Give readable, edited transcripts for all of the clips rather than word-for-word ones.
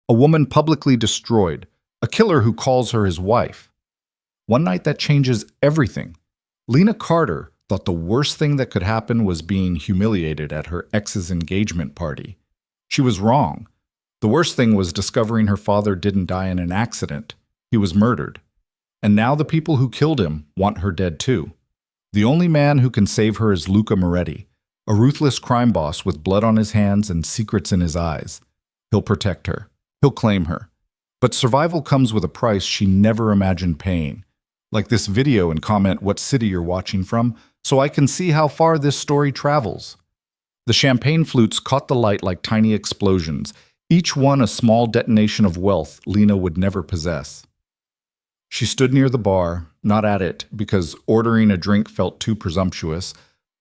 a woman publicly destroyed, a killer who calls her his wife. One night that changes everything. Lena Carter thought the worst thing that could happen was being humiliated at her ex's engagement party. She was wrong. The worst thing was discovering her father didn't die in an accident. He was murdered. And now the people who killed him want her dead too. The only man who can save her is Luca Moretti, a ruthless crime boss with blood on his hands and secrets in his eyes. He'll protect her. He'll claim her. But survival comes with a price she never imagined paying. Like this video and comment what city you're watching from, so I can see how far this story travels. The champagne flutes caught the light like tiny explosions, each one a small detonation of wealth Lena would never possess. She stood near the bar, not at it, because ordering a drink felt too presumptuous,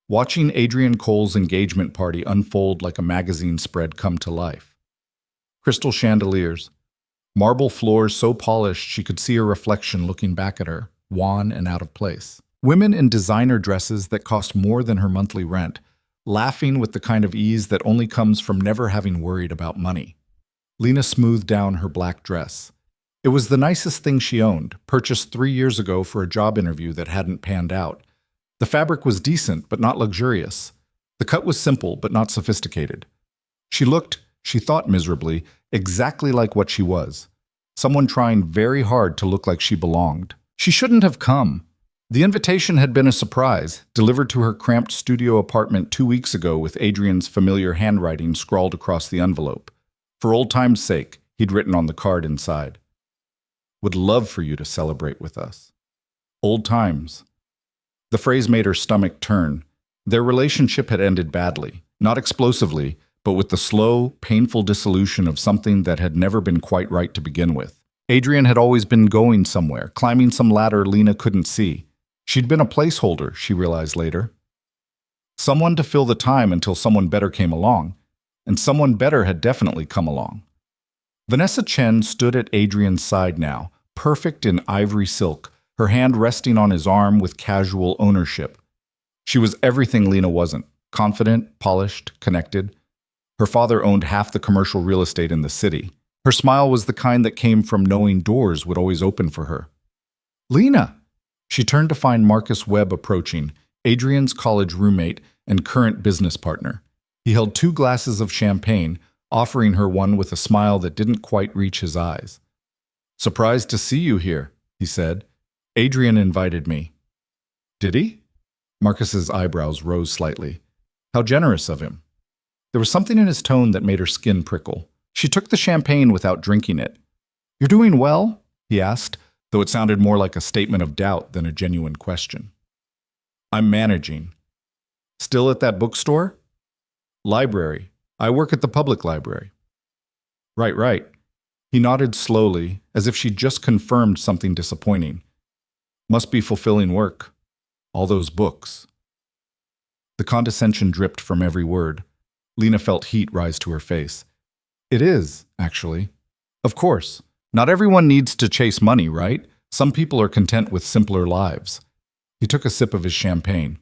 watching Adrian Cole's engagement party unfold like a magazine spread come to life. Crystal chandeliers, marble floors so polished she could see her reflection looking back at her, wan and out of place. Women in designer dresses that cost more than her monthly rent, laughing with the kind of ease that only comes from never having worried about money. Lena smoothed down her black dress. It was the nicest thing she owned, purchased 3 years ago for a job interview that hadn't panned out. The fabric was decent, but not luxurious. The cut was simple, but not sophisticated. She looked, she thought miserably, exactly like what she was. Someone trying very hard to look like she belonged. She shouldn't have come. The invitation had been a surprise, delivered to her cramped studio apartment 2 weeks ago with Adrian's familiar handwriting scrawled across the envelope. For old time's sake, he'd written on the card inside. Would love for you to celebrate with us. Old times. The phrase made her stomach turn. Their relationship had ended badly, not explosively, but with the slow, painful dissolution of something that had never been quite right to begin with. Adrian had always been going somewhere, climbing some ladder Lena couldn't see. She'd been a placeholder, she realized later. Someone to fill the time until someone better came along, and someone better had definitely come along. Vanessa Chen stood at Adrian's side now, perfect in ivory silk, her hand resting on his arm with casual ownership. She was everything Lena wasn't, confident, polished, connected. Her father owned half the commercial real estate in the city. Her smile was the kind that came from knowing doors would always open for her. Lena! She turned to find Marcus Webb approaching, Adrian's college roommate and current business partner. He held 2 glasses of champagne, offering her one with a smile that didn't quite reach his eyes. Surprised to see you here, he said. Adrian invited me. Did he? Marcus's eyebrows rose slightly. How generous of him. There was something in his tone that made her skin prickle. She took the champagne without drinking it. You're doing well? He asked, though it sounded more like a statement of doubt than a genuine question. I'm managing. Still at that bookstore? Library. I work at the public library. Right. He nodded slowly, as if she'd just confirmed something disappointing. Must be fulfilling work. All those books. The condescension dripped from every word. Lena felt heat rise to her face. It is, actually. Of course. Not everyone needs to chase money, right? Some people are content with simpler lives. He took a sip of his champagne.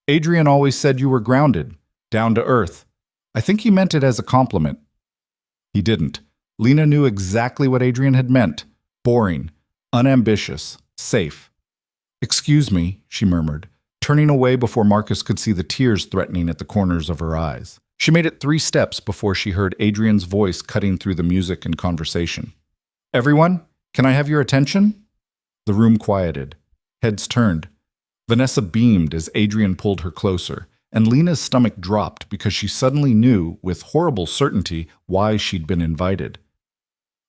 Adrian always said you were grounded, down to earth. I think he meant it as a compliment. He didn't. Lena knew exactly what Adrian had meant. Boring, unambitious, safe. Excuse me, she murmured, turning away before Marcus could see the tears threatening at the corners of her eyes. She made it 3 steps before she heard Adrian's voice cutting through the music and conversation. Everyone, can I have your attention? The room quieted. Heads turned. Vanessa beamed as Adrian pulled her closer, and Lena's stomach dropped because she suddenly knew, with horrible certainty, why she'd been invited.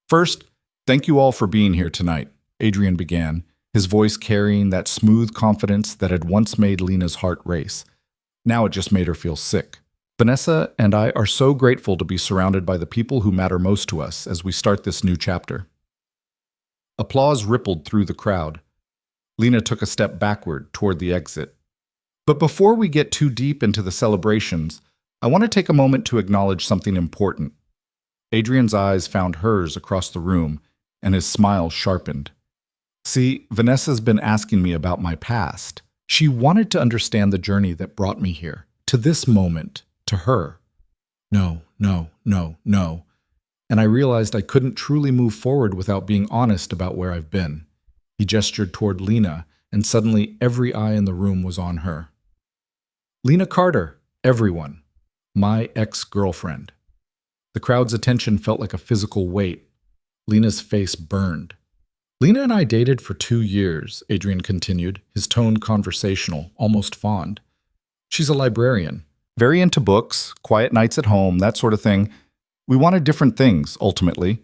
First, thank you all for being here tonight, Adrian began, his voice carrying that smooth confidence that had once made Lena's heart race. Now it just made her feel sick. Vanessa and I are so grateful to be surrounded by the people who matter most to us as we start this new chapter. Applause rippled through the crowd. Lena took a step backward toward the exit. But before we get too deep into the celebrations, I want to take a moment to acknowledge something important. Adrian's eyes found hers across the room, and his smile sharpened. See, Vanessa's been asking me about my past. She wanted to understand the journey that brought me here, to this moment, to her. No. and I realized I couldn't truly move forward without being honest about where I've been. He gestured toward Lena, and suddenly every eye in the room was on her. Lena Carter, everyone. My ex-girlfriend. The crowd's attention felt like a physical weight. Lena's face burned. Lena and I dated for 2 years, Adrian continued, his tone conversational, almost fond. She's a librarian. Very into books, quiet nights at home, that sort of thing. We wanted different things, ultimately.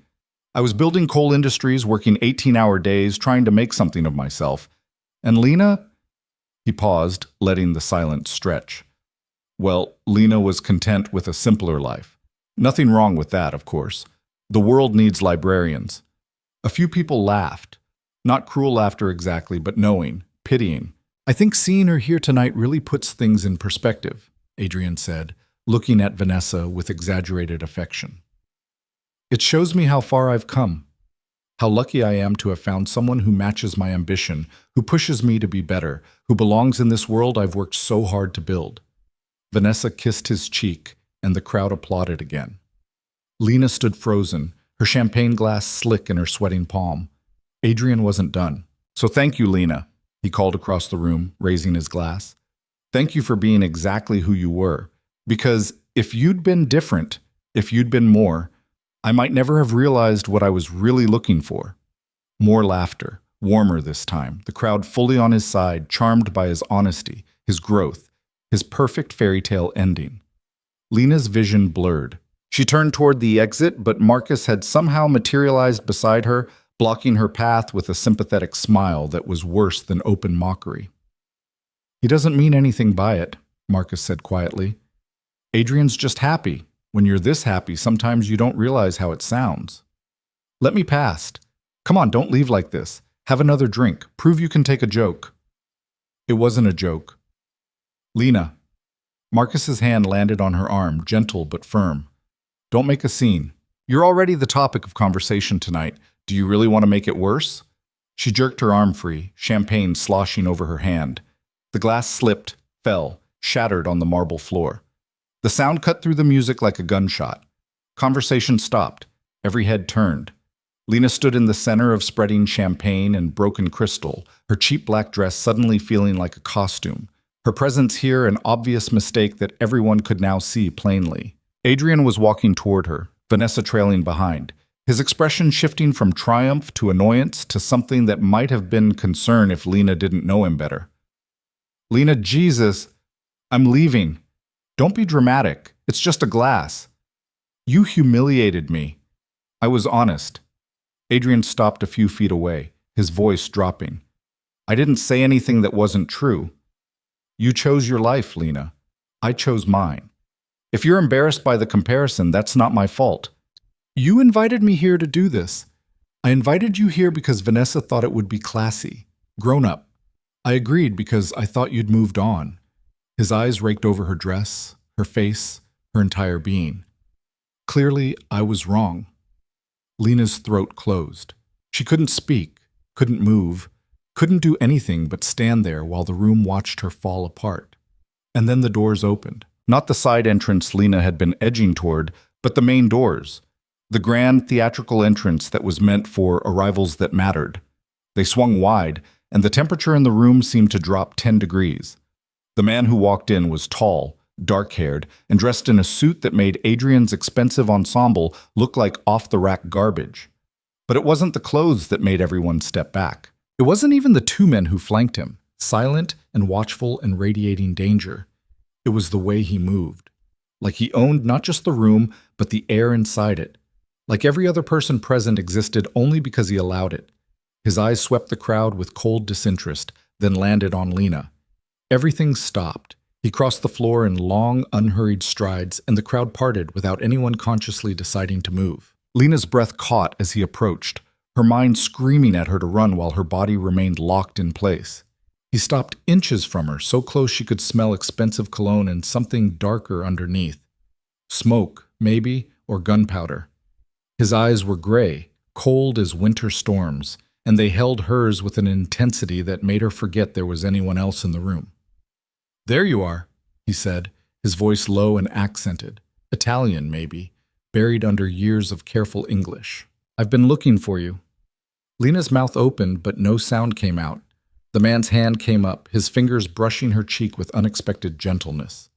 I was building coal industries, working 18-hour days, trying to make something of myself. And Lena? He paused, letting the silence stretch. Well, Lena was content with a simpler life. Nothing wrong with that, of course. The world needs librarians. A few people laughed. Not cruel laughter exactly, but knowing, pitying. I think seeing her here tonight really puts things in perspective, Adrian said, looking at Vanessa with exaggerated affection. It shows me how far I've come. How lucky I am to have found someone who matches my ambition, who pushes me to be better, who belongs in this world I've worked so hard to build. Vanessa kissed his cheek, and the crowd applauded again. Lena stood frozen, her champagne glass slick in her sweating palm. Adrian wasn't done. So thank you, Lena, he called across the room, raising his glass. Thank you for being exactly who you were. Because if you'd been different, if you'd been more, I might never have realized what I was really looking for. More laughter, warmer this time, the crowd fully on his side, charmed by his honesty, his growth, his perfect fairy tale ending. Lena's vision blurred. She turned toward the exit, but Marcus had somehow materialized beside her, blocking her path with a sympathetic smile that was worse than open mockery. He doesn't mean anything by it, Marcus said quietly. Adrian's just happy. When you're this happy, sometimes you don't realize how it sounds. Let me past. Come on, don't leave like this. Have another drink. Prove you can take a joke. It wasn't a joke. Lena. Marcus's hand landed on her arm, gentle but firm. Don't make a scene. You're already the topic of conversation tonight. Do you really want to make it worse? She jerked her arm free, champagne sloshing over her hand. The glass slipped, fell, shattered on the marble floor. The sound cut through the music like a gunshot. Conversation stopped. Every head turned. Lena stood in the center of spreading champagne and broken crystal, her cheap black dress suddenly feeling like a costume. Her presence here an obvious mistake that everyone could now see plainly. Adrian was walking toward her, Vanessa trailing behind, his expression shifting from triumph to annoyance to something that might have been concern if Lena didn't know him better. Lena, Jesus, I'm leaving. Don't be dramatic. It's just a glass. You humiliated me. I was honest. Adrian stopped a few feet away, his voice dropping. I didn't say anything that wasn't true. You chose your life, Lena. I chose mine. If you're embarrassed by the comparison, that's not my fault. You invited me here to do this. I invited you here because Vanessa thought it would be classy, grown up. I agreed because I thought you'd moved on. His eyes raked over her dress, her face, her entire being. Clearly, I was wrong. Lena's throat closed. She couldn't speak, couldn't move, couldn't do anything but stand there while the room watched her fall apart. And then the doors opened. Not the side entrance Lena had been edging toward, but the main doors. The grand theatrical entrance that was meant for arrivals that mattered. They swung wide, and the temperature in the room seemed to drop 10 degrees. The man who walked in was tall, dark-haired, and dressed in a suit that made Adrian's expensive ensemble look like off-the-rack garbage. But it wasn't the clothes that made everyone step back. It wasn't even the 2 men who flanked him, silent and watchful and radiating danger. It was the way he moved. Like he owned not just the room, but the air inside it. Like every other person present existed only because he allowed it. His eyes swept the crowd with cold disinterest, then landed on Lena. Everything stopped. He crossed the floor in long, unhurried strides, and the crowd parted without anyone consciously deciding to move. Lena's breath caught as he approached, her mind screaming at her to run while her body remained locked in place. He stopped inches from her, so close she could smell expensive cologne and something darker underneath. Smoke, maybe, or gunpowder. His eyes were gray, cold as winter storms, and they held hers with an intensity that made her forget there was anyone else in the room. There you are, he said, his voice low and accented. Italian, maybe. buried under years of careful English. "I've been looking for you." Lena's mouth opened, but no sound came out. The man's hand came up, his fingers brushing her cheek with unexpected gentleness.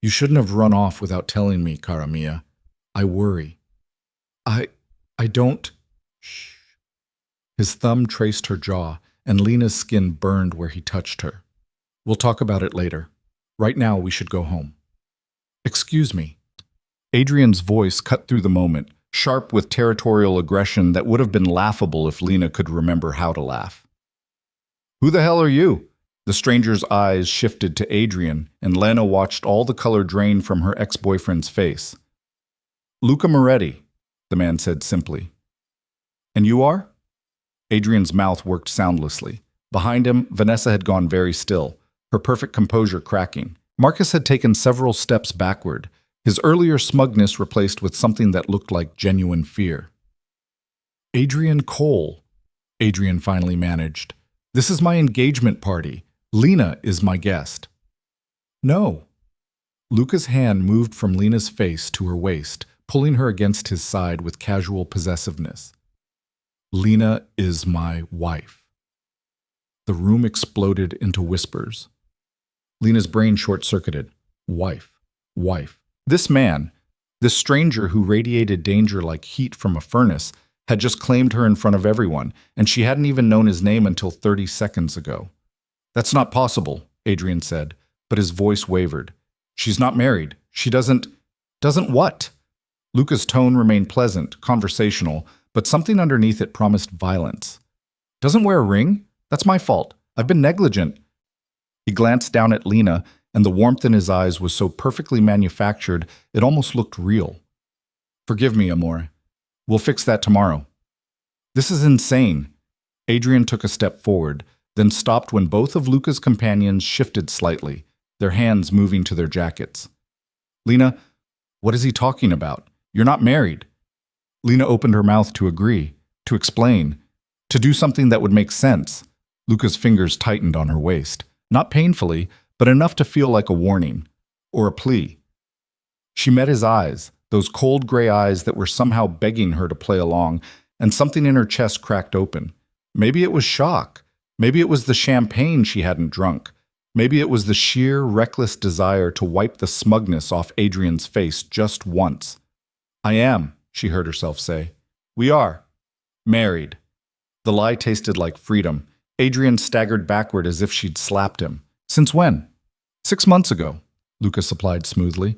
"You shouldn't have run off without telling me, cara mia. I worry." I don't..." "Shh." His thumb traced her jaw, and Lena's skin burned where he touched her. "We'll talk about it later. Right now, we should go home." "Excuse me." Adrian's voice cut through the moment, sharp with territorial aggression that would have been laughable if Lena could remember how to laugh. "Who the hell are you?" The stranger's eyes shifted to Adrian, and Lena watched all the color drain from her ex-boyfriend's face. "Luca Moretti," the man said simply. "And you are?" Adrian's mouth worked soundlessly. Behind him, Vanessa had gone very still, her perfect composure cracking. Marcus had taken several steps backward, his earlier smugness replaced with something that looked like genuine fear. "Adrian Cole," Adrian finally managed. "This is my engagement party. Lena is my guest." "No." Luca's hand moved from Lena's face to her waist, pulling her against his side with casual possessiveness. "Lena is my wife." The room exploded into whispers. Lena's brain short-circuited. Wife. Wife. This man, this stranger who radiated danger like heat from a furnace, had just claimed her in front of everyone, and she hadn't even known his name until 30 seconds ago. "That's not possible," Adrian said, but his voice wavered. "She's not married. She doesn't what?" Luca's tone remained pleasant, conversational, but something underneath it promised violence. "Doesn't wear a ring? That's my fault. I've been negligent." He glanced down at Lena, and the warmth in his eyes was so perfectly manufactured it almost looked real. "Forgive me, amore. We'll fix that tomorrow." "This is insane." Adrian took a step forward, then stopped when both of Luca's companions shifted slightly, their hands moving to their jackets. "Lena, what is he talking about? You're not married." Lena opened her mouth to agree, to explain, to do something that would make sense. Luca's fingers tightened on her waist, not painfully, but enough to feel like a warning, or a plea. She met his eyes, those cold gray eyes that were somehow begging her to play along, and something in her chest cracked open. Maybe it was shock. Maybe it was the champagne she hadn't drunk. Maybe it was the sheer, reckless desire to wipe the smugness off Adrian's face just once. "I am," she heard herself say. "We are. Married." The lie tasted like freedom. Adrian staggered backward as if she'd slapped him. "Since when?" 6 months ago," Luca supplied smoothly.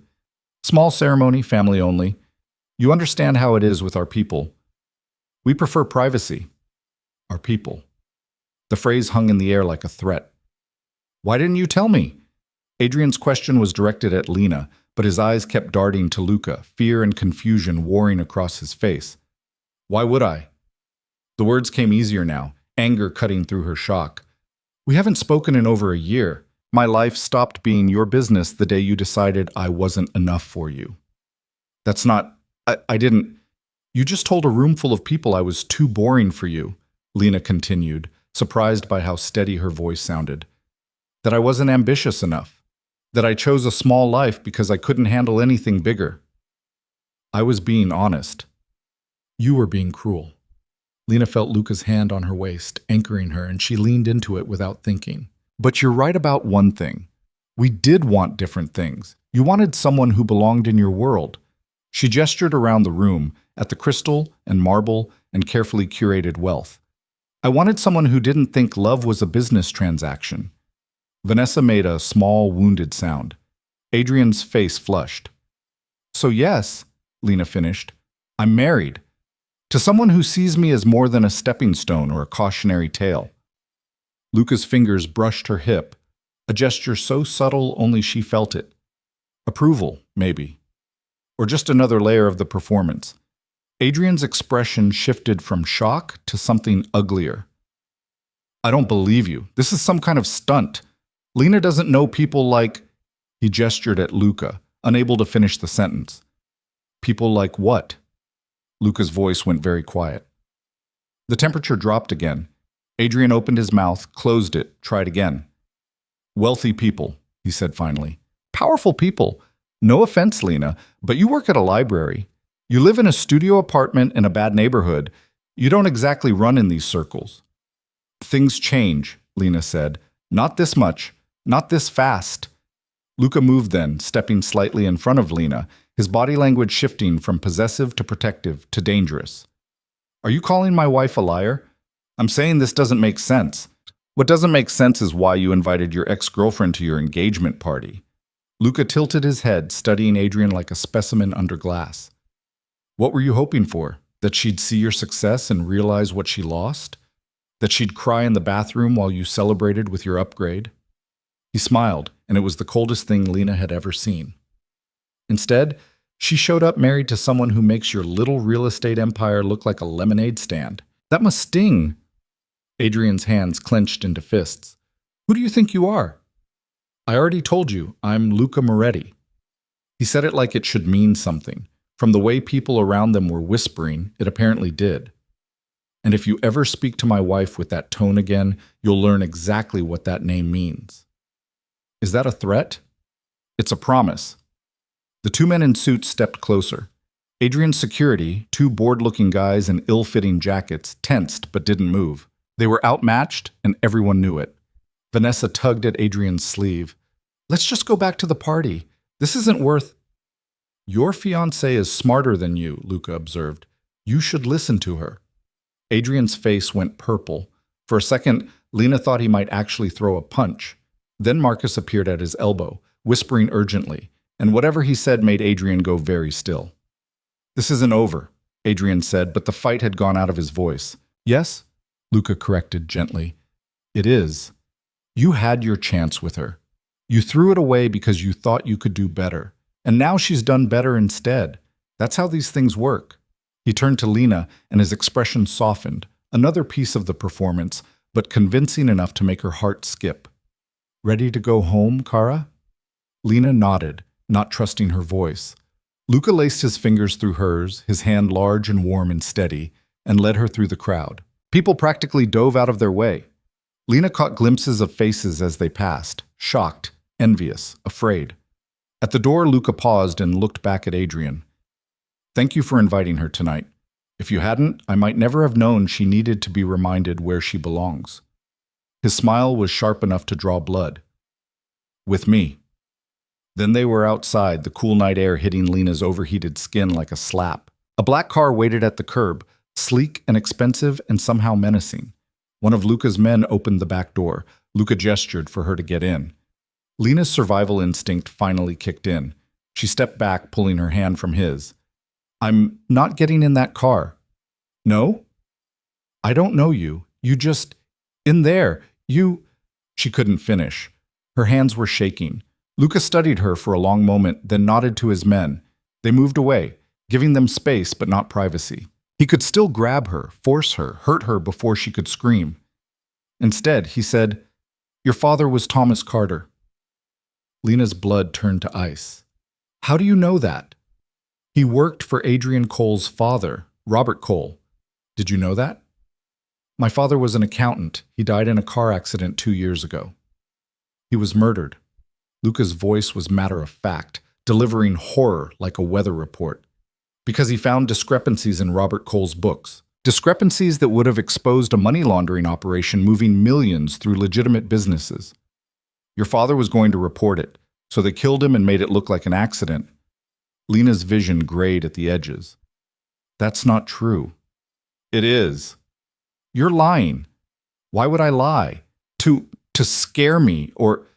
"Small ceremony, family only. You understand how it is with our people. We prefer privacy." "Our people." The phrase hung in the air like a threat. "Why didn't you tell me?" Adrian's question was directed at Lena, but his eyes kept darting to Luca, fear and confusion warring across his face. "Why would I?" The words came easier now, anger cutting through her shock. "We haven't spoken in over a year. My life stopped being your business the day you decided I wasn't enough for you." "That's not... I didn't... You just told a room full of people I was too boring for you," Lena continued, surprised by how steady her voice sounded. "That I wasn't ambitious enough. That I chose a small life because I couldn't handle anything bigger." "I was being honest." "You were being cruel." Lena felt Luca's hand on her waist, anchoring her, and she leaned into it without thinking. "But you're right about one thing. We did want different things. You wanted someone who belonged in your world." She gestured around the room, at the crystal and marble and carefully curated wealth. "I wanted someone who didn't think love was a business transaction." Vanessa made a small, wounded sound. Adrian's face flushed. "So yes," Lena finished, "I'm married. To someone who sees me as more than a stepping stone or a cautionary tale." Luca's fingers brushed her hip, a gesture so subtle only she felt it. Approval, maybe. Or just another layer of the performance. Adrian's expression shifted from shock to something uglier. "I don't believe you. This is some kind of stunt. Lena doesn't know people like..." He gestured at Luca, unable to finish the sentence. "People like what?" Luca's voice went very quiet. The temperature dropped again. Adrian opened his mouth, closed it, tried again. "Wealthy people," he said finally. "Powerful people. No offense, Lena, but you work at a library. You live in a studio apartment in a bad neighborhood. You don't exactly run in these circles. Things change, Lena said. Not this much. Not this fast. Luca moved then, stepping slightly in front of Lena, his body language shifting from possessive to protective to dangerous. Are you calling my wife a liar? I'm saying this doesn't make sense. What doesn't make sense is why you invited your ex-girlfriend to your engagement party. Luca tilted his head, studying Adrian like a specimen under glass. What were you hoping for? That she'd see your success and realize what she lost? That she'd cry in the bathroom while you celebrated with your upgrade? He smiled, and it was the coldest thing Lena had ever seen. Instead, she showed up married to someone who makes your little real estate empire look like a lemonade stand. That must sting. Adrian's hands clenched into fists. Who do you think you are? I already told you, I'm Luca Moretti. He said it like it should mean something. From the way people around them were whispering, it apparently did. And if you ever speak to my wife with that tone again, you'll learn exactly what that name means. Is that a threat? It's a promise. The two men in suits stepped closer. Adrian's security, two bored-looking guys in ill-fitting jackets, tensed but didn't move. They were outmatched, and everyone knew it. Vanessa tugged at Adrian's sleeve. Let's just go back to the party. This isn't worth... Your fiancée is smarter than you, Luca observed. You should listen to her. Adrian's face went purple. For a second, Lena thought he might actually throw a punch. Then Marcus appeared at his elbow, whispering urgently, and whatever he said made Adrian go very still. This isn't over, Adrian said, but the fight had gone out of his voice. Yes? Luca corrected gently. It is. You had your chance with her. You threw it away because you thought you could do better. And now she's done better instead. That's how these things work. He turned to Lena, and his expression softened. Another piece of the performance, but convincing enough to make her heart skip. Ready to go home, Cara? Lena nodded, not trusting her voice. Luca laced his fingers through hers, his hand large and warm and steady, and led her through the crowd. People practically dove out of their way. Lena caught glimpses of faces as they passed, shocked, envious, afraid. At the door, Luca paused and looked back at Adrian. Thank you for inviting her tonight. If you hadn't, I might never have known she needed to be reminded where she belongs. His smile was sharp enough to draw blood. With me. Then they were outside, the cool night air hitting Lena's overheated skin like a slap. A black car waited at the curb, sleek and expensive and somehow menacing. One of Luca's men opened the back door. Luca gestured for her to get in. Lena's survival instinct finally kicked in. She stepped back, pulling her hand from his. I'm not getting in that car. No? I don't know you. You just... In there. You... She couldn't finish. Her hands were shaking. Luca studied her for a long moment, then nodded to his men. They moved away, giving them space but not privacy. He could still grab her, force her, hurt her before she could scream. Instead, he said, Your father was Thomas Carter. Lena's blood turned to ice. How do you know that? He worked for Adrian Cole's father, Robert Cole. Did you know that? My father was an accountant. He died in a car accident 2 years ago. He was murdered. Luca's voice was matter of fact, delivering horror like a weather report. Because he found discrepancies in Robert Cole's books. Discrepancies that would have exposed a money laundering operation moving millions through legitimate businesses. Your father was going to report it, so they killed him and made it look like an accident. Lena's vision grayed at the edges. That's not true. It is. You're lying. Why would I lie? To scare me, or...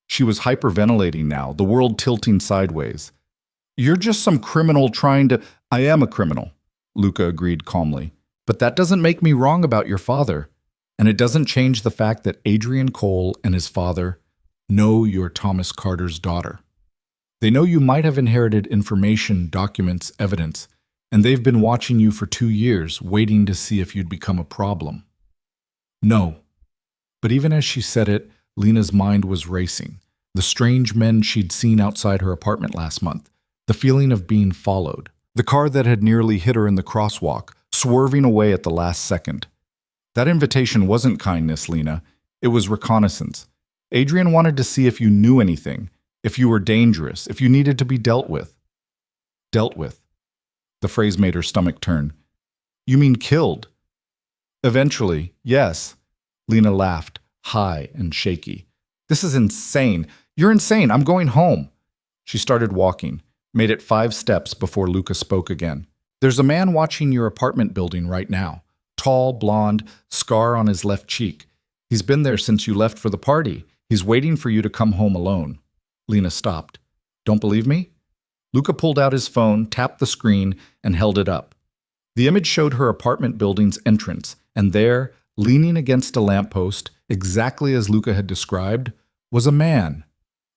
She was hyperventilating now, the world tilting sideways. You're just some criminal trying to... I am a criminal, Luca agreed calmly. But that doesn't make me wrong about your father. And it doesn't change the fact that Adrian Cole and his father know you're Thomas Carter's daughter. They know you might have inherited information, documents, evidence, and they've been watching you for 2 years, waiting to see if you'd become a problem. No. But even as she said it, Lena's mind was racing. The strange men she'd seen outside her apartment last month, the feeling of being followed, the car that had nearly hit her in the crosswalk, swerving away at the last second. That invitation wasn't kindness, Lena. It was reconnaissance. Adrian wanted to see if you knew anything, if you were dangerous, if you needed to be dealt with. Dealt with. The phrase made her stomach turn. You mean killed? Eventually, yes. Lena laughed, high and shaky. This is insane. You're insane. I'm going home. She started walking, made it 5 steps before Luca spoke again. There's a man watching your apartment building right now. Tall, blonde, scar on his left cheek. He's been there since you left for the party. He's waiting for you to come home alone. Lena stopped. Don't believe me? Luca pulled out his phone, tapped the screen, and held it up. The image showed her apartment building's entrance, and there, leaning against a lamppost, exactly as Luca had described, was a man,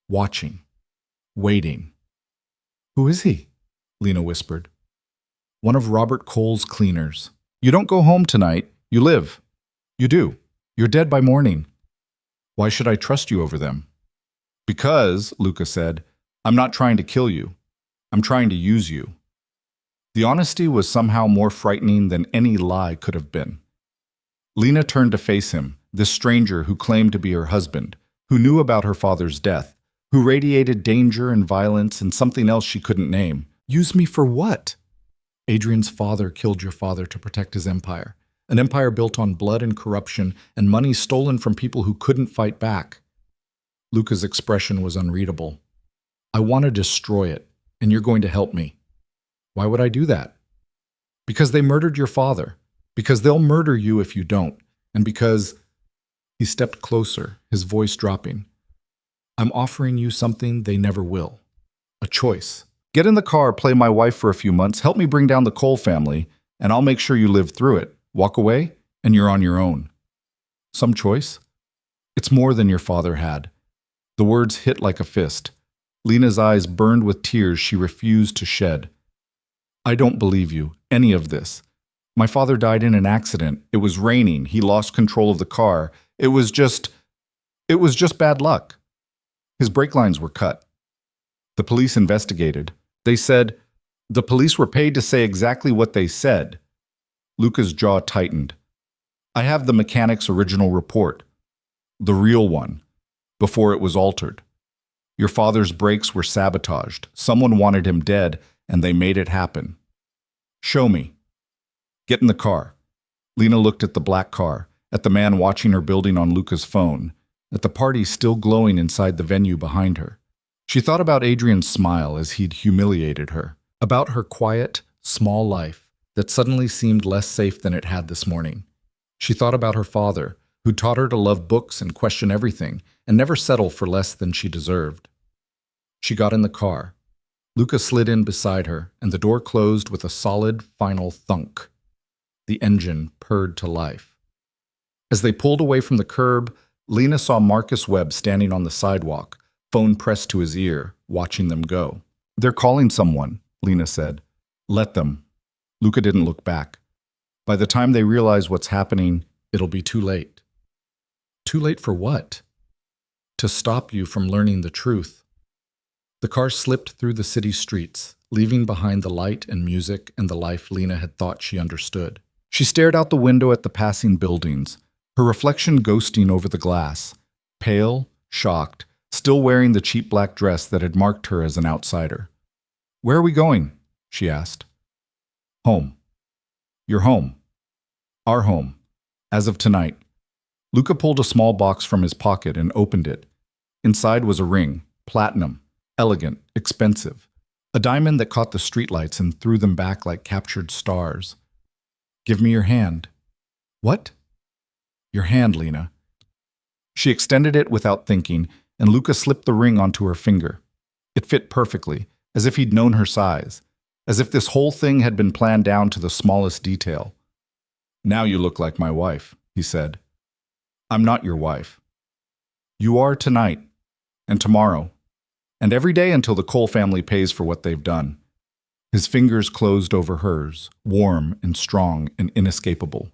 watching, waiting. Who is he? Lena whispered. One of Robert Cole's cleaners. You don't go home tonight, you live. You do. You're dead by morning. Why should I trust you over them? Because, Luca said, I'm not trying to kill you. I'm trying to use you. The honesty was somehow more frightening than any lie could have been. Lena turned to face him, this stranger who claimed to be her husband, who knew about her father's death, who radiated danger and violence and something else she couldn't name. Use me for what? Adrian's father killed your father to protect his empire, an empire built on blood and corruption and money stolen from people who couldn't fight back. Luca's expression was unreadable. I want to destroy it, and you're going to help me. Why would I do that? Because they murdered your father, because they'll murder you if you don't, and because... He stepped closer, his voice dropping. I'm offering you something they never will. A choice. Get in the car, play my wife for a few months, help me bring down the Cole family, and I'll make sure you live through it. Walk away, and you're on your own. Some choice? It's more than your father had. The words hit like a fist. Lena's eyes burned with tears she refused to shed. I don't believe you, any of this. My father died in an accident. It was raining. He lost control of the car. It was just bad luck. His brake lines were cut. The police investigated. They said, the police were paid to say exactly what they said. Luca's jaw tightened. I have the mechanic's original report. The real one, before it was altered. Your father's brakes were sabotaged. Someone wanted him dead, and they made it happen. Show me. Get in the car. Lena looked at the black car, at the man watching her building on Luca's phone, at the party still glowing inside the venue behind her. She thought about Adrian's smile as he'd humiliated her, about her quiet, small life that suddenly seemed less safe than it had this morning. She thought about her father, who taught her to love books and question everything, and never settle for less than she deserved. She got in the car. Luca slid in beside her, and the door closed with a solid, final thunk. The engine purred to life. As they pulled away from the curb, Lena saw Marcus Webb standing on the sidewalk, phone pressed to his ear, watching them go. They're calling someone, Lena said. Let them. Luca didn't look back. By the time they realize what's happening, it'll be too late. Too late for what? To stop you from learning the truth. The car slipped through the city streets, leaving behind the light and music and the life Lena had thought she understood. She stared out the window at the passing buildings, her reflection ghosting over the glass, pale, shocked, still wearing the cheap black dress that had marked her as an outsider. Where are we going? She asked. Home. Your home. Our home. As of tonight. Luca pulled a small box from his pocket and opened it. Inside was a ring, platinum, elegant, expensive. A diamond that caught the streetlights and threw them back like captured stars. Give me your hand. What? Your hand, Lena. She extended it without thinking, and Luca slipped the ring onto her finger. It fit perfectly, as if he'd known her size, as if this whole thing had been planned down to the smallest detail. Now you look like my wife, he said. I'm not your wife. You are tonight, and tomorrow, and every day until the Cole family pays for what they've done. His fingers closed over hers, warm and strong and inescapable.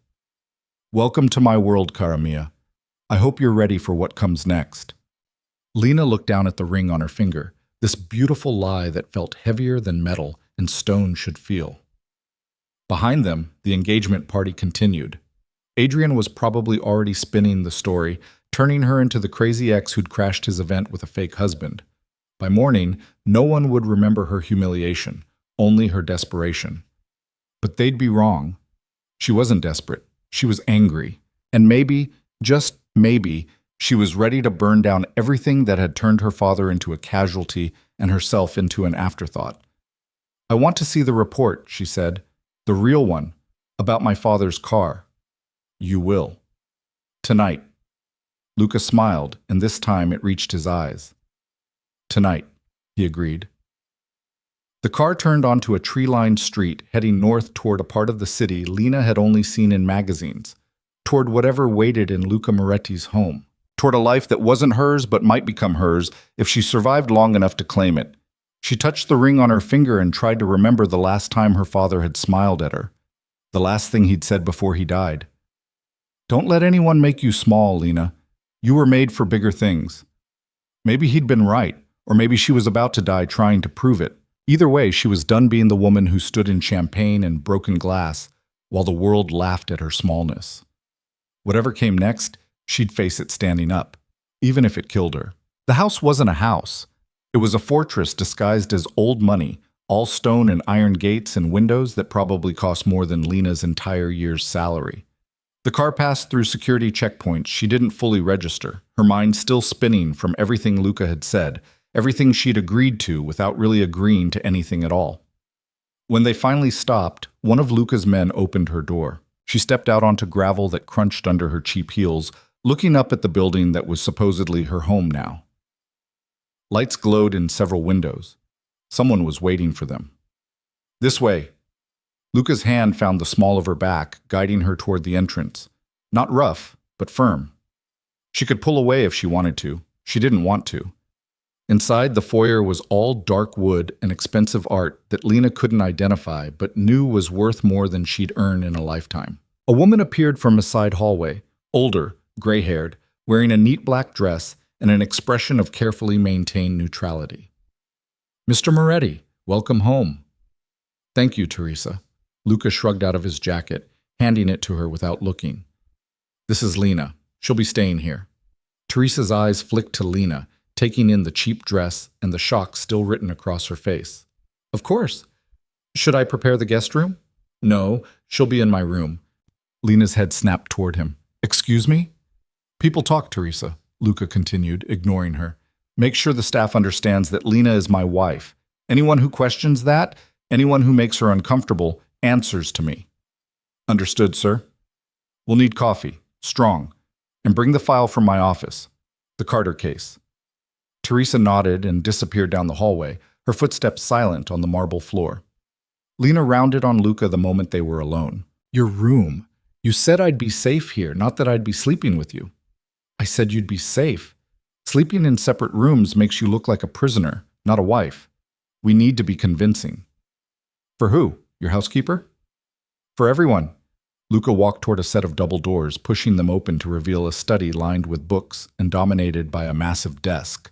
Welcome to my world, cara mia. I hope you're ready for what comes next. Lena looked down at the ring on her finger, this beautiful lie that felt heavier than metal and stone should feel. Behind them, the engagement party continued. Adrian was probably already spinning the story, turning her into the crazy ex who'd crashed his event with a fake husband. By morning, no one would remember her humiliation, only her desperation. But they'd be wrong. She wasn't desperate. She was angry. And maybe, just maybe, she was ready to burn down everything that had turned her father into a casualty and herself into an afterthought. "I want to see the report," she said. "The real one, about my father's car." "You will. Tonight." Luca smiled, and this time it reached his eyes. "Tonight," he agreed. The car turned onto a tree-lined street, heading north toward a part of the city Lena had only seen in magazines, toward whatever waited in Luca Moretti's home, toward a life that wasn't hers but might become hers if she survived long enough to claim it. She touched the ring on her finger and tried to remember the last time her father had smiled at her, the last thing he'd said before he died. "Don't let anyone make you small, Lena. You were made for bigger things." Maybe he'd been right, or maybe she was about to die trying to prove it. Either way, she was done being the woman who stood in champagne and broken glass while the world laughed at her smallness. Whatever came next, she'd face it standing up, even if it killed her. The house wasn't a house. It was a fortress disguised as old money, all stone and iron gates and windows that probably cost more than Lena's entire year's salary. The car passed through security checkpoints she didn't fully register, her mind still spinning from everything Luca had said, everything she'd agreed to without really agreeing to anything at all. When they finally stopped, one of Luca's men opened her door. She stepped out onto gravel that crunched under her cheap heels, looking up at the building that was supposedly her home now. Lights glowed in several windows. Someone was waiting for them. "This way." Luca's hand found the small of her back, guiding her toward the entrance. Not rough, but firm. She could pull away if she wanted to. She didn't want to. Inside, the foyer was all dark wood and expensive art that Lena couldn't identify but knew was worth more than she'd earn in a lifetime. A woman appeared from a side hallway, older, gray-haired, wearing a neat black dress and an expression of carefully maintained neutrality. "Mr. Moretti, welcome home." "Thank you, Teresa." Luca shrugged out of his jacket, handing it to her without looking. "This is Lena. She'll be staying here." Teresa's eyes flicked to Lena, taking in the cheap dress and the shock still written across her face. "Of course. Should I prepare the guest room?" "No, she'll be in my room." Lena's head snapped toward him. "Excuse me?" "People talk, Teresa," Luca continued, ignoring her. "Make sure the staff understands that Lena is my wife. Anyone who questions that, anyone who makes her uncomfortable, answers to me." "Understood, sir." "We'll need coffee, strong, and bring the file from my office, the Carter case." Teresa nodded and disappeared down the hallway, her footsteps silent on the marble floor. Lena rounded on Luca the moment they were alone. "Your room. You said I'd be safe here, not that I'd be sleeping with you." "I said you'd be safe. Sleeping in separate rooms makes you look like a prisoner, not a wife. We need to be convincing." "For who? Your housekeeper?" "For everyone." Luca walked toward a set of double doors, pushing them open to reveal a study lined with books and dominated by a massive desk.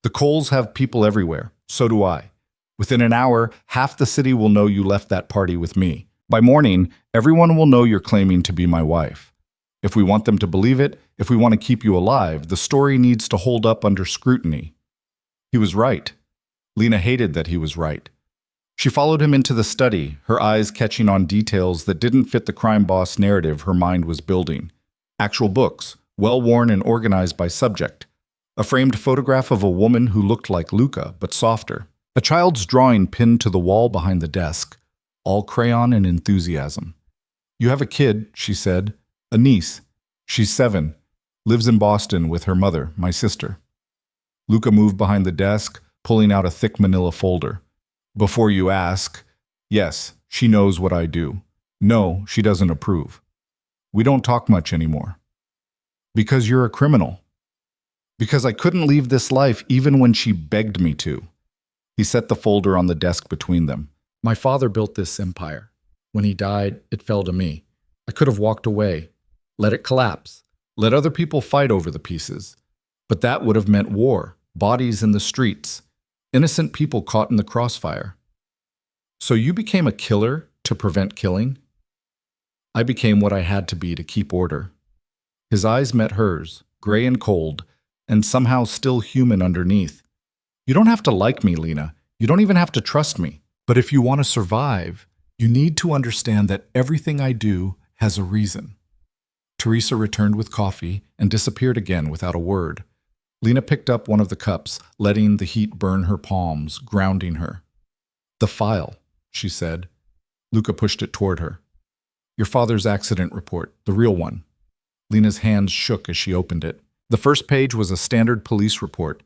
"The Coles have people everywhere. So do I. Within an hour, half the city will know you left that party with me. By morning, everyone will know you're claiming to be my wife. If we want them to believe it, if we want to keep you alive, the story needs to hold up under scrutiny." He was right. Lena hated that he was right. She followed him into the study, her eyes catching on details that didn't fit the crime boss narrative her mind was building. Actual books, well-worn and organized by subject. A framed photograph of a woman who looked like Luca, but softer. A child's drawing pinned to the wall behind the desk, all crayon and enthusiasm. "You have a kid," she said. "A niece. She's 7. Lives in Boston with her mother, my sister." Luca moved behind the desk, pulling out a thick manila folder. "Before you ask, yes, she knows what I do. No, she doesn't approve. We don't talk much anymore." "Because you're a criminal." "Because I couldn't leave this life even when she begged me to." He set the folder on the desk between them. "My father built this empire. When he died, it fell to me. I could have walked away, let it collapse, let other people fight over the pieces. But that would have meant war, bodies in the streets, innocent people caught in the crossfire. So you became a killer to prevent killing?" "I became what I had to be to keep order." His eyes met hers, gray and cold, and somehow still human underneath. "You don't have to like me, Lena. You don't even have to trust me. But if you want to survive, You need to understand that everything I do has a reason. Teresa returned with coffee and disappeared again without a word. Lena picked up one of the cups, letting the heat burn her palms, grounding her. "The file," she said. Luca pushed it toward her. "Your father's accident report, the real one." Lena's hands shook as she opened it. The first page was a standard police report,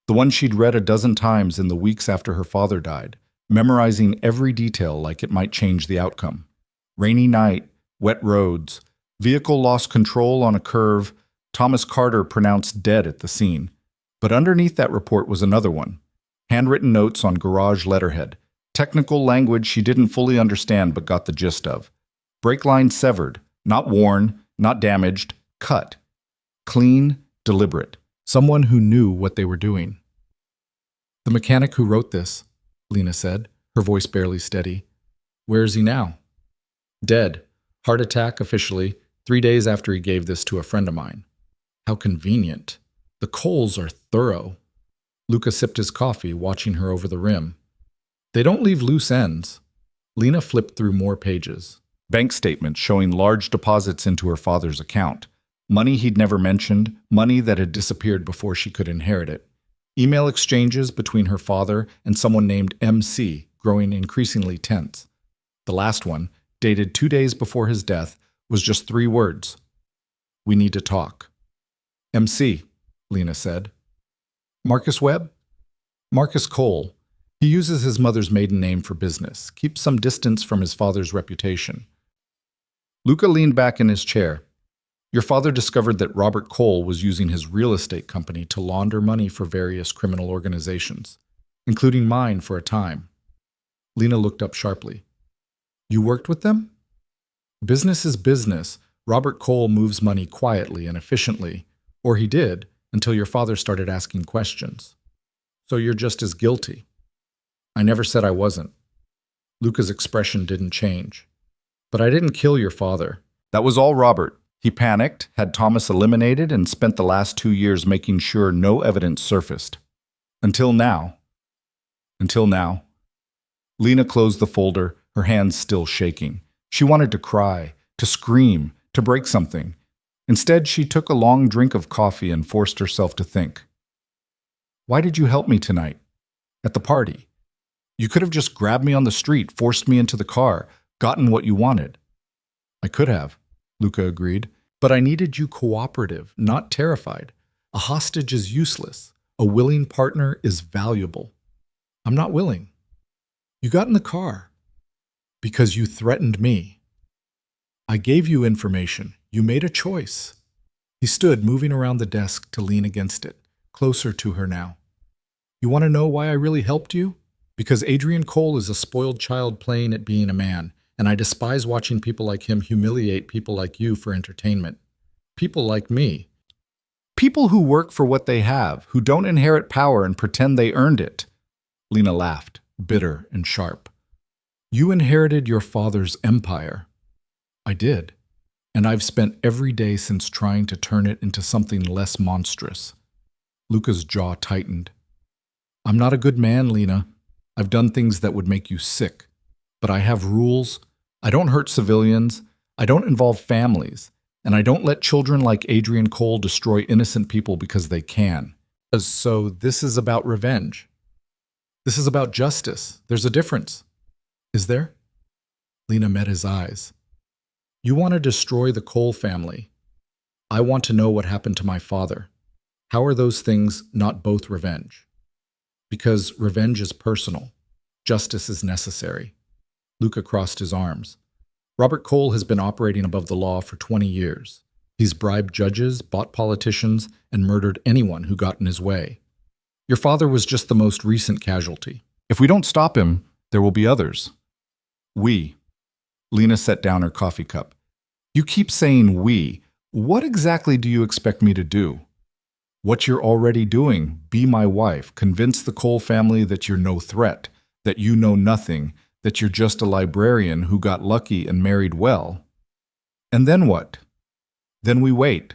the one she'd read a dozen times in the weeks after her father died, memorizing every detail like it might change the outcome. Rainy night, wet roads, vehicle lost control on a curve, Thomas Carter pronounced dead at the scene. But underneath that report was another one. Handwritten notes on garage letterhead. Technical language she didn't fully understand but got the gist of. Brake line severed, not worn, not damaged, cut. Clean, deliberate. Someone who knew what they were doing. "The mechanic who wrote this," Lena said, her voice barely steady. "Where is he now?" "Dead. Heart attack officially, 3 days after he gave this to a friend of mine." "How convenient. The Coles are thorough." Luca sipped his coffee, watching her over the rim. "They don't leave loose ends." Lena flipped through more pages. Bank statements showing large deposits into her father's account. Money he'd never mentioned, money that had disappeared before she could inherit it. Email exchanges between her father and someone named MC, growing increasingly tense. The last one, dated 2 days before his death, was just 3 words. "We need to talk." "MC," Lena said. "Marcus Webb?" "Marcus Cole. He uses his mother's maiden name for business, keeps some distance from his father's reputation." Luca leaned back in his chair. "Your father discovered that Robert Cole was using his real estate company to launder money for various criminal organizations, including mine for a time." Lena looked up sharply. "You worked with them?" "Business is business. Robert Cole moves money quietly and efficiently, or he did, until your father started asking questions. So you're just as guilty." "I never said I wasn't." Luca's expression didn't change. "But I didn't kill your father. That was all Robert. He panicked, had Thomas eliminated, and spent the last 2 years making sure no evidence surfaced. Until now." "Until now." Lena closed the folder, her hands still shaking. She wanted to cry, to scream, to break something. Instead, she took a long drink of coffee and forced herself to think. "Why did you help me tonight? At the party? You could have just grabbed me on the street, forced me into the car, gotten what you wanted." "I could have," Luca agreed. "But I needed you cooperative, not terrified. A hostage is useless. A willing partner is valuable." "I'm not willing." "You got in the car because you threatened me. I gave you information. You made a choice." He stood, moving around the desk to lean against it, closer to her now. "You want to know why I really helped you? Because Adrian Cole is a spoiled child playing at being a man, and I despise watching people like him humiliate people like you for entertainment. People like me. People who work for what they have, who don't inherit power and pretend they earned it." Lena laughed, bitter and sharp. "You inherited your father's empire." "I did. And I've spent every day since trying to turn it into something less monstrous." Luca's jaw tightened. "I'm not a good man, Lena. I've done things that would make you sick. But I have rules. I don't hurt civilians. I don't involve families. And I don't let children like Adrian Cole destroy innocent people because they can. So this is about revenge. This is about justice. There's a difference. Is there?" Lena met his eyes. "You want to destroy the Cole family. I want to know what happened to my father. How are those things not both revenge?" "Because revenge is personal. Justice is necessary." Luca crossed his arms. "Robert Cole has been operating above the law for 20 years. He's bribed judges, bought politicians, and murdered anyone who got in his way. Your father was just the most recent casualty. If we don't stop him, there will be others." "We." Lena set down her coffee cup. "You keep saying we. What exactly do you expect me to do?" "What you're already doing. Be my wife. Convince the Cole family that you're no threat, that you know nothing, that you're just a librarian who got lucky and married well." "And then what?" "Then we wait.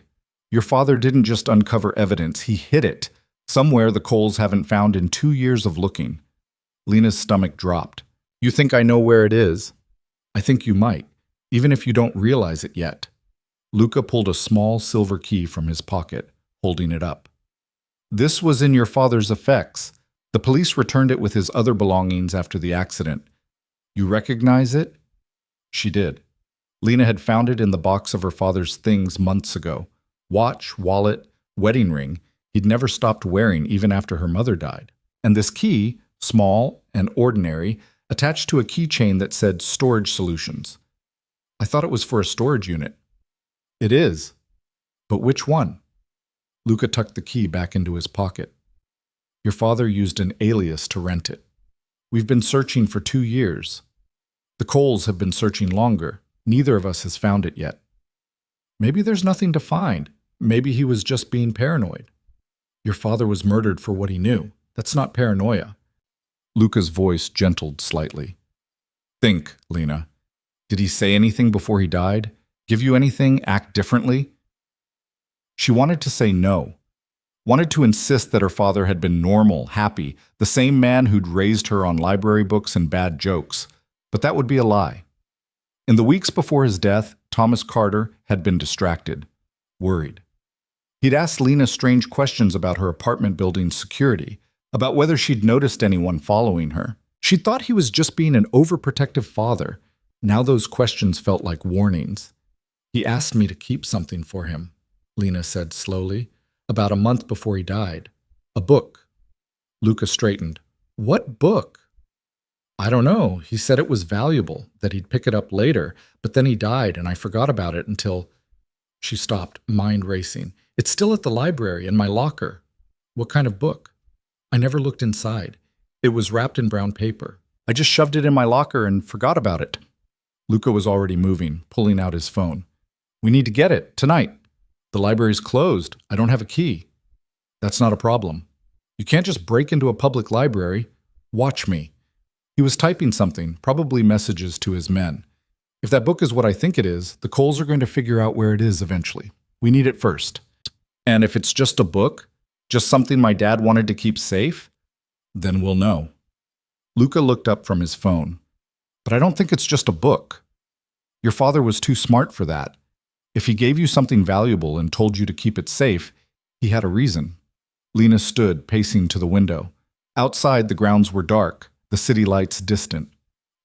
Your father didn't just uncover evidence, he hid it. Somewhere the Coles haven't found in 2 years of looking." Lena's stomach dropped. "You think I know where it is?" I think you might, even if you don't realize it yet. Luca pulled a small silver key from his pocket, holding it up. This was in your father's effects. The police returned it with his other belongings after the accident. You recognize it? She did. Lena had found it in the box of her father's things months ago. Watch, wallet, wedding ring he'd never stopped wearing even after her mother died. And this key, small and ordinary, attached to a keychain that said Storage Solutions. I thought it was for a storage unit. It is. But which one? Luca tucked the key back into his pocket. Your father used an alias to rent it. We've been searching for 2 years. The Coles have been searching longer. Neither of us has found it yet. Maybe there's nothing to find. Maybe he was just being paranoid. Your father was murdered for what he knew. That's not paranoia. Luca's voice gentled slightly. Think, Lena. Did he say anything before he died? Give you anything? Act differently? She wanted to say no. Wanted to insist that her father had been normal, happy, the same man who'd raised her on library books and bad jokes. But that would be a lie. In the weeks before his death, Thomas Carter had been distracted, worried. He'd asked Lena strange questions about her apartment building's security, about whether she'd noticed anyone following her. She thought he was just being an overprotective father. Now those questions felt like warnings. He asked me to keep something for him, Lena said slowly, about a month before he died. A book. Luca straightened. What book? I don't know. He said it was valuable, that he'd pick it up later, but then he died and I forgot about it until... She stopped, mind racing. It's still at the library in my locker. What kind of book? I never looked inside. It was wrapped in brown paper. I just shoved it in my locker and forgot about it. Luca was already moving, pulling out his phone. We need to get it, tonight. The library's closed. I don't have a key. That's not a problem. You can't just break into a public library. Watch me. He was typing something, probably messages to his men. If that book is what I think it is, the Coles are going to figure out where it is eventually. We need it first. And if it's just a book, just something my dad wanted to keep safe, then we'll know. Luca looked up from his phone. But I don't think it's just a book. Your father was too smart for that. If he gave you something valuable and told you to keep it safe, he had a reason. Lena stood, pacing to the window. Outside, the grounds were dark, the city lights distant.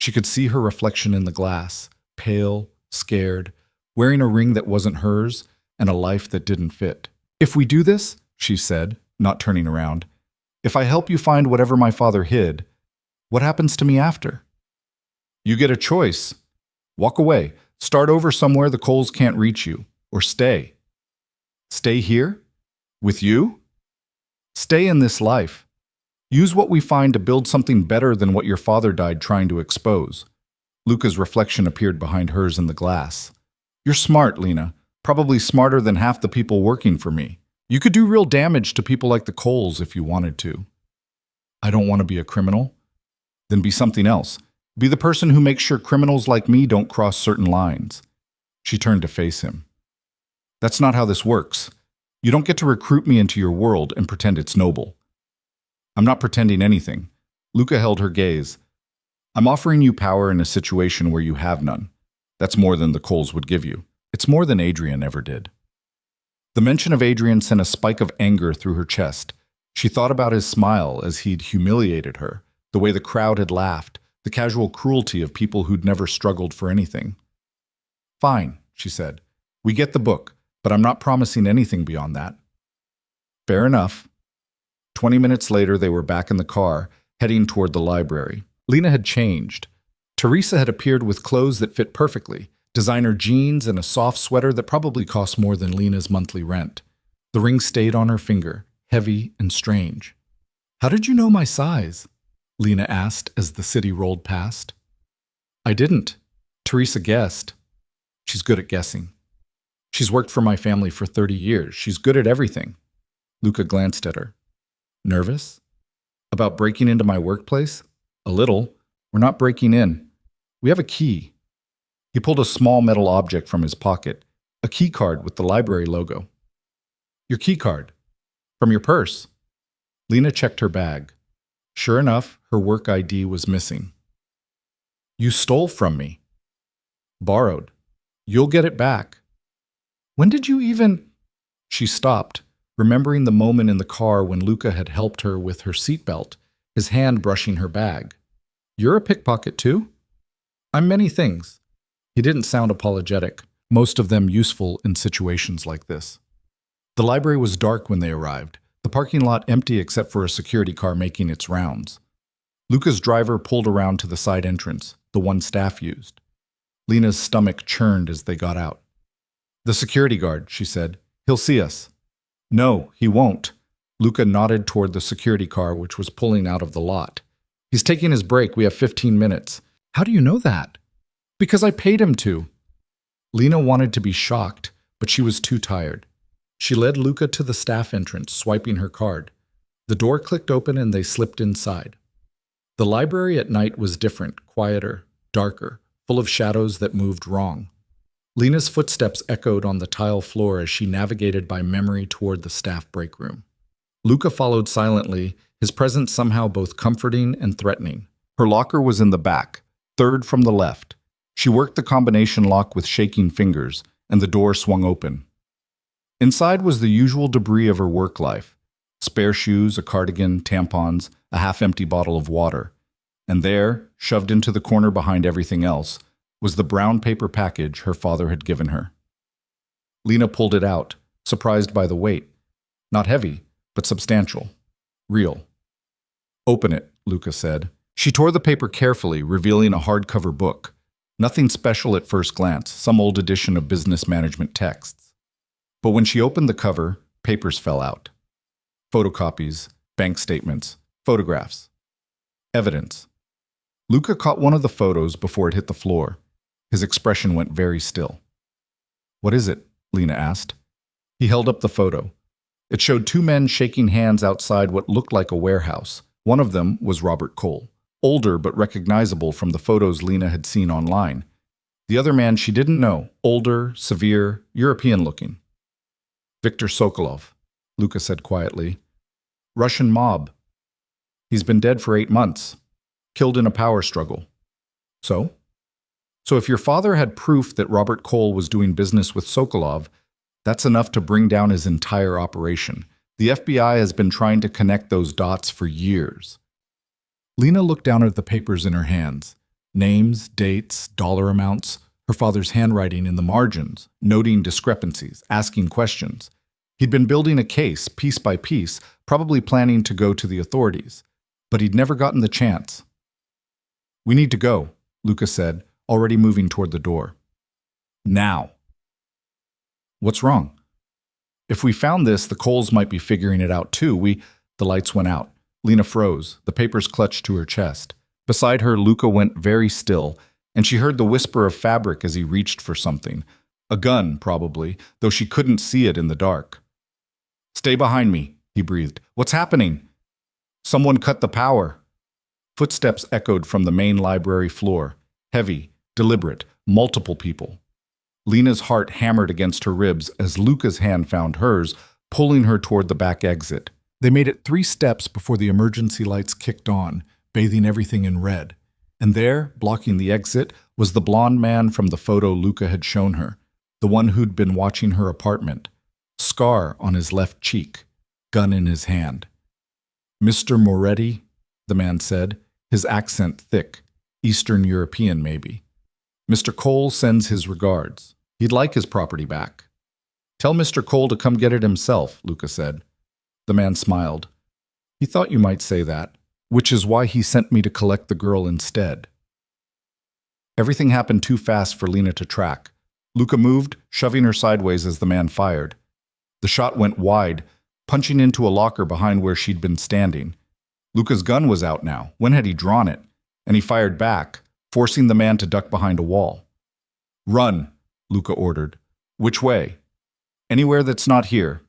She could see her reflection in the glass, pale, scared, wearing a ring that wasn't hers, and a life that didn't fit. If we do this, she said, not turning around, if I help you find whatever my father hid, what happens to me after? You get a choice. Walk away. Start over somewhere the Coles can't reach you. Or stay. Stay here? With you? Stay in this life. Use what we find to build something better than what your father died trying to expose. Luca's reflection appeared behind hers in the glass. You're smart, Lena. Probably smarter than half the people working for me. You could do real damage to people like the Coles if you wanted to. I don't want to be a criminal. Then be something else. Be the person who makes sure criminals like me don't cross certain lines. She turned to face him. That's not how this works. You don't get to recruit me into your world and pretend it's noble. I'm not pretending anything. Luca held her gaze. I'm offering you power in a situation where you have none. That's more than the Coles would give you. It's more than Adrian ever did. The mention of Adrian sent a spike of anger through her chest. She thought about his smile as he'd humiliated her, the way the crowd had laughed, the casual cruelty of people who'd never struggled for anything. Fine, she said. We get the book, but I'm not promising anything beyond that. Fair enough. 20 minutes later, they were back in the car, heading toward the library. Lena had changed. Teresa had appeared with clothes that fit perfectly, designer jeans and a soft sweater that probably cost more than Lena's monthly rent. The ring stayed on her finger, heavy and strange. How did you know my size? Lena asked as the city rolled past. I didn't. Teresa guessed. She's good at guessing. She's worked for my family for 30 years. She's good at everything. Luca glanced at her. Nervous? About breaking into my workplace? A little. We're not breaking in. We have a key. He pulled a small metal object from his pocket, a key card with the library logo. Your key card. From your purse. Lena checked her bag. Sure enough, her work ID was missing. You stole from me. Borrowed. You'll get it back. When did you even... She stopped, remembering the moment in the car when Luca had helped her with her seatbelt, his hand brushing her bag. You're a pickpocket too? I'm many things. He didn't sound apologetic, most of them useful in situations like this. The library was dark when they arrived, the parking lot empty except for a security car making its rounds. Luca's driver pulled around to the side entrance, the one staff used. Lena's stomach churned as they got out. The security guard, she said. He'll see us. No, he won't. Luca nodded toward the security car, which was pulling out of the lot. He's taking his break. We have 15 minutes. How do you know that? Because I paid him to. Lena wanted to be shocked, but she was too tired. She led Luca to the staff entrance, swiping her card. The door clicked open and they slipped inside. The library at night was different, quieter, darker, full of shadows that moved wrong. Lena's footsteps echoed on the tile floor as she navigated by memory toward the staff break room. Luca followed silently, his presence somehow both comforting and threatening. Her locker was in the back, third from the left. She worked the combination lock with shaking fingers, and the door swung open. Inside was the usual debris of her work life: spare shoes, a cardigan, tampons, a half-empty bottle of water. And there, shoved into the corner behind everything else, was the brown paper package her father had given her. Lena pulled it out, surprised by the weight. Not heavy, but substantial. Real. Open it, Luca said. She tore the paper carefully, revealing a hardcover book. Nothing special at first glance, some old edition of business management texts. But when she opened the cover, papers fell out. Photocopies, bank statements, photographs. Evidence. Luca caught one of the photos before it hit the floor. His expression went very still. What is it? Lena asked. He held up the photo. It showed two men shaking hands outside what looked like a warehouse. One of them was Robert Cole, older but recognizable from the photos Lena had seen online. The other man she didn't know, older, severe, European-looking. Viktor Sokolov, Luca said quietly. Russian mob. He's been dead for 8 months. Killed in a power struggle. So? So if your father had proof that Robert Cole was doing business with Sokolov, that's enough to bring down his entire operation. The FBI has been trying to connect those dots for years. Lena looked down at the papers in her hands. Names, dates, dollar amounts, her father's handwriting in the margins, noting discrepancies, asking questions. He'd been building a case, piece by piece, probably planning to go to the authorities. But he'd never gotten the chance. We need to go, Luca said, already moving toward the door. Now. What's wrong? If we found this, the Coles might be figuring it out too. The lights went out. Lena froze, the papers clutched to her chest. Beside her, Luca went very still, and she heard the whisper of fabric as he reached for something. A gun, probably, though she couldn't see it in the dark. Stay behind me, he breathed. What's happening? Someone cut the power. Footsteps echoed from the main library floor. Heavy, deliberate, multiple people. Lena's heart hammered against her ribs as Luca's hand found hers, pulling her toward the back exit. They made it 3 steps before the emergency lights kicked on, bathing everything in red. And there, blocking the exit, was the blonde man from the photo Luca had shown her, the one who'd been watching her apartment. Scar on his left cheek, gun in his hand. Mr. Moretti, the man said, his accent thick, Eastern European maybe. Mr. Cole sends his regards. He'd like his property back. Tell Mr. Cole to come get it himself, Luca said. The man smiled. He thought you might say that, which is why he sent me to collect the girl instead. Everything happened too fast for Lena to track. Luca moved, shoving her sideways as the man fired. The shot went wide, punching into a locker behind where she'd been standing. Luca's gun was out now. When had he drawn it? And he fired back, forcing the man to duck behind a wall. Run, Luca ordered. Which way? Anywhere that's not here.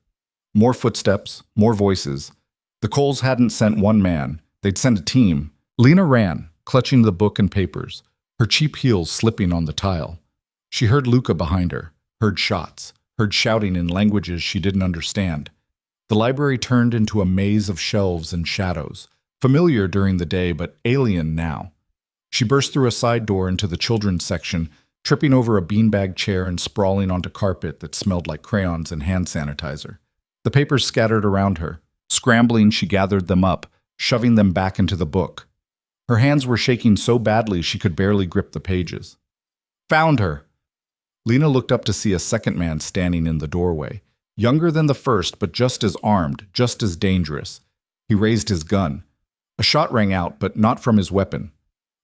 More footsteps, more voices. The Coles hadn't sent one man. They'd sent a team. Lena ran, clutching the book and papers, her cheap heels slipping on the tile. She heard Luca behind her, heard shots, heard shouting in languages she didn't understand. The library turned into a maze of shelves and shadows, familiar during the day but alien now. She burst through a side door into the children's section, tripping over a beanbag chair and sprawling onto carpet that smelled like crayons and hand sanitizer. The papers scattered around her. Scrambling, she gathered them up, shoving them back into the book. Her hands were shaking so badly she could barely grip the pages. Found her! Lena looked up to see a second man standing in the doorway, younger than the first, but just as armed, just as dangerous. He raised his gun. A shot rang out, but not from his weapon.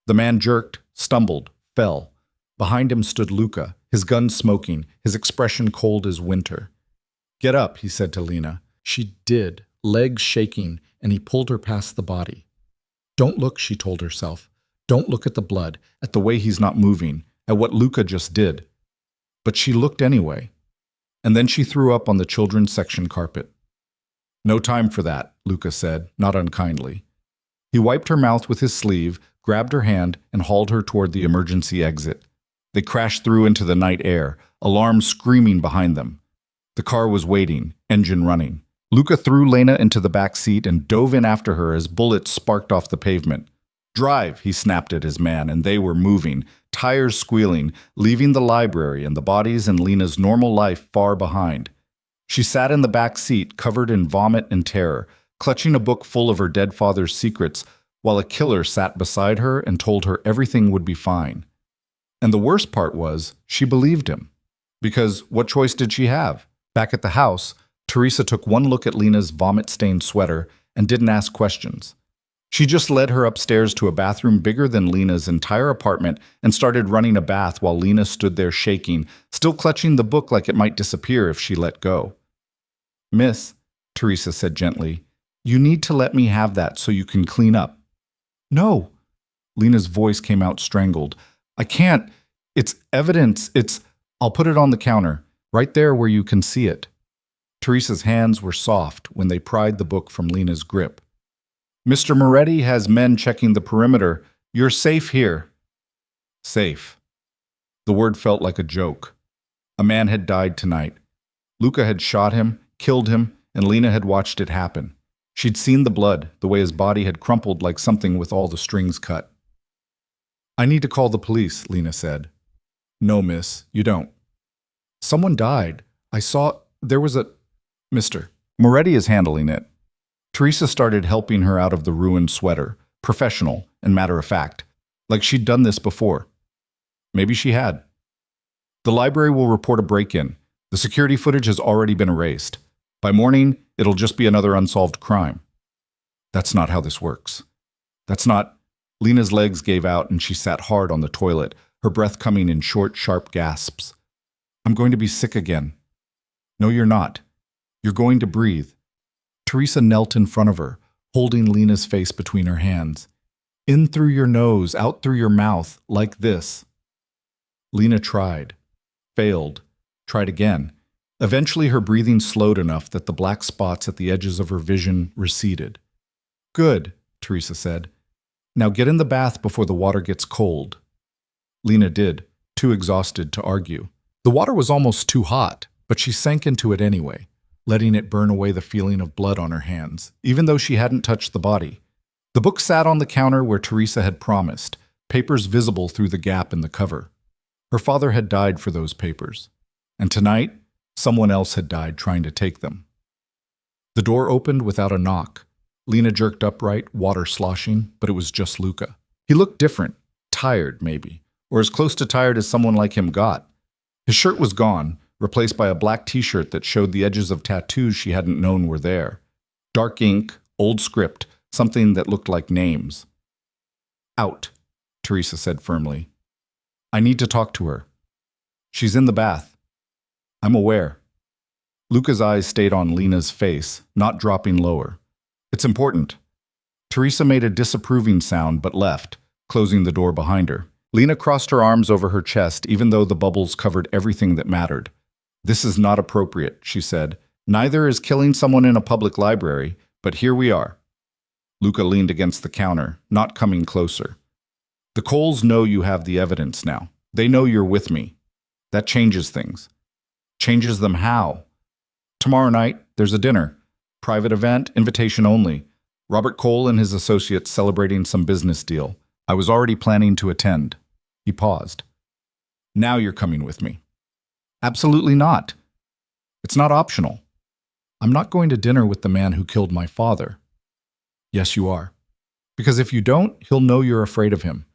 The man jerked, stumbled, fell. Behind him stood Luca, his gun smoking, his expression cold as winter. Get up, he said to Lena. She did, legs shaking, and he pulled her past the body. Don't look, she told herself. Don't look at the blood, at the way he's not moving, at what Luca just did. But she looked anyway. And then she threw up on the children's section carpet. No time for that, Luca said, not unkindly. He wiped her mouth with his sleeve, grabbed her hand, and hauled her toward the emergency exit. They crashed through into the night air, alarms screaming behind them. The car was waiting, engine running. Luca threw Lena into the back seat and dove in after her as bullets sparked off the pavement. Drive, he snapped at his man, and they were moving, tires squealing, leaving the library and the bodies in Lena's normal life far behind. She sat in the back seat, covered in vomit and terror, clutching a book full of her dead father's secrets, while a killer sat beside her and told her everything would be fine. And the worst part was, she believed him. Because what choice did she have? Back at the house, Teresa took one look at Lena's vomit-stained sweater and didn't ask questions. She just led her upstairs to a bathroom bigger than Lena's entire apartment and started running a bath while Lena stood there shaking, still clutching the book like it might disappear if she let go. Miss, Teresa said gently, you need to let me have that so you can clean up. No. Lena's voice came out strangled. I can't. It's evidence. I'll put it on the counter, right there where you can see it. Teresa's hands were soft when they pried the book from Lena's grip. Mr. Moretti has men checking the perimeter. You're safe here. Safe. The word felt like a joke. A man had died tonight. Luca had shot him, killed him, and Lena had watched it happen. She'd seen the blood, the way his body had crumpled like something with all the strings cut. I need to call the police, Lena said. No, miss, you don't. Someone died. I saw there was a... Mr. Moretti is handling it. Teresa started helping her out of the ruined sweater, professional and matter-of-fact, like she'd done this before. Maybe she had. The library will report a break-in. The security footage has already been erased. By morning, it'll just be another unsolved crime. That's not how this works. That's not... Lena's legs gave out and she sat hard on the toilet, her breath coming in short, sharp gasps. I'm going to be sick again. No, you're not. You're going to breathe. Teresa knelt in front of her, holding Lena's face between her hands. In through your nose, out through your mouth, like this. Lena tried. Failed. Tried again. Eventually her breathing slowed enough that the black spots at the edges of her vision receded. Good, Teresa said. Now get in the bath before the water gets cold. Lena did, too exhausted to argue. The water was almost too hot, but she sank into it anyway, letting it burn away the feeling of blood on her hands, even though she hadn't touched the body. The book sat on the counter where Teresa had promised, papers visible through the gap in the cover. Her father had died for those papers, and tonight, someone else had died trying to take them. The door opened without a knock. Lena jerked upright, water sloshing, but it was just Luca. He looked different, tired maybe, or as close to tired as someone like him got. His shirt was gone, replaced by a black t-shirt that showed the edges of tattoos she hadn't known were there. Dark ink, old script, something that looked like names. Out, Teresa said firmly. I need to talk to her. She's in the bath. I'm aware. Luca's eyes stayed on Lena's face, not dropping lower. It's important. Teresa made a disapproving sound but left, closing the door behind her. Lena crossed her arms over her chest even though the bubbles covered everything that mattered. This is not appropriate, she said. Neither is killing someone in a public library, but here we are. Luca leaned against the counter, not coming closer. The Coles know you have the evidence now. They know you're with me. That changes things. Changes them how? Tomorrow night, there's a dinner. Private event, invitation only. Robert Cole and his associates celebrating some business deal. I was already planning to attend. He paused. Now you're coming with me. Absolutely not. It's not optional. I'm not going to dinner with the man who killed my father. Yes, you are. Because if you don't, he'll know you're afraid of him.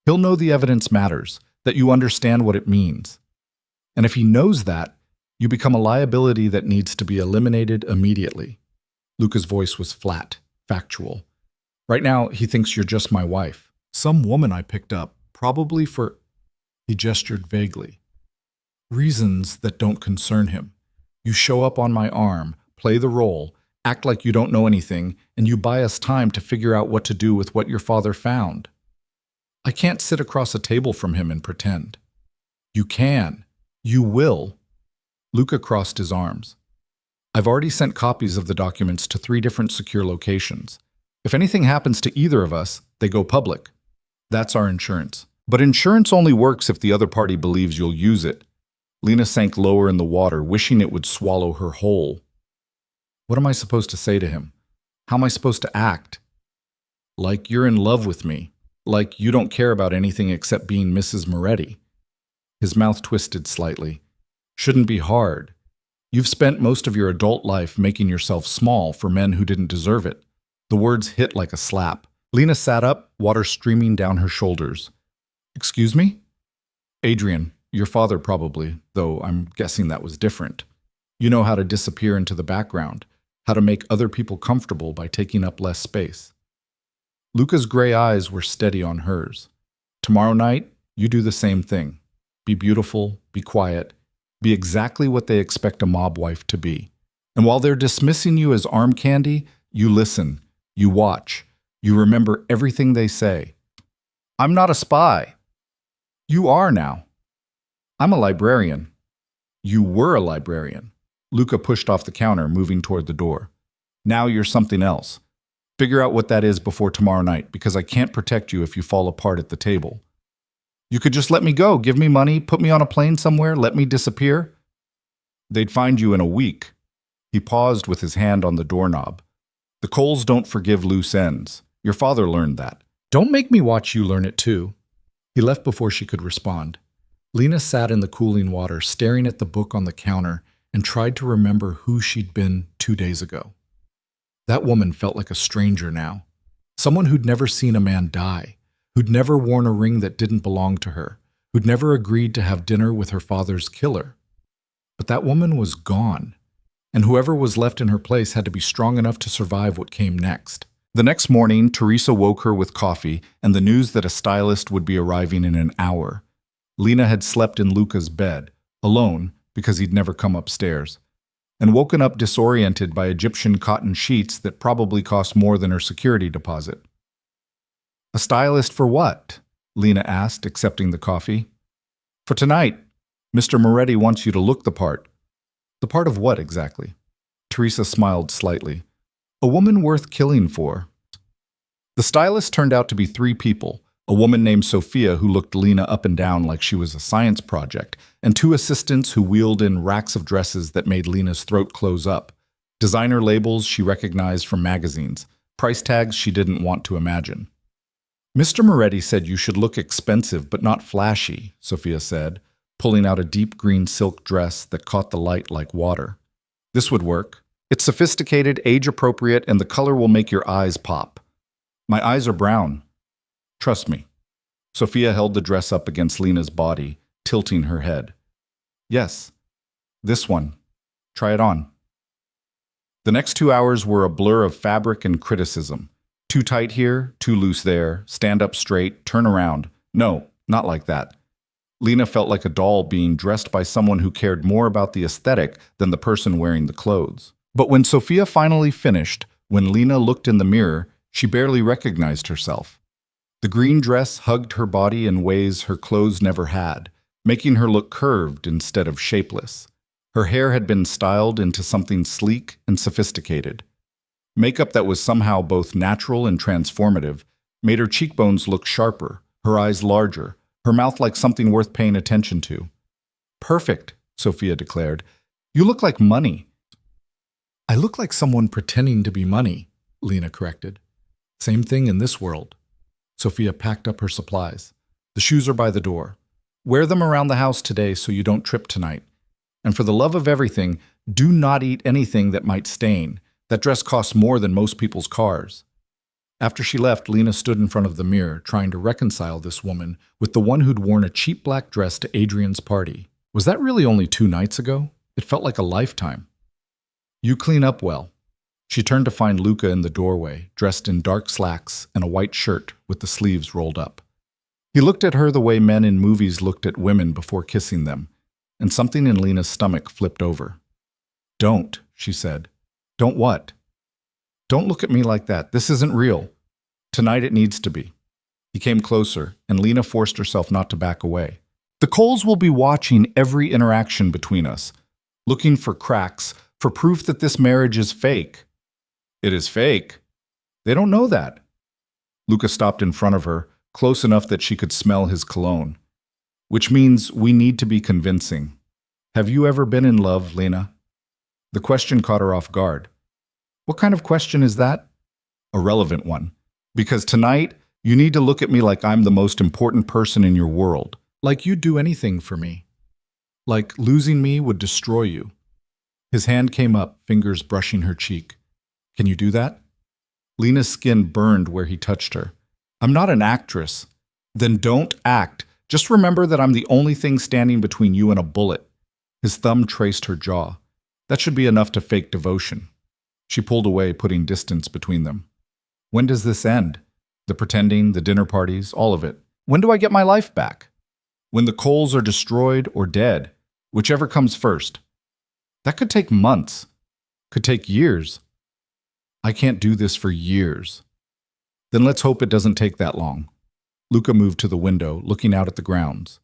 He'll know the evidence matters, that you understand what it means. And if he knows that, you become a liability that needs to be eliminated immediately. Luca's voice was flat, factual. Right now, he thinks you're just my wife. Some woman I picked up, probably for, he gestured vaguely, reasons that don't concern him. You show up on my arm, play the role, act like you don't know anything, and you buy us time to figure out what to do with what your father found. I can't sit across a table from him and pretend. You can. You will. Luca crossed his arms. I've already sent copies of the documents to 3 different secure locations. If anything happens to either of us, they go public. That's our insurance. But insurance only works if the other party believes you'll use it. Lena sank lower in the water, wishing it would swallow her whole. What am I supposed to say to him? How am I supposed to act? Like you're in love with me. Like you don't care about anything except being Mrs. Moretti. His mouth twisted slightly. Shouldn't be hard. You've spent most of your adult life making yourself small for men who didn't deserve it. The words hit like a slap. Lena sat up, water streaming down her shoulders. Excuse me? Adrian, your father probably, though I'm guessing that was different. You know how to disappear into the background, how to make other people comfortable by taking up less space. Luca's gray eyes were steady on hers. Tomorrow night, you do the same thing. Be beautiful, be quiet, be exactly what they expect a mob wife to be. And while they're dismissing you as arm candy, you listen, you watch, you remember everything they say. I'm not a spy. You are now. I'm a librarian. You were a librarian. Luca pushed off the counter, moving toward the door. Now you're something else. Figure out what that is before tomorrow night, because I can't protect you if you fall apart at the table. You could just let me go, give me money, put me on a plane somewhere, let me disappear. They'd find you in a week. He paused with his hand on the doorknob. The Coles don't forgive loose ends. Your father learned that. Don't make me watch you learn it too. He left before she could respond. Lena sat in the cooling water, staring at the book on the counter, and tried to remember who she'd been 2 days ago. That woman felt like a stranger now. Someone who'd never seen a man die, who'd never worn a ring that didn't belong to her, who'd never agreed to have dinner with her father's killer. But that woman was gone, and whoever was left in her place had to be strong enough to survive what came next. The next morning, Teresa woke her with coffee and the news that a stylist would be arriving in an hour. Lena had slept in Luca's bed, alone, because he'd never come upstairs, and woken up disoriented by Egyptian cotton sheets that probably cost more than her security deposit. A stylist for what? Lena asked, accepting the coffee. For tonight. Mr. Moretti wants you to look the part. The part of what exactly? Teresa smiled slightly. A woman worth killing for. The stylist turned out to be 3 people. A woman named Sophia who looked Lena up and down like she was a science project, and 2 assistants who wheeled in racks of dresses that made Lena's throat close up. Designer labels she recognized from magazines, price tags she didn't want to imagine. Mr. Moretti said you should look expensive but not flashy, Sophia said, pulling out a deep green silk dress that caught the light like water. This would work. It's sophisticated, age-appropriate, and the color will make your eyes pop. My eyes are brown. Trust me. Sophia held the dress up against Lena's body, tilting her head. Yes, this one. Try it on. The next 2 hours were a blur of fabric and criticism. Too tight here, too loose there, stand up straight, turn around. No, not like that. Lena felt like a doll being dressed by someone who cared more about the aesthetic than the person wearing the clothes. But when Sophia finally finished, when Lena looked in the mirror, she barely recognized herself. The green dress hugged her body in ways her clothes never had, making her look curved instead of shapeless. Her hair had been styled into something sleek and sophisticated. Makeup that was somehow both natural and transformative made her cheekbones look sharper, her eyes larger, her mouth like something worth paying attention to. Perfect, Sophia declared. You look like money. I look like someone pretending to be money, Lena corrected. Same thing in this world. Sophia packed up her supplies. The shoes are by the door. Wear them around the house today so you don't trip tonight. And for the love of everything, do not eat anything that might stain. That dress costs more than most people's cars." After she left, Lena stood in front of the mirror, trying to reconcile this woman with the one who'd worn a cheap black dress to Adrian's party. Was that really only 2 nights ago? It felt like a lifetime. "You clean up well." She turned to find Luca in the doorway, dressed in dark slacks and a white shirt with the sleeves rolled up. He looked at her the way men in movies looked at women before kissing them, and something in Lena's stomach flipped over. "Don't," she said. "Don't what?" "Don't look at me like that. This isn't real. Tonight it needs to be." He came closer, and Lena forced herself not to back away. "The Coles will be watching every interaction between us, looking for cracks, for proof that this marriage is fake." "It is fake? They don't know that." Luca stopped in front of her, close enough that she could smell his cologne. "Which means we need to be convincing. Have you ever been in love, Lena?" The question caught her off guard. "What kind of question is that?" "A relevant one. Because tonight, you need to look at me like I'm the most important person in your world. Like you'd do anything for me. Like losing me would destroy you." His hand came up, fingers brushing her cheek. "Can you do that?" Lena's skin burned where he touched her. "I'm not an actress." "Then don't act. Just remember that I'm the only thing standing between you and a bullet." His thumb traced her jaw. "That should be enough to fake devotion." She pulled away, putting distance between them. "When does this end? The pretending, the dinner parties, all of it. When do I get my life back?" "When the Coles are destroyed or dead, whichever comes first." "That could take months. Could take years." "I can't do this for years." "Then let's hope it doesn't take that long." Luca moved to the window, looking out at the grounds.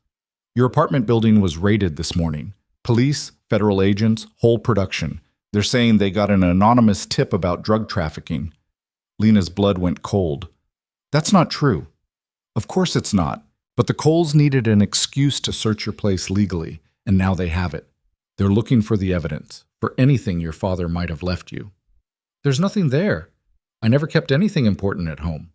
"Your apartment building was raided this morning. Police, federal agents, whole production. They're saying they got an anonymous tip about drug trafficking." Lena's blood went cold. "That's not true." "Of course it's not. But the Coles needed an excuse to search your place legally, and now they have it. They're looking for the evidence, for anything your father might have left you." "There's nothing there. I never kept anything important at home."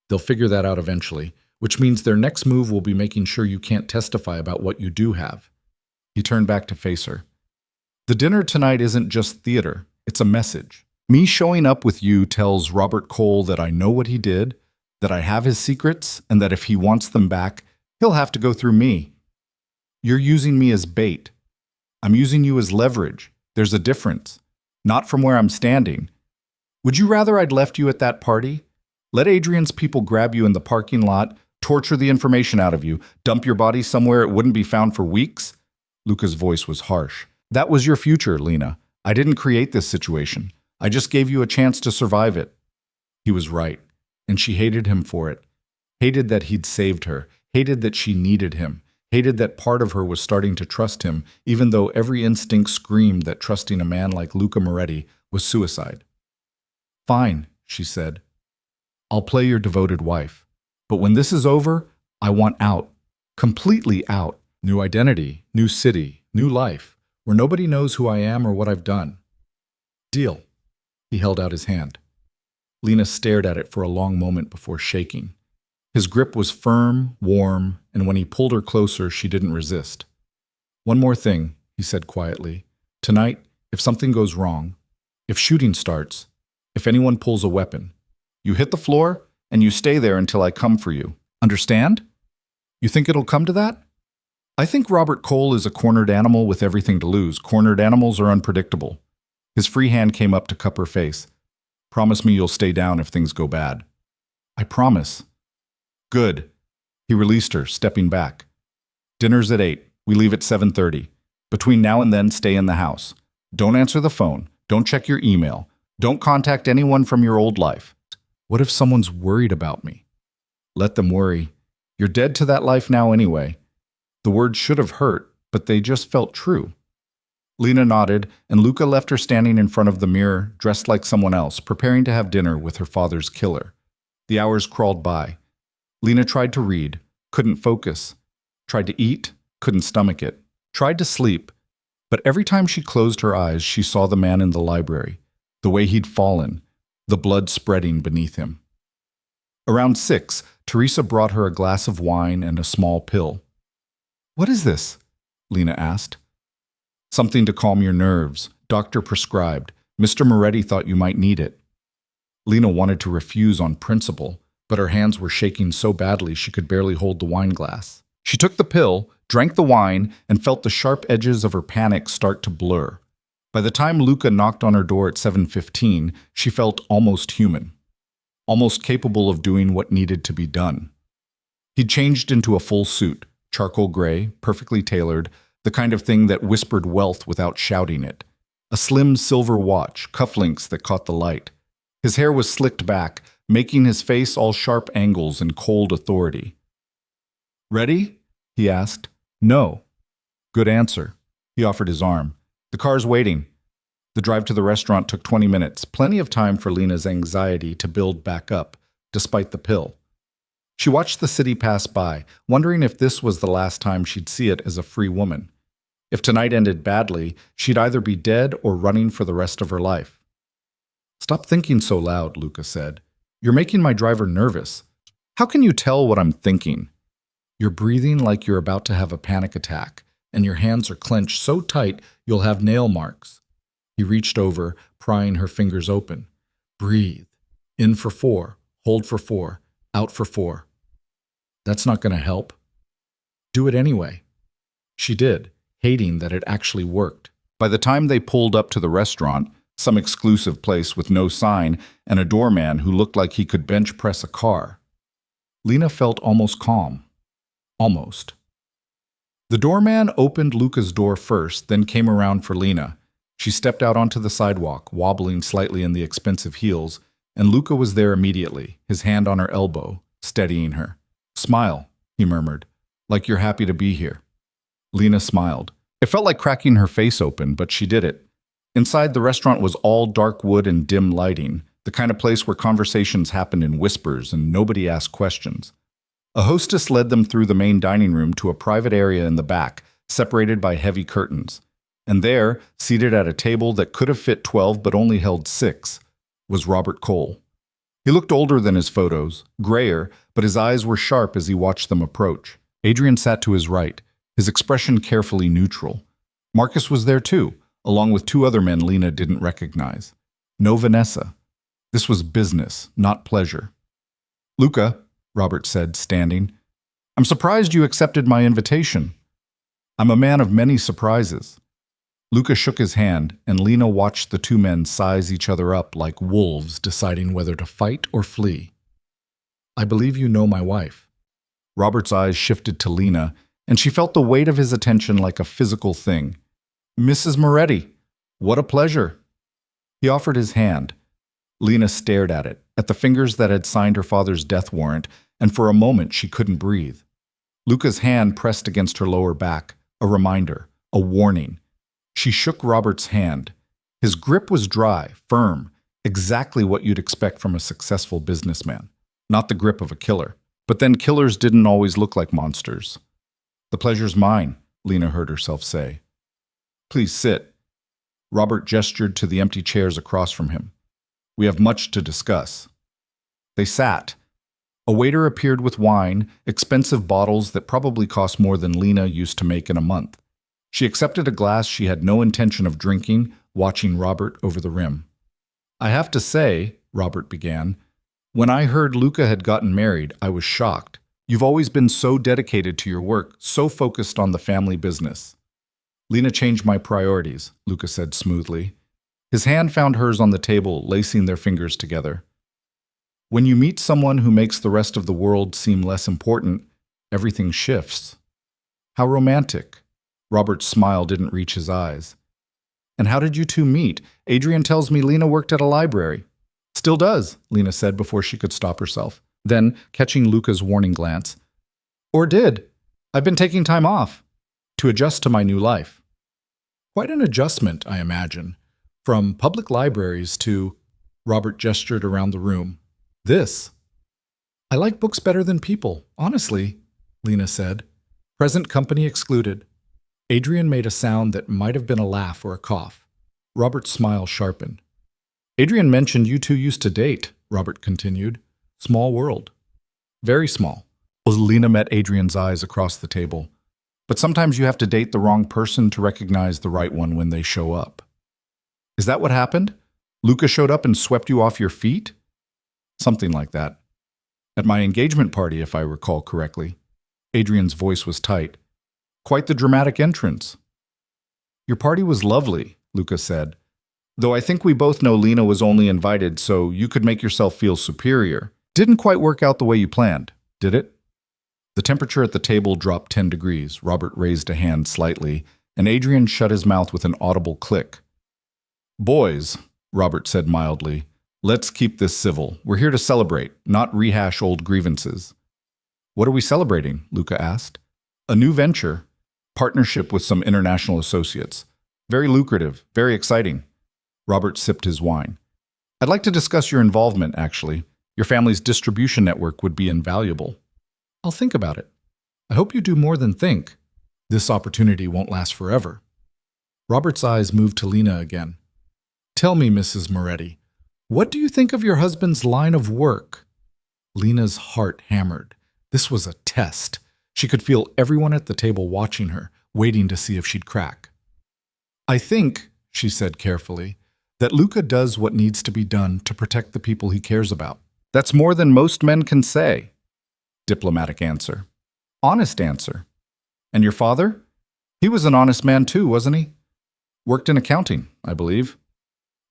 "They'll figure that out eventually, which means their next move will be making sure you can't testify about what you do have." He turned back to face her. "The dinner tonight isn't just theater, it's a message. Me showing up with you tells Robert Cole that I know what he did, that I have his secrets, and that if he wants them back, he'll have to go through me. You're using me as bait. I'm using you as leverage. There's a difference. Not from where I'm standing. Would you rather I'd left you at that party? Let Adrian's people grab you in the parking lot, torture the information out of you, dump your body somewhere it wouldn't be found for weeks?" Luca's voice was harsh. "That was your future, Lena. I didn't create this situation. I just gave you a chance to survive it." He was right, and she hated him for it. Hated that he'd saved her. Hated that she needed him. Hated that part of her was starting to trust him, even though every instinct screamed that trusting a man like Luca Moretti was suicide. "Fine," she said. "I'll play your devoted wife. But when this is over, I want out. Completely out. New identity, new city, new life, where nobody knows who I am or what I've done." "Deal." He held out his hand. Lena stared at it for a long moment before shaking. His grip was firm, warm, and when he pulled her closer, she didn't resist. "One more thing," he said quietly. "Tonight, if something goes wrong, if shooting starts, if anyone pulls a weapon, you hit the floor and you stay there until I come for you. Understand? You think it'll come to that?" "I think Robert Cole is a cornered animal with everything to lose. Cornered animals are unpredictable." His free hand came up to cup her face. "Promise me you'll stay down if things go bad." "I promise." "Good." He released her, stepping back. "Dinner's at 8. We leave at 7:30. Between now and then, stay in the house. Don't answer the phone. Don't check your email. Don't contact anyone from your old life." "What if someone's worried about me?" "Let them worry. You're dead to that life now anyway." The words should have hurt, but they just felt true. Lena nodded, and Luca left her standing in front of the mirror, dressed like someone else, preparing to have dinner with her father's killer. The hours crawled by. Lena tried to read, couldn't focus. Tried to eat, couldn't stomach it. Tried to sleep, but every time she closed her eyes, she saw the man in the library, the way he'd fallen, the blood spreading beneath him. Around 6, Teresa brought her a glass of wine and a small pill. What is this? Lena asked. Something to calm your nerves. Doctor prescribed. Mr. Moretti thought you might need it. Lena wanted to refuse on principle, but her hands were shaking so badly she could barely hold the wine glass. She took the pill, drank the wine, and felt the sharp edges of her panic start to blur. By the time Luca knocked on her door at 7:15, she felt almost human, almost capable of doing what needed to be done. He'd changed into a full suit, charcoal gray, perfectly tailored, the kind of thing that whispered wealth without shouting it. A slim silver watch, cufflinks that caught the light. His hair was slicked back, making his face all sharp angles and cold authority. "Ready?" he asked. "No." "Good answer." He offered his arm. "The car's waiting." The drive to the restaurant took 20 minutes, plenty of time for Lena's anxiety to build back up, despite the pill. She watched the city pass by, wondering if this was the last time she'd see it as a free woman. If tonight ended badly, she'd either be dead or running for the rest of her life. "Stop thinking so loud," Luca said. "You're making my driver nervous. How can you tell what I'm thinking? You're breathing like you're about to have a panic attack, and your hands are clenched so tight you'll have nail marks." He reached over, prying her fingers open. "Breathe. In for 4, hold for 4, out for 4. That's not going to help." "Do it anyway." She did, hating that it actually worked. By the time they pulled up to the restaurant, some exclusive place with no sign, and a doorman who looked like he could bench press a car, Lena felt almost calm. Almost. The doorman opened Luca's door first, then came around for Lena. She stepped out onto the sidewalk, wobbling slightly in the expensive heels, and Luca was there immediately, his hand on her elbow, steadying her. "Smile," he murmured, "like you're happy to be here." Lena smiled. It felt like cracking her face open, but she did it. Inside, the restaurant was all dark wood and dim lighting, the kind of place where conversations happened in whispers and nobody asked questions. A hostess led them through the main dining room to a private area in the back, separated by heavy curtains. And there, seated at a table that could have fit 12 but only held 6, was Robert Cole. He looked older than his photos, grayer, but his eyes were sharp as he watched them approach. Adrian sat to his right, his expression carefully neutral. Marcus was there too, along with 2 other men Lena didn't recognize. No Vanessa. This was business, not pleasure. "Luca," Robert said, standing, "I'm surprised you accepted my invitation. I'm a man of many surprises." Luca shook his hand, and Lena watched the 2 men size each other up like wolves deciding whether to fight or flee. "I believe you know my wife." Robert's eyes shifted to Lena, and she felt the weight of his attention like a physical thing. "Mrs. Moretti, what a pleasure." He offered his hand. Lena stared at it, at the fingers that had signed her father's death warrant, and for a moment she couldn't breathe. Luca's hand pressed against her lower back, a reminder, a warning. She shook Robert's hand. His grip was dry, firm, exactly what you'd expect from a successful businessman, not the grip of a killer. But then killers didn't always look like monsters. "The pleasure's mine," Lena heard herself say. "Please sit." Robert gestured to the empty chairs across from him. "We have much to discuss." They sat. A waiter appeared with wine, expensive bottles that probably cost more than Lena used to make in a month. She accepted a glass she had no intention of drinking, watching Robert over the rim. "I have to say," Robert began, "when I heard Luca had gotten married, I was shocked. You've always been so dedicated to your work, so focused on the family business." "Lena changed my priorities," Luca said smoothly. His hand found hers on the table, lacing their fingers together. "When you meet someone who makes the rest of the world seem less important, everything shifts." "How romantic." Robert's smile didn't reach his eyes. "And how did you 2 meet? Adrian tells me Lena worked at a library." "Still does," Lena said before she could stop herself. Then, catching Luca's warning glance, "Or did. I've been taking time off to adjust to my new life." "Quite an adjustment, I imagine. From public libraries to—" Robert gestured around the room. "This." "I like books better than people, honestly," Lena said. "Present company excluded." Adrian made a sound that might have been a laugh or a cough. Robert's smile sharpened. "Adrian mentioned you 2 used to date," Robert continued. "Small world." "Very small." Lena met Adrian's eyes across the table. But sometimes you have to date the wrong person to recognize the right one when they show up. Is that what happened? Luca showed up and swept you off your feet? Something like that. At my engagement party, if I recall correctly. Adrian's voice was tight. Quite the dramatic entrance. Your party was lovely, Luca said. Though I think we both know Lena was only invited so you could make yourself feel superior. Didn't quite work out the way you planned, did it? The temperature at the table dropped 10 degrees. Robert raised a hand slightly, and Adrian shut his mouth with an audible click. Boys, Robert said mildly, let's keep this civil. We're here to celebrate, not rehash old grievances. What are we celebrating? Luca asked. A new venture. Partnership with some international associates. Very lucrative, very exciting. Robert sipped his wine. I'd like to discuss your involvement, actually. Your family's distribution network would be invaluable. I'll think about it. I hope you do more than think. This opportunity won't last forever. Robert's eyes moved to Lena again. Tell me, Mrs. Moretti, what do you think of your husband's line of work? Lena's heart hammered. This was a test. She could feel everyone at the table watching her, waiting to see if she'd crack. I think, she said carefully, that Luca does what needs to be done to protect the people he cares about. That's more than most men can say. Diplomatic answer. Honest answer. And your father? He was an honest man too, wasn't he? Worked in accounting, I believe.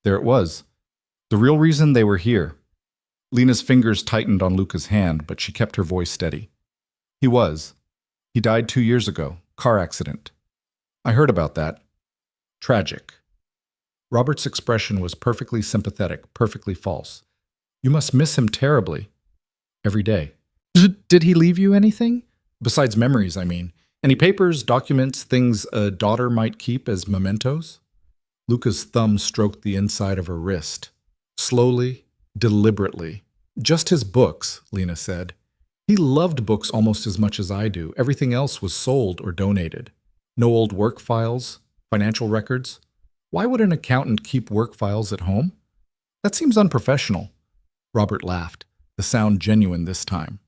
There it was. The real reason they were here. Lena's fingers tightened on Luca's hand, but she kept her voice steady. He was. He died 2 years ago. Car accident. I heard about that. Tragic. Robert's expression was perfectly sympathetic, perfectly false. You must miss him terribly. Every day. Did he leave you anything? Besides memories, I mean. Any papers, documents, things a daughter might keep as mementos? Luca's thumb stroked the inside of her wrist. Slowly, deliberately. Just his books, Lena said. He loved books almost as much as I do. Everything else was sold or donated. No old work files, financial records. Why would an accountant keep work files at home? That seems unprofessional. Robert laughed, the sound genuine this time.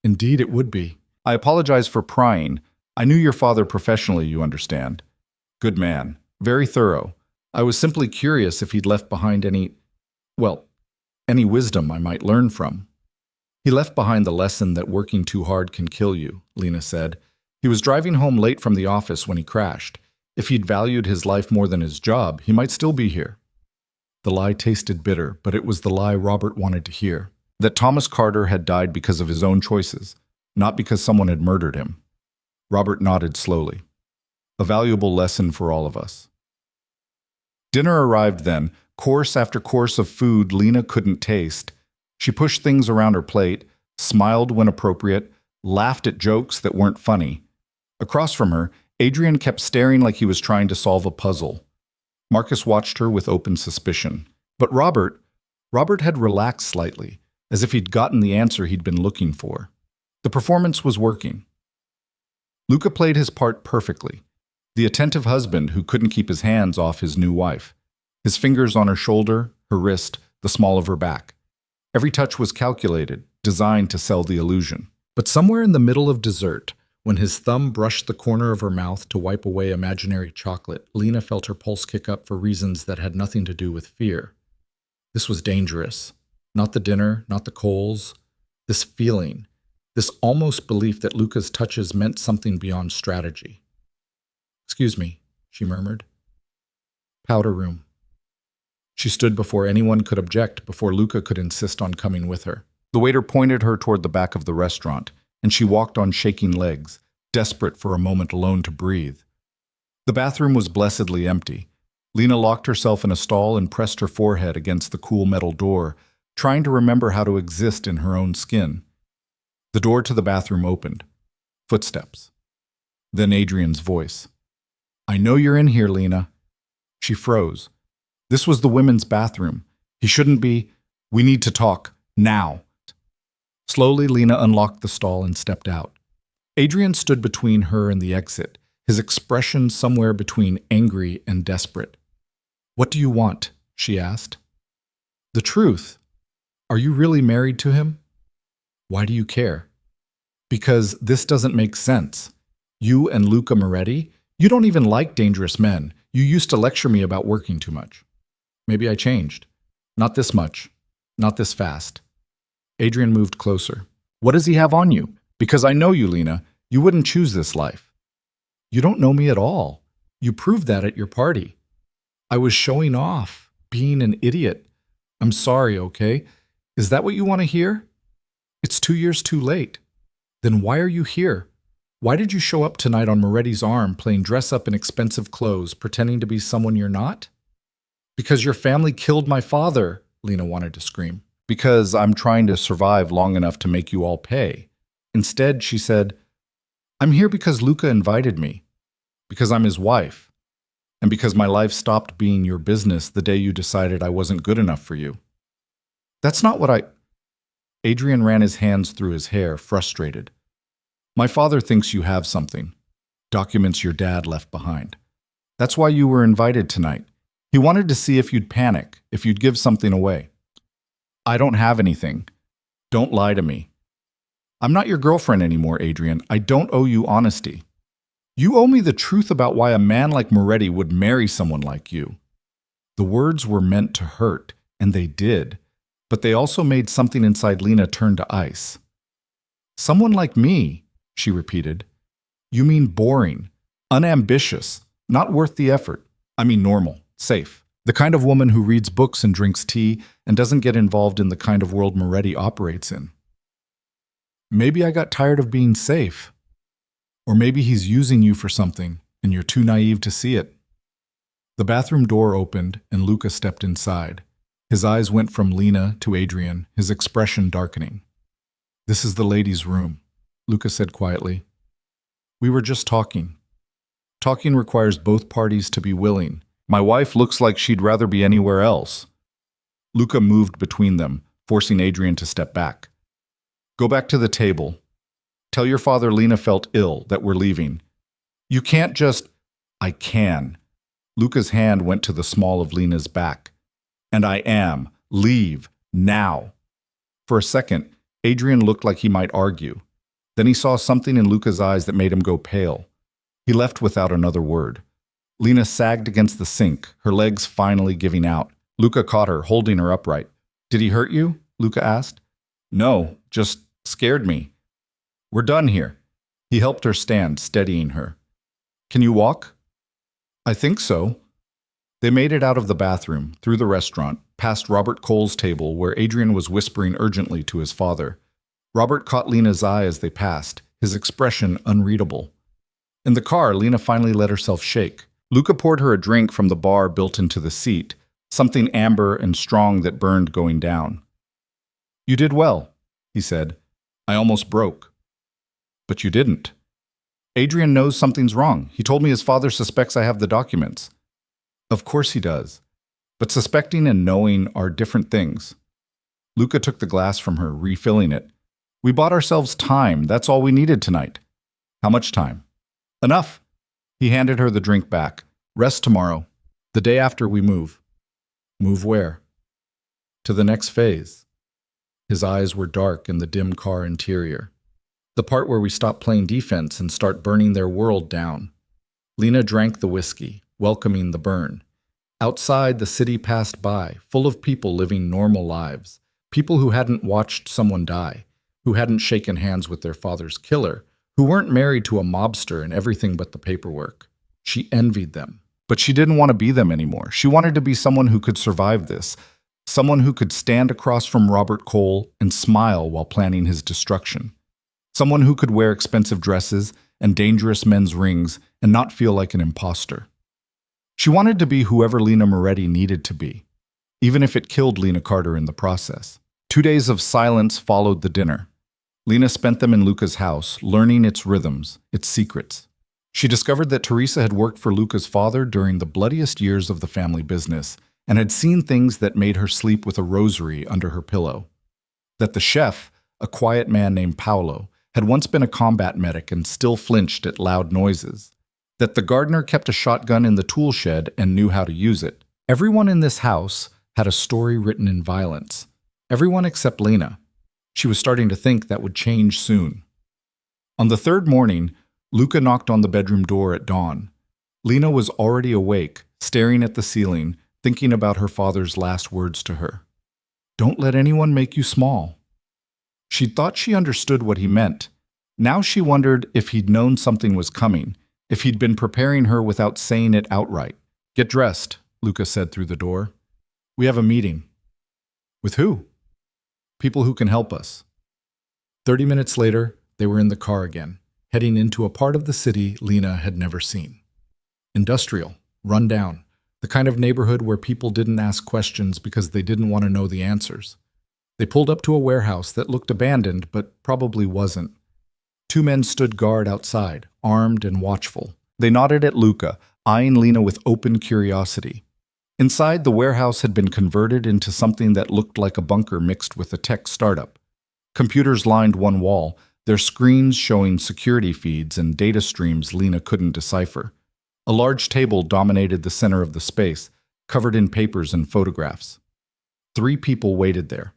Indeed it would be. I apologize for prying. I knew your father professionally, you understand. Good man. Very thorough. I was simply curious if he'd left behind any wisdom I might learn from. He left behind the lesson that working too hard can kill you, Lena said. He was driving home late from the office when he crashed. If he'd valued his life more than his job, he might still be here. The lie tasted bitter, but it was the lie Robert wanted to hear. That Thomas Carter had died because of his own choices, not because someone had murdered him. Robert nodded slowly. A valuable lesson for all of us. Dinner arrived then, course after course of food Lena couldn't taste. She pushed things around her plate, smiled when appropriate, laughed at jokes that weren't funny. Across from her, Adrian kept staring like he was trying to solve a puzzle. Marcus watched her with open suspicion. But Robert had relaxed slightly, as if he'd gotten the answer he'd been looking for. The performance was working. Luca played his part perfectly. The attentive husband who couldn't keep his hands off his new wife. His fingers on her shoulder, her wrist, the small of her back. Every touch was calculated, designed to sell the illusion. But somewhere in the middle of dessert, when his thumb brushed the corner of her mouth to wipe away imaginary chocolate, Lena felt her pulse kick up for reasons that had nothing to do with fear. This was dangerous. Not the dinner, not the coals. This feeling, this almost belief that Luca's touches meant something beyond strategy. Excuse me, she murmured. Powder room. She stood before anyone could object, before Luca could insist on coming with her. The waiter pointed her toward the back of the restaurant, and she walked on shaking legs, desperate for a moment alone to breathe. The bathroom was blessedly empty. Lena locked herself in a stall and pressed her forehead against the cool metal door, trying to remember how to exist in her own skin. The door to the bathroom opened. Footsteps. Then Adrian's voice. I know you're in here, Lena. She froze. This was the women's bathroom. He shouldn't be. We need to talk. Now. Slowly, Lena unlocked the stall and stepped out. Adrian stood between her and the exit, his expression somewhere between angry and desperate. What do you want? She asked. The truth. Are you really married to him? Why do you care? Because this doesn't make sense. You and Luca Moretti? You don't even like dangerous men. You used to lecture me about working too much. Maybe I changed. Not this much. Not this fast. Adrian moved closer. What does he have on you? Because I know you, Lena. You wouldn't choose this life. You don't know me at all. You proved that at your party. I was showing off, being an idiot. I'm sorry, okay? Is that what you want to hear? It's 2 years too late. Then why are you here? Why did you show up tonight on Moretti's arm playing dress up in expensive clothes, pretending to be someone you're not? Because your family killed my father, Lena wanted to scream. Because I'm trying to survive long enough to make you all pay. Instead, she said, I'm here because Luca invited me. Because I'm his wife. And because my life stopped being your business the day you decided I wasn't good enough for you. That's not what Adrian ran his hands through his hair, frustrated. My father thinks you have something. Documents your dad left behind. That's why you were invited tonight. He wanted to see if you'd panic, if you'd give something away. I don't have anything. Don't lie to me. I'm not your girlfriend anymore, Adrian. I don't owe you honesty. You owe me the truth about why a man like Moretti would marry someone like you. The words were meant to hurt, and they did, but they also made something inside Lena turn to ice. Someone like me, she repeated. You mean boring, unambitious, not worth the effort. I mean normal, safe. The kind of woman who reads books and drinks tea and doesn't get involved in the kind of world Moretti operates in. Maybe I got tired of being safe. Or maybe he's using you for something, and you're too naive to see it. The bathroom door opened, and Luca stepped inside. His eyes went from Lena to Adrian, his expression darkening. This is the ladies' room, Luca said quietly. We were just talking. Talking requires both parties to be willing. My wife looks like she'd rather be anywhere else. Luca moved between them, forcing Adrian to step back. Go back to the table. Tell your father Lena felt ill, that we're leaving. You can't just... I can. Luca's hand went to the small of Lena's back. And I am. Leave. Now. For a second, Adrian looked like he might argue. Then he saw something in Luca's eyes that made him go pale. He left without another word. Lena sagged against the sink, her legs finally giving out. Luca caught her, holding her upright. Did he hurt you? Luca asked. No, just scared me. We're done here. He helped her stand, steadying her. Can you walk? I think so. They made it out of the bathroom, through the restaurant, past Robert Cole's table where Adrian was whispering urgently to his father. Robert caught Lena's eye as they passed, his expression unreadable. In the car, Lena finally let herself shake. Luca poured her a drink from the bar built into the seat, something amber and strong that burned going down. You did well, he said. I almost broke. But you didn't. Adrian knows something's wrong. He told me his father suspects I have the documents. Of course he does. But suspecting and knowing are different things. Luca took the glass from her, refilling it. We bought ourselves time. That's all we needed tonight. How much time? Enough. He handed her the drink back. Rest tomorrow. The day after we move. Move where? To the next phase. His eyes were dark in the dim car interior. The part where we stop playing defense and start burning their world down. Lena drank the whiskey, welcoming the burn. Outside, the city passed by, full of people living normal lives. People who hadn't watched someone die, who hadn't shaken hands with their father's killer, who weren't married to a mobster and everything but the paperwork. She envied them. But she didn't want to be them anymore. She wanted to be someone who could survive this. Someone who could stand across from Robert Cole and smile while planning his destruction. Someone who could wear expensive dresses and dangerous men's rings and not feel like an imposter. She wanted to be whoever Lena Moretti needed to be, even if it killed Lena Carter in the process. 2 days of silence followed the dinner. Lena spent them in Luca's house, learning its rhythms, its secrets. She discovered that Teresa had worked for Luca's father during the bloodiest years of the family business and had seen things that made her sleep with a rosary under her pillow. That the chef, a quiet man named Paolo, had once been a combat medic and still flinched at loud noises. That the gardener kept a shotgun in the tool shed and knew how to use it. Everyone in this house had a story written in violence. Everyone except Lena. She was starting to think that would change soon. On the third morning, Luca knocked on the bedroom door at dawn. Lena was already awake, staring at the ceiling, thinking about her father's last words to her. Don't let anyone make you small. She thought she understood what he meant. Now she wondered if he'd known something was coming, if he'd been preparing her without saying it outright. Get dressed, Luca said through the door. We have a meeting. With who? People who can help us. 30 minutes later, they were in the car again, heading into a part of the city Lena had never seen. Industrial, run down, the kind of neighborhood where people didn't ask questions because they didn't want to know the answers. They pulled up to a warehouse that looked abandoned but probably wasn't. Two men stood guard outside, armed and watchful. They nodded at Luca, eyeing Lena with open curiosity. Inside, the warehouse had been converted into something that looked like a bunker mixed with a tech startup. Computers lined one wall, their screens showing security feeds and data streams Lena couldn't decipher. A large table dominated the center of the space, covered in papers and photographs. 3 people waited there.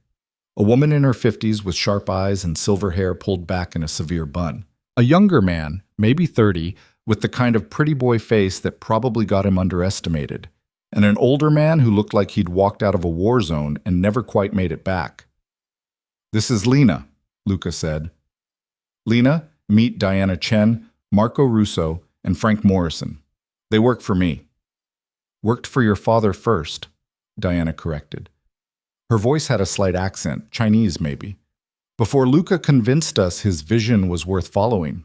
A woman in her 50s with sharp eyes and silver hair pulled back in a severe bun. A younger man, maybe 30, with the kind of pretty boy face that probably got him underestimated. And an older man who looked like he'd walked out of a war zone and never quite made it back. This is Lena, Luca said. Lena, meet Diana Chen, Marco Russo, and Frank Morrison. They work for me. Worked for your father first, Diana corrected. Her voice had a slight accent, Chinese maybe. Before Luca convinced us his vision was worth following.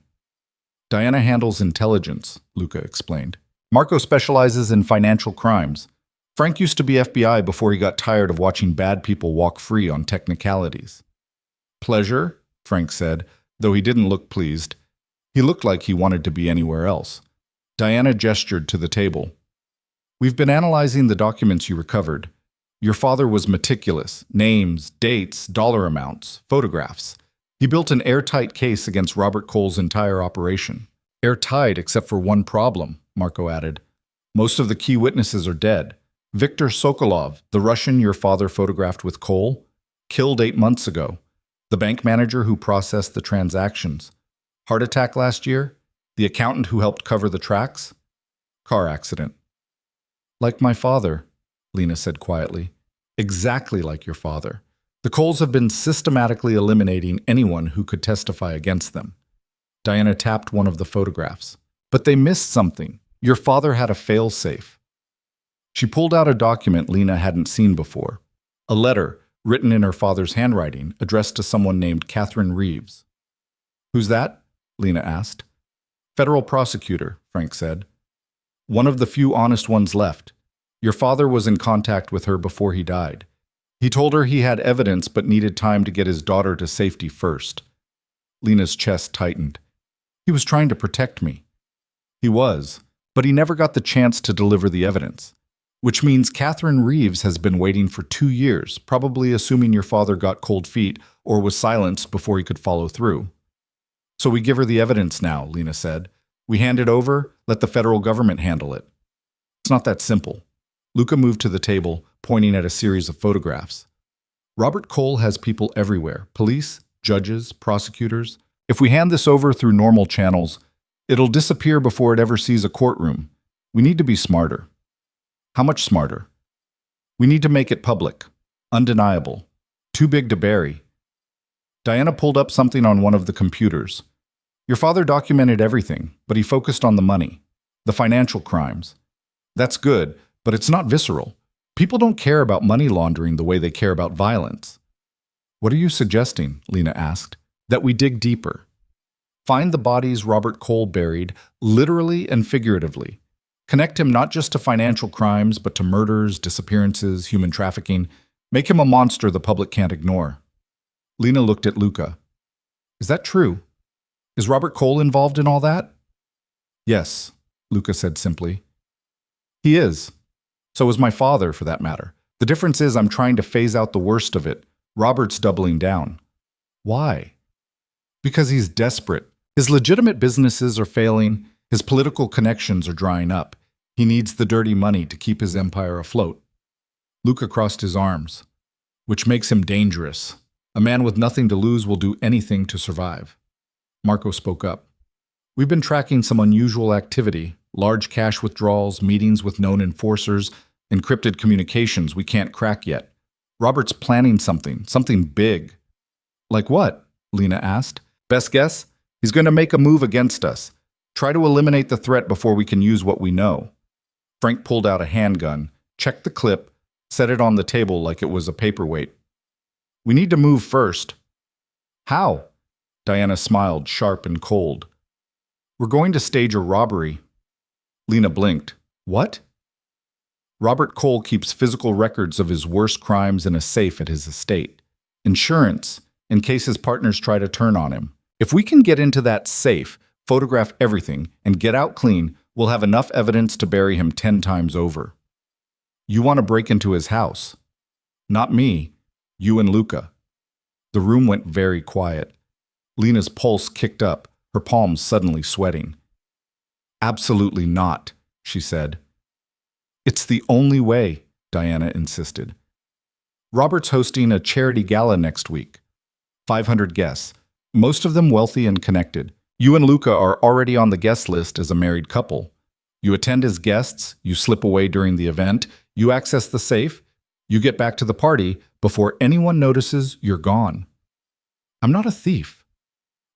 Diana handles intelligence, Luca explained. Marco specializes in financial crimes. Frank used to be FBI before he got tired of watching bad people walk free on technicalities. Pleasure, Frank said, though he didn't look pleased. He looked like he wanted to be anywhere else. Diana gestured to the table. We've been analyzing the documents you recovered. Your father was meticulous. Names, dates, dollar amounts, photographs. He built an airtight case against Robert Cole's entire operation. Airtight except for one problem, Marco added. Most of the key witnesses are dead. Viktor Sokolov, the Russian your father photographed with Cole, killed 8 months ago. The bank manager who processed the transactions. Heart attack last year? The accountant who helped cover the tracks? Car accident. Like my father, Lena said quietly. Exactly like your father. The Coles have been systematically eliminating anyone who could testify against them. Diana tapped one of the photographs. But they missed something. Your father had a fail-safe. She pulled out a document Lena hadn't seen before. A letter, written in her father's handwriting, addressed to someone named Catherine Reeves. Who's that? Lena asked. Federal prosecutor, Frank said. One of the few honest ones left. Your father was in contact with her before he died. He told her he had evidence but needed time to get his daughter to safety first. Lena's chest tightened. He was trying to protect me. He was, but he never got the chance to deliver the evidence. Which means Catherine Reeves has been waiting for 2 years, probably assuming your father got cold feet or was silenced before he could follow through. So we give her the evidence now, Lena said. We hand it over, let the federal government handle it. It's not that simple. Luca moved to the table, pointing at a series of photographs. Robert Cole has people everywhere, police, judges, prosecutors. If we hand this over through normal channels, it'll disappear before it ever sees a courtroom. We need to be smarter. How much smarter? We need to make it public, undeniable, too big to bury. Diana pulled up something on one of the computers. Your father documented everything, but he focused on the money, the financial crimes. That's good, but it's not visceral. People don't care about money laundering the way they care about violence. What are you suggesting? Lena asked. That we dig deeper. Find the bodies Robert Cole buried, literally and figuratively. Connect him not just to financial crimes, but to murders, disappearances, human trafficking. Make him a monster the public can't ignore. Lena looked at Luca. Is that true? Is Robert Cole involved in all that? Yes, Luca said simply. He is. So is my father, for that matter. The difference is I'm trying to phase out the worst of it. Robert's doubling down. Why? Because he's desperate. His legitimate businesses are failing. His political connections are drying up. He needs the dirty money to keep his empire afloat. Luca crossed his arms. Which makes him dangerous. A man with nothing to lose will do anything to survive. Marco spoke up. We've been tracking some unusual activity, large cash withdrawals, meetings with known enforcers, encrypted communications we can't crack yet. Robert's planning something big. Like what? Lena asked. Best guess? He's going to make a move against us. Try to eliminate the threat before we can use what we know. Frank pulled out a handgun, checked the clip, set it on the table like it was a paperweight. We need to move first. How? Diana smiled, sharp and cold. We're going to stage a robbery. Lena blinked. What? Robert Cole keeps physical records of his worst crimes in a safe at his estate. Insurance, in case his partners try to turn on him. If we can get into that safe, photograph everything, and get out clean, we'll have enough evidence to bury him 10 times over. You want to break into his house. Not me. You and Luca. The room went very quiet. Lena's pulse kicked up, her palms suddenly sweating. Absolutely not, she said. It's the only way, Diana insisted. Robert's hosting a charity gala next week. 500 guests, most of them wealthy and connected. You and Luca are already on the guest list as a married couple. You attend as guests, you slip away during the event, you access the safe, you get back to the party before anyone notices you're gone. I'm not a thief.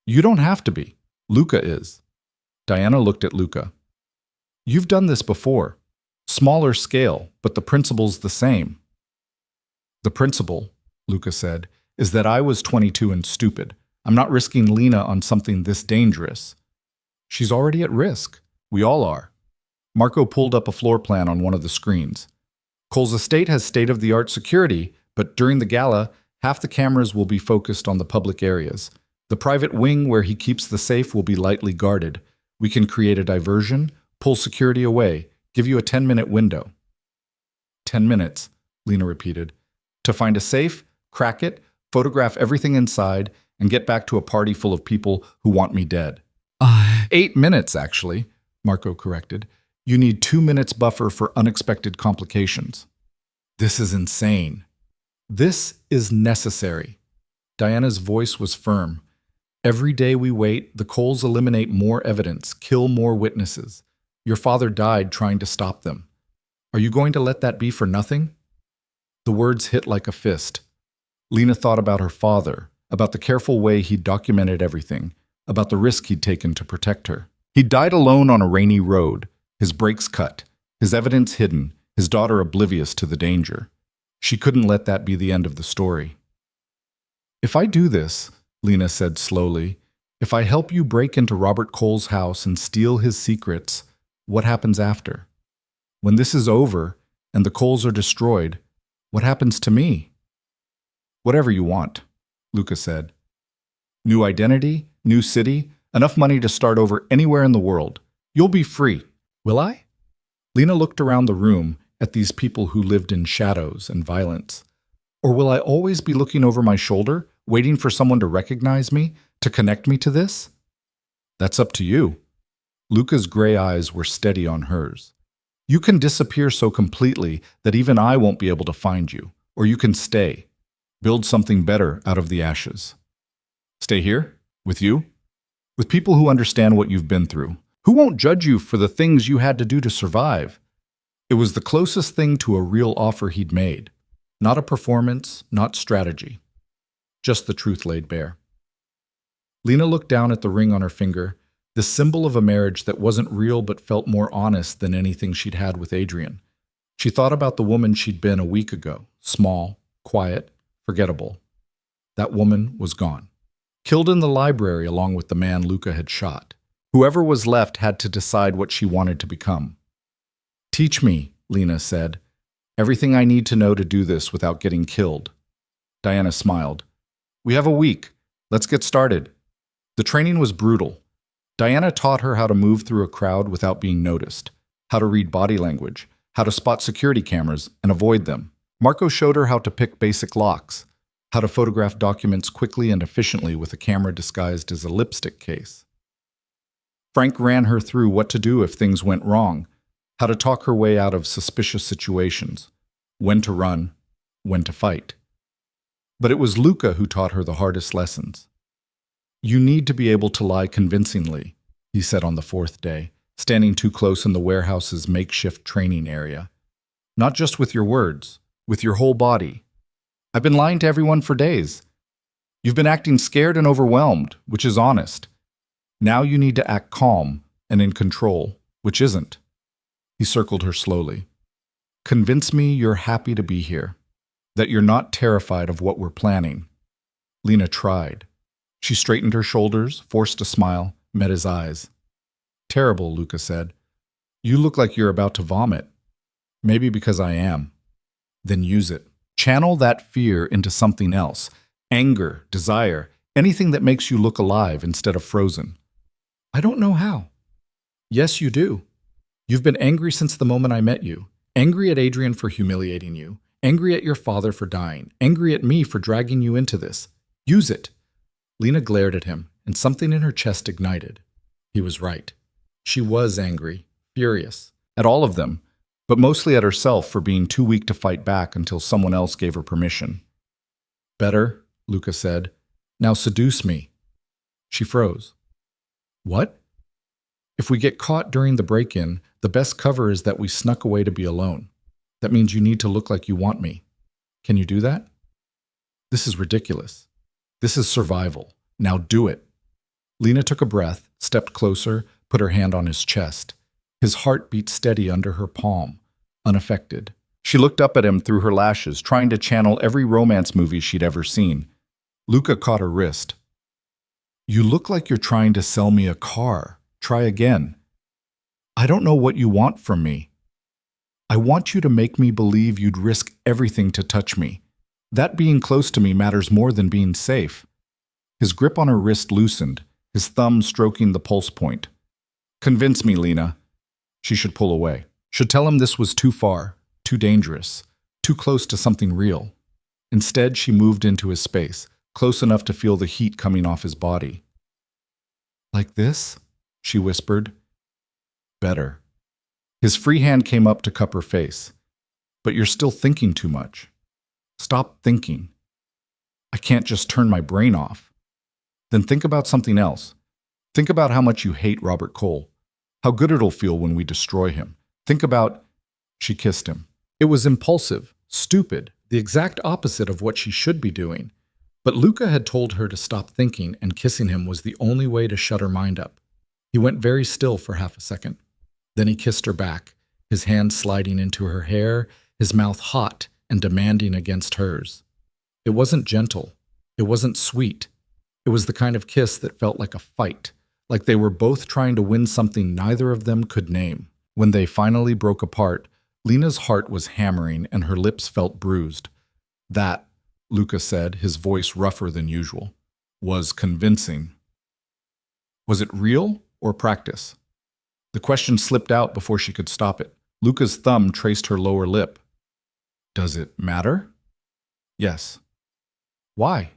You don't have to be. Luca is. Diana looked at Luca. You've done this before. Smaller scale, but the principle's the same. The principle, Luca said, is that I was 22 and stupid. I'm not risking Lena on something this dangerous. She's already at risk. We all are. Marco pulled up a floor plan on one of the screens. Cole's estate has state-of-the-art security, but during the gala, half the cameras will be focused on the public areas. The private wing where he keeps the safe will be lightly guarded. We can create a diversion, pull security away, give you a 10-minute window. 10 minutes, Lena repeated. To find a safe, crack it, photograph everything inside, and get back to a party full of people who want me dead. 8 minutes, actually, Marco corrected. You need 2 minutes buffer for unexpected complications. This is insane. This is necessary. Diana's voice was firm. Every day we wait, the Coles eliminate more evidence, kill more witnesses. Your father died trying to stop them. Are you going to let that be for nothing? The words hit like a fist. Lena thought about her father, about the careful way he'd documented everything, about the risk he'd taken to protect her. He died alone on a rainy road, his brakes cut, his evidence hidden, his daughter oblivious to the danger. She couldn't let that be the end of the story. If I do this, Lena said slowly, if I help you break into Robert Cole's house and steal his secrets, what happens after? When this is over and the Coles are destroyed, what happens to me? Whatever you want, Luca said. New identity, new city, enough money to start over anywhere in the world. You'll be free. Will I? Lena looked around the room at these people who lived in shadows and violence. Or will I always be looking over my shoulder, waiting for someone to recognize me, to connect me to this? That's up to you. Luca's gray eyes were steady on hers. You can disappear so completely that even I won't be able to find you, or you can stay. Build something better out of the ashes. Stay here? With you? With people who understand what you've been through, who won't judge you for the things you had to do to survive. It was the closest thing to a real offer he'd made. Not a performance, not strategy. Just the truth laid bare. Lena looked down at the ring on her finger, the symbol of a marriage that wasn't real but felt more honest than anything she'd had with Adrian. She thought about the woman she'd been a week ago, small, quiet, forgettable. That woman was gone. Killed in the library along with the man Luca had shot. Whoever was left had to decide what she wanted to become. Teach me, Lena said. Everything I need to know to do this without getting killed. Diana smiled. We have a week. Let's get started. The training was brutal. Diana taught her how to move through a crowd without being noticed, how to read body language, how to spot security cameras and avoid them. Marco showed her how to pick basic locks, how to photograph documents quickly and efficiently with a camera disguised as a lipstick case. Frank ran her through what to do if things went wrong, how to talk her way out of suspicious situations, when to run, when to fight. But it was Luca who taught her the hardest lessons. You need to be able to lie convincingly. he said on the fourth day, standing too close in the warehouse's makeshift training area. Not just with your words, with your whole body. I've been lying to everyone for days. You've been acting scared and overwhelmed, which is honest. Now you need to act calm and in control, which isn't. He circled her slowly. Convince me you're happy to be here, that you're not terrified of what we're planning. Lena tried. She straightened her shoulders, forced a smile, met his eyes. Terrible, Luca said. You look like you're about to vomit. Maybe because I am. Then use it. Channel that fear into something else. Anger, desire, anything that makes you look alive instead of frozen. I don't know how. Yes, you do. You've been angry since the moment I met you. Angry at Adrian for humiliating you. Angry at your father for dying. Angry at me for dragging you into this. Use it. Lena glared at him, and something in her chest ignited. He was right. She was angry, furious, at all of them, but mostly at herself for being too weak to fight back until someone else gave her permission. Better, Luca said. Now seduce me. She froze. What? If we get caught during the break-in, the best cover is that we snuck away to be alone. That means you need to look like you want me. Can you do that? This is ridiculous. This is survival. Now do it. Lena took a breath, stepped closer, put her hand on his chest. His heart beat steady under her palm, unaffected. She looked up at him through her lashes, trying to channel every romance movie she'd ever seen. Luca caught her wrist. You look like you're trying to sell me a car. Try again. I don't know what you want from me. I want you to make me believe you'd risk everything to touch me. That being close to me matters more than being safe. His grip on her wrist loosened, his thumb stroking the pulse point. Convince me, Lena. She should pull away. Should tell him this was too far, too dangerous, too close to something real. Instead, she moved into his space, close enough to feel the heat coming off his body. Like this? She whispered. Better. His free hand came up to cup her face. But you're still thinking too much. Stop thinking. I can't just turn my brain off. Then think about something else. Think about how much you hate Robert Cole. How good it'll feel when we destroy him. Think about... She kissed him. It was impulsive, stupid, the exact opposite of what she should be doing. But Luca had told her to stop thinking, and kissing him was the only way to shut her mind up. He went very still for half a second. Then he kissed her back, his hand sliding into her hair, his mouth hot and demanding against hers. It wasn't gentle. It wasn't sweet. It was the kind of kiss that felt like a fight, like they were both trying to win something neither of them could name. When they finally broke apart, Lena's heart was hammering and her lips felt bruised. That, Luca said, his voice rougher than usual, was convincing. Was it real or practice? The question slipped out before she could stop it. Luca's thumb traced her lower lip. Does it matter? Yes. Why?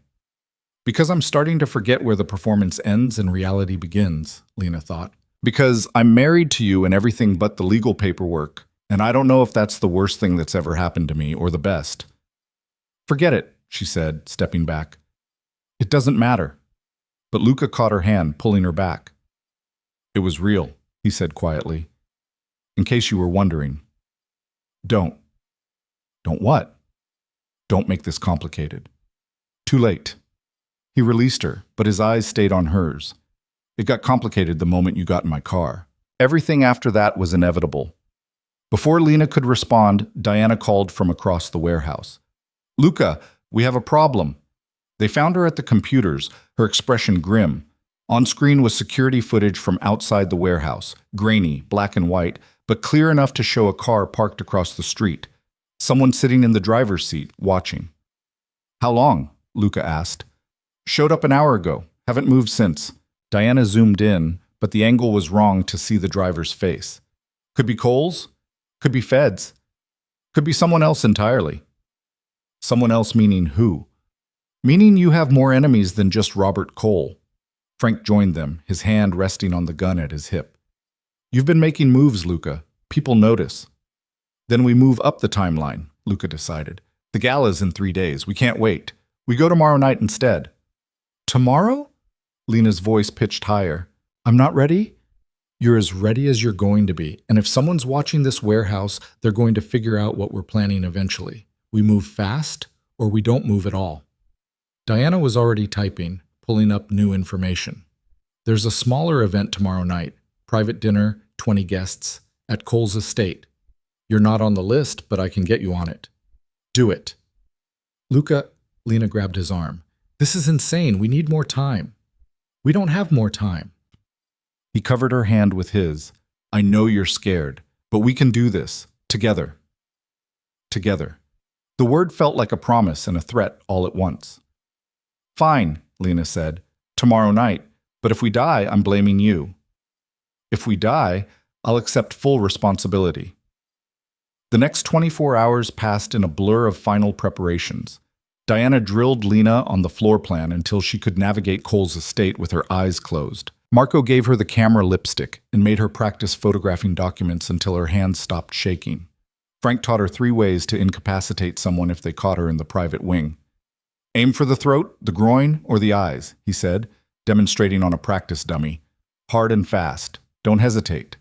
Because I'm starting to forget where the performance ends and reality begins, Lena thought. Because I'm married to you and everything but the legal paperwork, and I don't know if that's the worst thing that's ever happened to me or the best. Forget it, she said, stepping back. It doesn't matter. But Luca caught her hand, pulling her back. It was real, he said quietly. In case you were wondering. Don't. Don't what? Don't make this complicated. Too late. He released her, but his eyes stayed on hers. It got complicated the moment you got in my car. Everything after that was inevitable. Before Lena could respond, Diana called from across the warehouse. Luca, we have a problem. They found her at the computers, her expression grim. On screen was security footage from outside the warehouse, grainy, black and white, but clear enough to show a car parked across the street. Someone sitting in the driver's seat, watching. How long? Luca asked. Showed up an hour ago. Haven't moved since. Diana zoomed in, but the angle was wrong to see the driver's face. Could be Coles. Could be feds. Could be someone else entirely. Someone else meaning who? Meaning you have more enemies than just Robert Cole. Frank joined them, his hand resting on the gun at his hip. You've been making moves, Luca. People notice. Then we move up the timeline, Luca decided. The gala's in 3 days. We can't wait. We go tomorrow night instead. Tomorrow? Lena's voice pitched higher. I'm not ready? You're as ready as you're going to be, and if someone's watching this warehouse, they're going to figure out what we're planning eventually. We move fast, or we don't move at all. Diana was already typing, pulling up new information. There's a smaller event tomorrow night, private dinner, 20 guests, at Cole's estate. You're not on the list, but I can get you on it. Do it. Luca, Lena grabbed his arm. This is insane. We need more time. We don't have more time. He covered her hand with his. I know you're scared, but we can do this. Together. Together. The word felt like a promise and a threat all at once. Fine, Lena said. Tomorrow night. But if we die, I'm blaming you. If we die, I'll accept full responsibility. The next 24 hours passed in a blur of final preparations. Diana drilled Lena on the floor plan until she could navigate Cole's estate with her eyes closed. Marco gave her the camera lipstick and made her practice photographing documents until her hands stopped shaking. Frank taught her 3 ways to incapacitate someone if they caught her in the private wing. Aim for the throat, the groin, or the eyes, he said, demonstrating on a practice dummy. Hard and fast. Don't hesitate.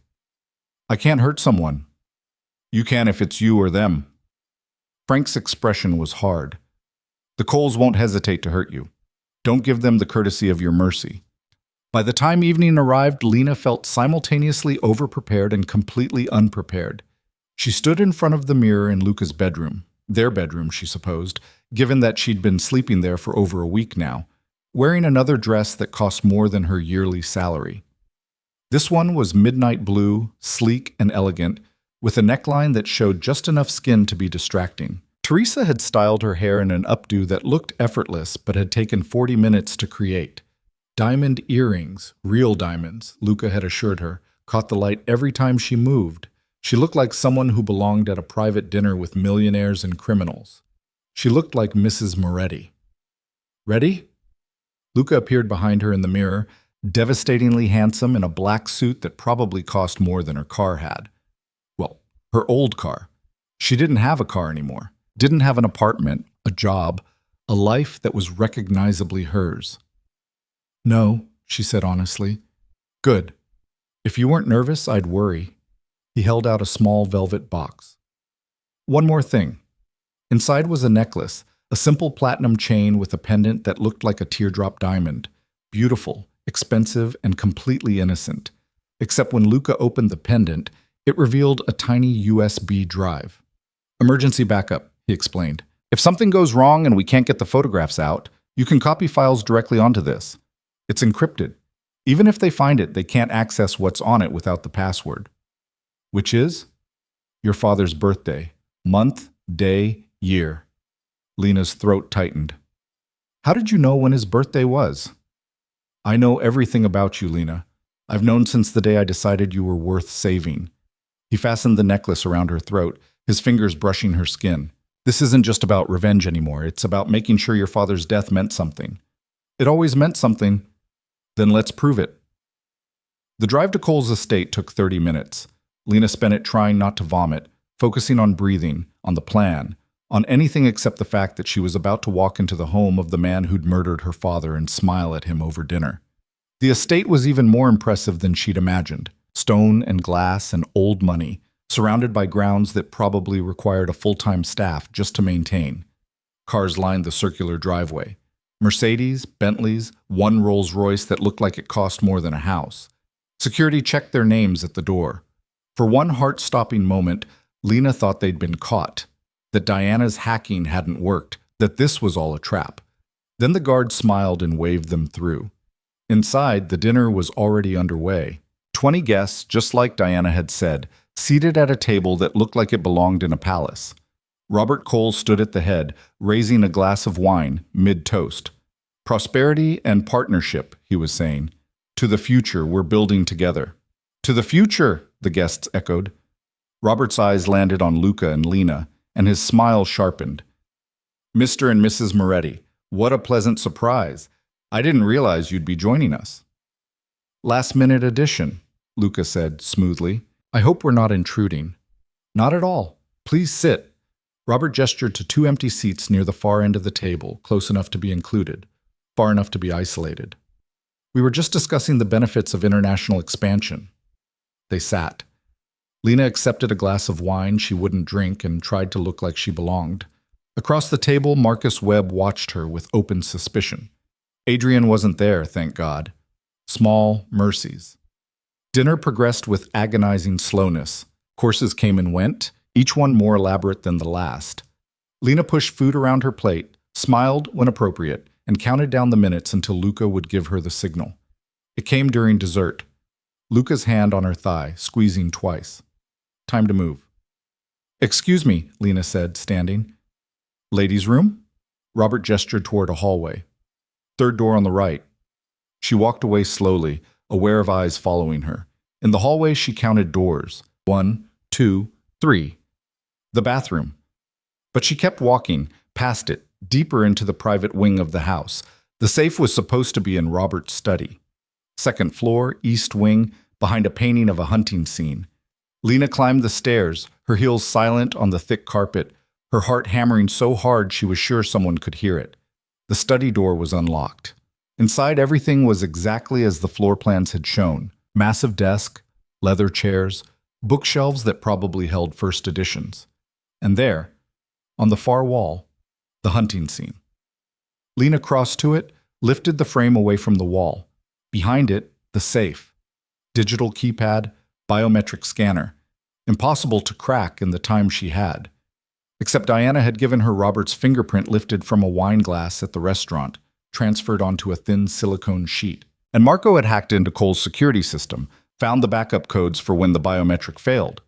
I can't hurt someone. You can if it's you or them. Frank's expression was hard. The Coles won't hesitate to hurt you. Don't give them the courtesy of your mercy. By the time evening arrived, Lena felt simultaneously overprepared and completely unprepared. She stood in front of the mirror in Luca's bedroom, their bedroom, she supposed, given that she'd been sleeping there for over a week now, wearing another dress that cost more than her yearly salary. This one was midnight blue, sleek and elegant, with a neckline that showed just enough skin to be distracting. Teresa had styled her hair in an updo that looked effortless but had taken 40 minutes to create. Diamond earrings, real diamonds, Luca had assured her, caught the light every time she moved. She looked like someone who belonged at a private dinner with millionaires and criminals. She looked like Mrs. Moretti. Ready? Luca appeared behind her in the mirror, devastatingly handsome in a black suit that probably cost more than her car had. Well, her old car. She didn't have a car anymore, didn't have an apartment, a job, a life that was recognizably hers. No, she said honestly. Good. If you weren't nervous, I'd worry. He held out a small velvet box. One more thing. Inside was a necklace, a simple platinum chain with a pendant that looked like a teardrop diamond. Beautiful, expensive, and completely innocent. Except when Luca opened the pendant, it revealed a tiny USB drive. Emergency backup, he explained. If something goes wrong and we can't get the photographs out, you can copy files directly onto this. It's encrypted. Even if they find it, they can't access what's on it without the password. Which is? Your father's birthday. Month, day, year. Lena's throat tightened. How did you know when his birthday was? I know everything about you, Lena. I've known since the day I decided you were worth saving. He fastened the necklace around her throat, his fingers brushing her skin. This isn't just about revenge anymore. It's about making sure your father's death meant something. It always meant something. Then let's prove it. The drive to Cole's estate took 30 minutes. Lena spent it trying not to vomit, focusing on breathing, on the plan, on anything except the fact that she was about to walk into the home of the man who'd murdered her father and smile at him over dinner. The estate was even more impressive than she'd imagined. Stone and glass and old money, surrounded by grounds that probably required a full-time staff just to maintain. Cars lined the circular driveway. Mercedes, Bentleys, one Rolls-Royce that looked like it cost more than a house. Security checked their names at the door. For one heart-stopping moment, Lena thought they'd been caught, that Diana's hacking hadn't worked, that this was all a trap. Then the guard smiled and waved them through. Inside, the dinner was already underway. 20 guests, just like Diana had said, seated at a table that looked like it belonged in a palace. Robert Cole stood at the head, raising a glass of wine, mid-toast. Prosperity and partnership, he was saying. To the future we're building together. To the future, the guests echoed. Robert's eyes landed on Luca and Lena, and his smile sharpened. Mr. and Mrs. Moretti, what a pleasant surprise. I didn't realize you'd be joining us. Last-minute addition, Luca said smoothly. I hope we're not intruding. Not at all. Please sit. Robert gestured to 2 empty seats near the far end of the table, close enough to be included, far enough to be isolated. We were just discussing the benefits of international expansion. They sat. Lena accepted a glass of wine she wouldn't drink and tried to look like she belonged. Across the table, Marcus Webb watched her with open suspicion. Adrian wasn't there, thank God. Small mercies. Dinner progressed with agonizing slowness. Courses came and went, each one more elaborate than the last. Lena pushed food around her plate, smiled when appropriate, and counted down the minutes until Luca would give her the signal. It came during dessert. Luca's hand on her thigh, squeezing twice. Time to move. "Excuse me," Lena said, standing. "Ladies' room?" Robert gestured toward a hallway. "Third door on the right." She walked away slowly, aware of eyes following her. In the hallway, she counted doors. 1, 2, 3. The bathroom. But she kept walking, past it, deeper into the private wing of the house. The safe was supposed to be in Robert's study. Second floor, east wing, behind a painting of a hunting scene. Lena climbed the stairs, her heels silent on the thick carpet, her heart hammering so hard she was sure someone could hear it. The study door was unlocked. Inside, everything was exactly as the floor plans had shown. Massive desk, leather chairs, bookshelves that probably held first editions. And there, on the far wall, the hunting scene. Lena crossed to it, lifted the frame away from the wall. Behind it, the safe. Digital keypad, biometric scanner. Impossible to crack in the time she had. Except Diana had given her Robert's fingerprint lifted from a wine glass at the restaurant, transferred onto a thin silicone sheet. And Marco had hacked into Cole's security system, found the backup codes for when the biometric failed.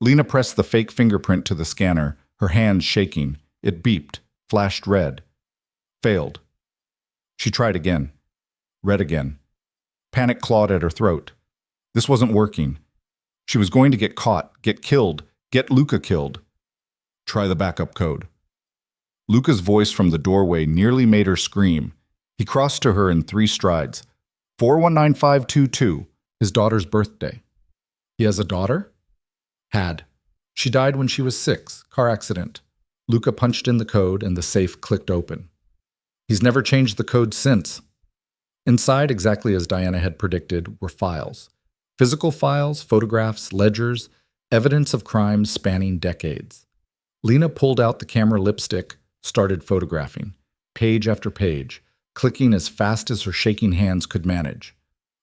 Lena pressed the fake fingerprint to the scanner, her hands shaking. It beeped, flashed red. Failed. She tried again. Red again. Panic clawed at her throat. This wasn't working. She was going to get caught, get killed, get Luca killed. Try the backup code. Luca's voice from the doorway nearly made her scream. He crossed to her in 3 strides. 419522, his daughter's birthday. He has a daughter? Had. She died when she was 6, car accident. Luca punched in the code and the safe clicked open. He's never changed the code since. Inside, exactly as Diana had predicted, were files. Physical files, photographs, ledgers, evidence of crimes spanning decades. Lena pulled out the camera lipstick, started photographing, page after page, clicking as fast as her shaking hands could manage.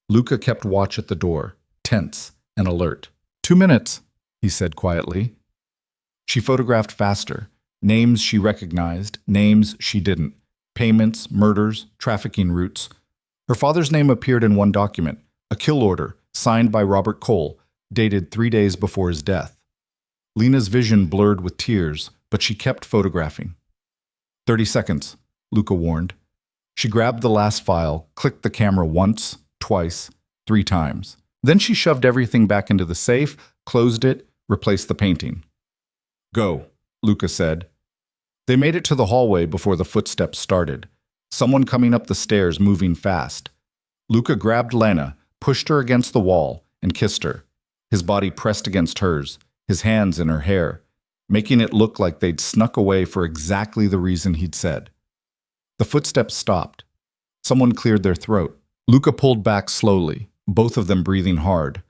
Luca kept watch at the door, tense and alert. 2 minutes, he said quietly. She photographed faster. Names she recognized, names she didn't. Payments, murders, trafficking routes. Her father's name appeared in one document, a kill order signed by Robert Cole, dated 3 days before his death. Lena's vision blurred with tears, but she kept photographing. 30 seconds, Luca warned. She grabbed the last file, clicked the camera once, twice, 3 times. Then she shoved everything back into the safe, closed it, replaced the painting. Go, Luca said. They made it to the hallway before the footsteps started. Someone coming up the stairs, moving fast. Luca grabbed Lena, pushed her against the wall, and kissed her. His body pressed against hers, his hands in her hair, making it look like they'd snuck away for exactly the reason he'd said. The footsteps stopped. Someone cleared their throat. Luca pulled back slowly, both of them breathing hard.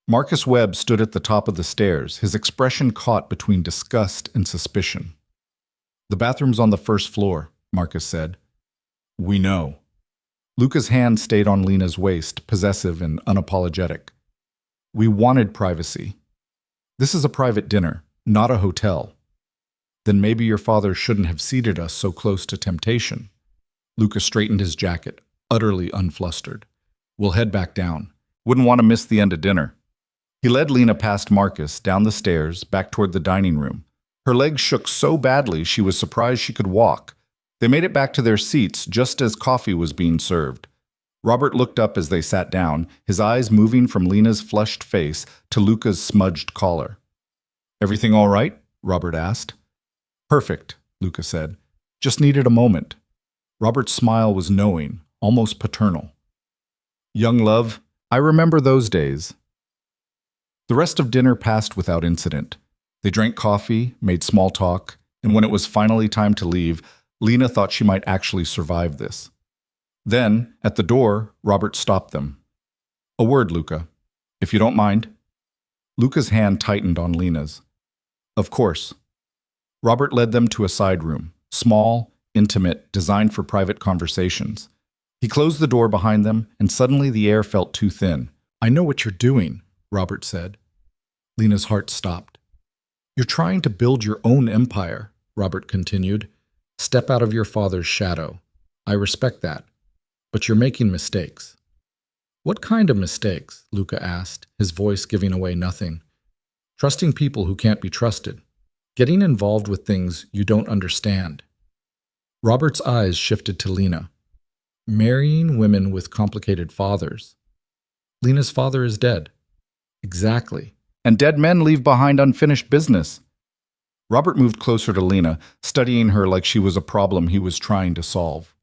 Marcus Webb stood at the top of the stairs, his expression caught between disgust and suspicion. The bathroom's on the first floor, Marcus said. We know. Luca's hand stayed on Lena's waist, possessive and unapologetic. We wanted privacy. This is a private dinner, not a hotel. Then maybe your father shouldn't have seated us so close to temptation. Luca straightened his jacket, utterly unflustered. We'll head back down. Wouldn't want to miss the end of dinner. He led Lena past Marcus, down the stairs, back toward the dining room. Her legs shook so badly she was surprised she could walk. They made it back to their seats just as coffee was being served. Robert looked up as they sat down, his eyes moving from Lena's flushed face to Luca's smudged collar. Everything all right? Robert asked. Perfect, Luca said. Just needed a moment. Robert's smile was knowing, almost paternal. Young love, I remember those days. The rest of dinner passed without incident. They drank coffee, made small talk, and when it was finally time to leave, Lena thought she might actually survive this. Then, at the door, Robert stopped them. A word, Luca, if you don't mind. Luca's hand tightened on Lena's. Of course. Robert led them to a side room, small, intimate, designed for private conversations. He closed the door behind them, and suddenly the air felt too thin. I know what you're doing, Robert said. Lena's heart stopped. You're trying to build your own empire, Robert continued. Step out of your father's shadow. I respect that. But you're making mistakes. What kind of mistakes? Luca asked, his voice giving away nothing. Trusting people who can't be trusted. Getting involved with things you don't understand. Robert's eyes shifted to Lena. Marrying women with complicated fathers. Lena's father is dead. Exactly. And dead men leave behind unfinished business. Robert moved closer to Lena, studying her like she was a problem he was trying to solve.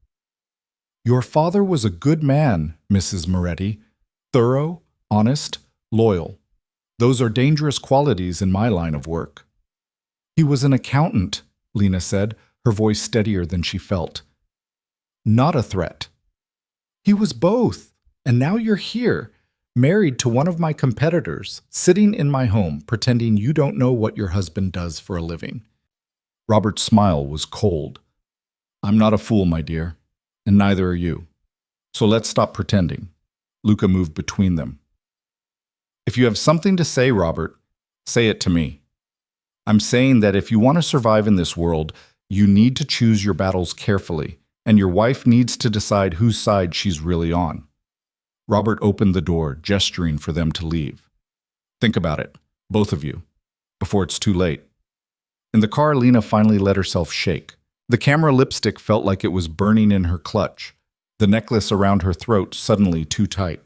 Your father was a good man, Mrs. Moretti. Thorough, honest, loyal. Those are dangerous qualities in my line of work. He was an accountant, Lena said, her voice steadier than she felt. Not a threat. He was both, and now you're here, married to one of my competitors, sitting in my home, pretending you don't know what your husband does for a living. Robert's smile was cold. I'm not a fool, my dear, and neither are you. So let's stop pretending. Luca moved between them. If you have something to say, Robert, say it to me. I'm saying that if you want to survive in this world, you need to choose your battles carefully, and your wife needs to decide whose side she's really on. Robert opened the door, gesturing for them to leave. Think about it, both of you, before it's too late. In the car, Lena finally let herself shake. The camera lipstick felt like it was burning in her clutch, the necklace around her throat suddenly too tight.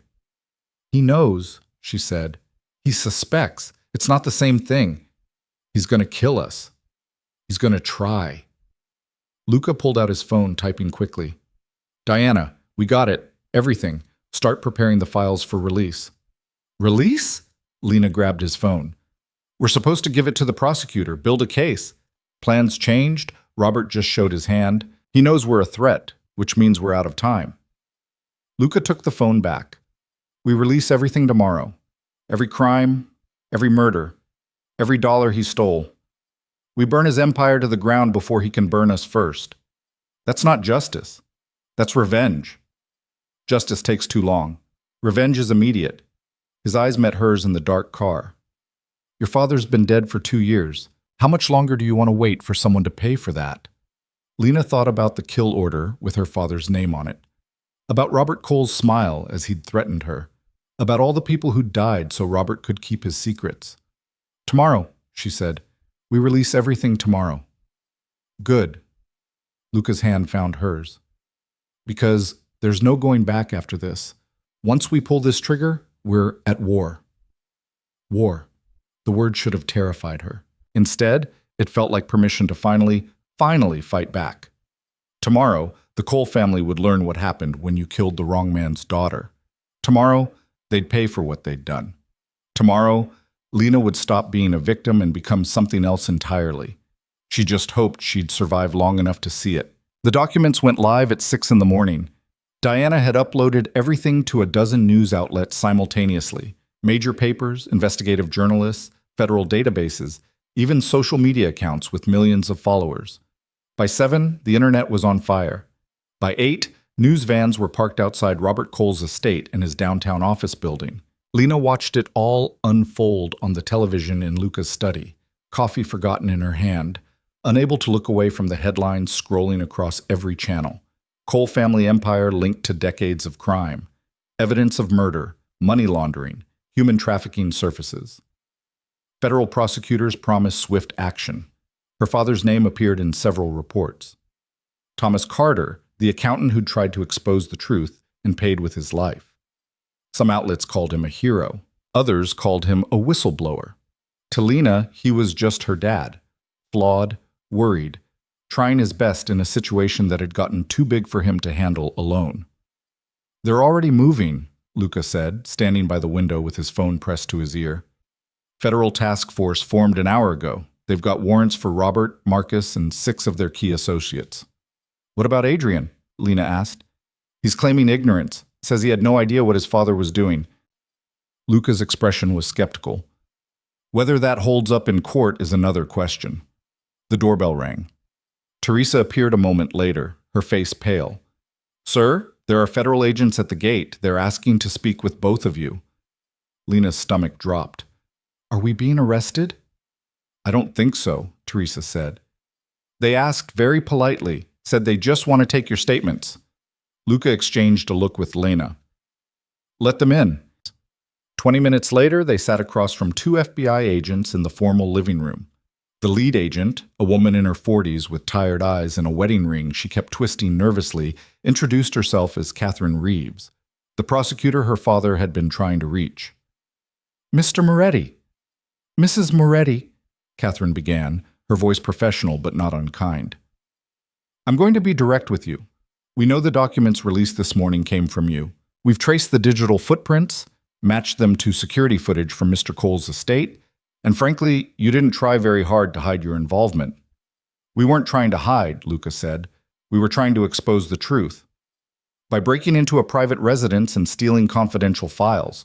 He knows, she said. He suspects. It's not the same thing. He's going to kill us. He's going to try. Luca pulled out his phone, typing quickly. Diana, we got it. Everything. Start preparing the files for release. Release? Lena grabbed his phone. We're supposed to give it to the prosecutor, build a case. Plans changed. Robert just showed his hand. He knows we're a threat, which means we're out of time. Luca took the phone back. We release everything tomorrow. Every crime, every murder, every dollar he stole. We burn his empire to the ground before he can burn us first. That's not justice. That's revenge. Justice takes too long. Revenge is immediate. His eyes met hers in the dark car. Your father's been dead for 2 years. How much longer do you want to wait for someone to pay for that? Lena thought about the kill order with her father's name on it. About Robert Cole's smile as he'd threatened her. About all the people who died so Robert could keep his secrets. Tomorrow, she said. We release everything tomorrow. Good. Luca's hand found hers. Because there's no going back after this. Once we pull this trigger, we're at war. War. The word should have terrified her. Instead, it felt like permission to finally fight back. Tomorrow, the Cole family would learn what happened when you killed the wrong man's daughter. Tomorrow, they'd pay for what they'd done. Tomorrow, Lena would stop being a victim and become something else entirely. She just hoped she'd survive long enough to see it. The documents went live at 6 in the morning. Diana had uploaded everything to a dozen news outlets simultaneously. Major papers, investigative journalists, federal databases, even social media accounts with millions of followers. By 7, the internet was on fire. By 8, news vans were parked outside Robert Cole's estate in his downtown office building. Lena watched it all unfold on the television in Luca's study, coffee forgotten in her hand, unable to look away from the headlines scrolling across every channel. Cole family empire linked to decades of crime. Evidence of murder, money laundering, human trafficking surfaces. Federal prosecutors promised swift action. Her father's name appeared in several reports. Thomas Carter, the accountant who'd tried to expose the truth and paid with his life. Some outlets called him a hero. Others called him a whistleblower. To Lena, he was just her dad, flawed, worried, trying his best in a situation that had gotten too big for him to handle alone. They're already moving, Luca said, standing by the window with his phone pressed to his ear. Federal task force formed an hour ago. They've got warrants for Robert, Marcus, and 6 of their key associates. What about Adrian? Lena asked. He's claiming ignorance, says he had no idea what his father was doing. Luca's expression was skeptical. Whether that holds up in court is another question. The doorbell rang. Teresa appeared a moment later, her face pale. "Sir, there are federal agents at the gate. They're asking to speak with both of you." Lena's stomach dropped. "Are we being arrested?" "I don't think so," Teresa said. "They asked very politely, said they just want to take your statements." Luca exchanged a look with Lena. "Let them in." 20 minutes later, they sat across from two FBI agents in the formal living room. The lead agent, a woman in her 40s with tired eyes and a wedding ring she kept twisting nervously, introduced herself as Catherine Reeves, the prosecutor her father had been trying to reach. "Mr. Moretti." "Mrs. Moretti," Catherine began, her voice professional but not unkind. "I'm going to be direct with you. We know the documents released this morning came from you. We've traced the digital footprints, matched them to security footage from Mr. Cole's estate, and frankly, you didn't try very hard to hide your involvement." "We weren't trying to hide," Luca said. "We were trying to expose the truth. By breaking into a private residence and stealing confidential files.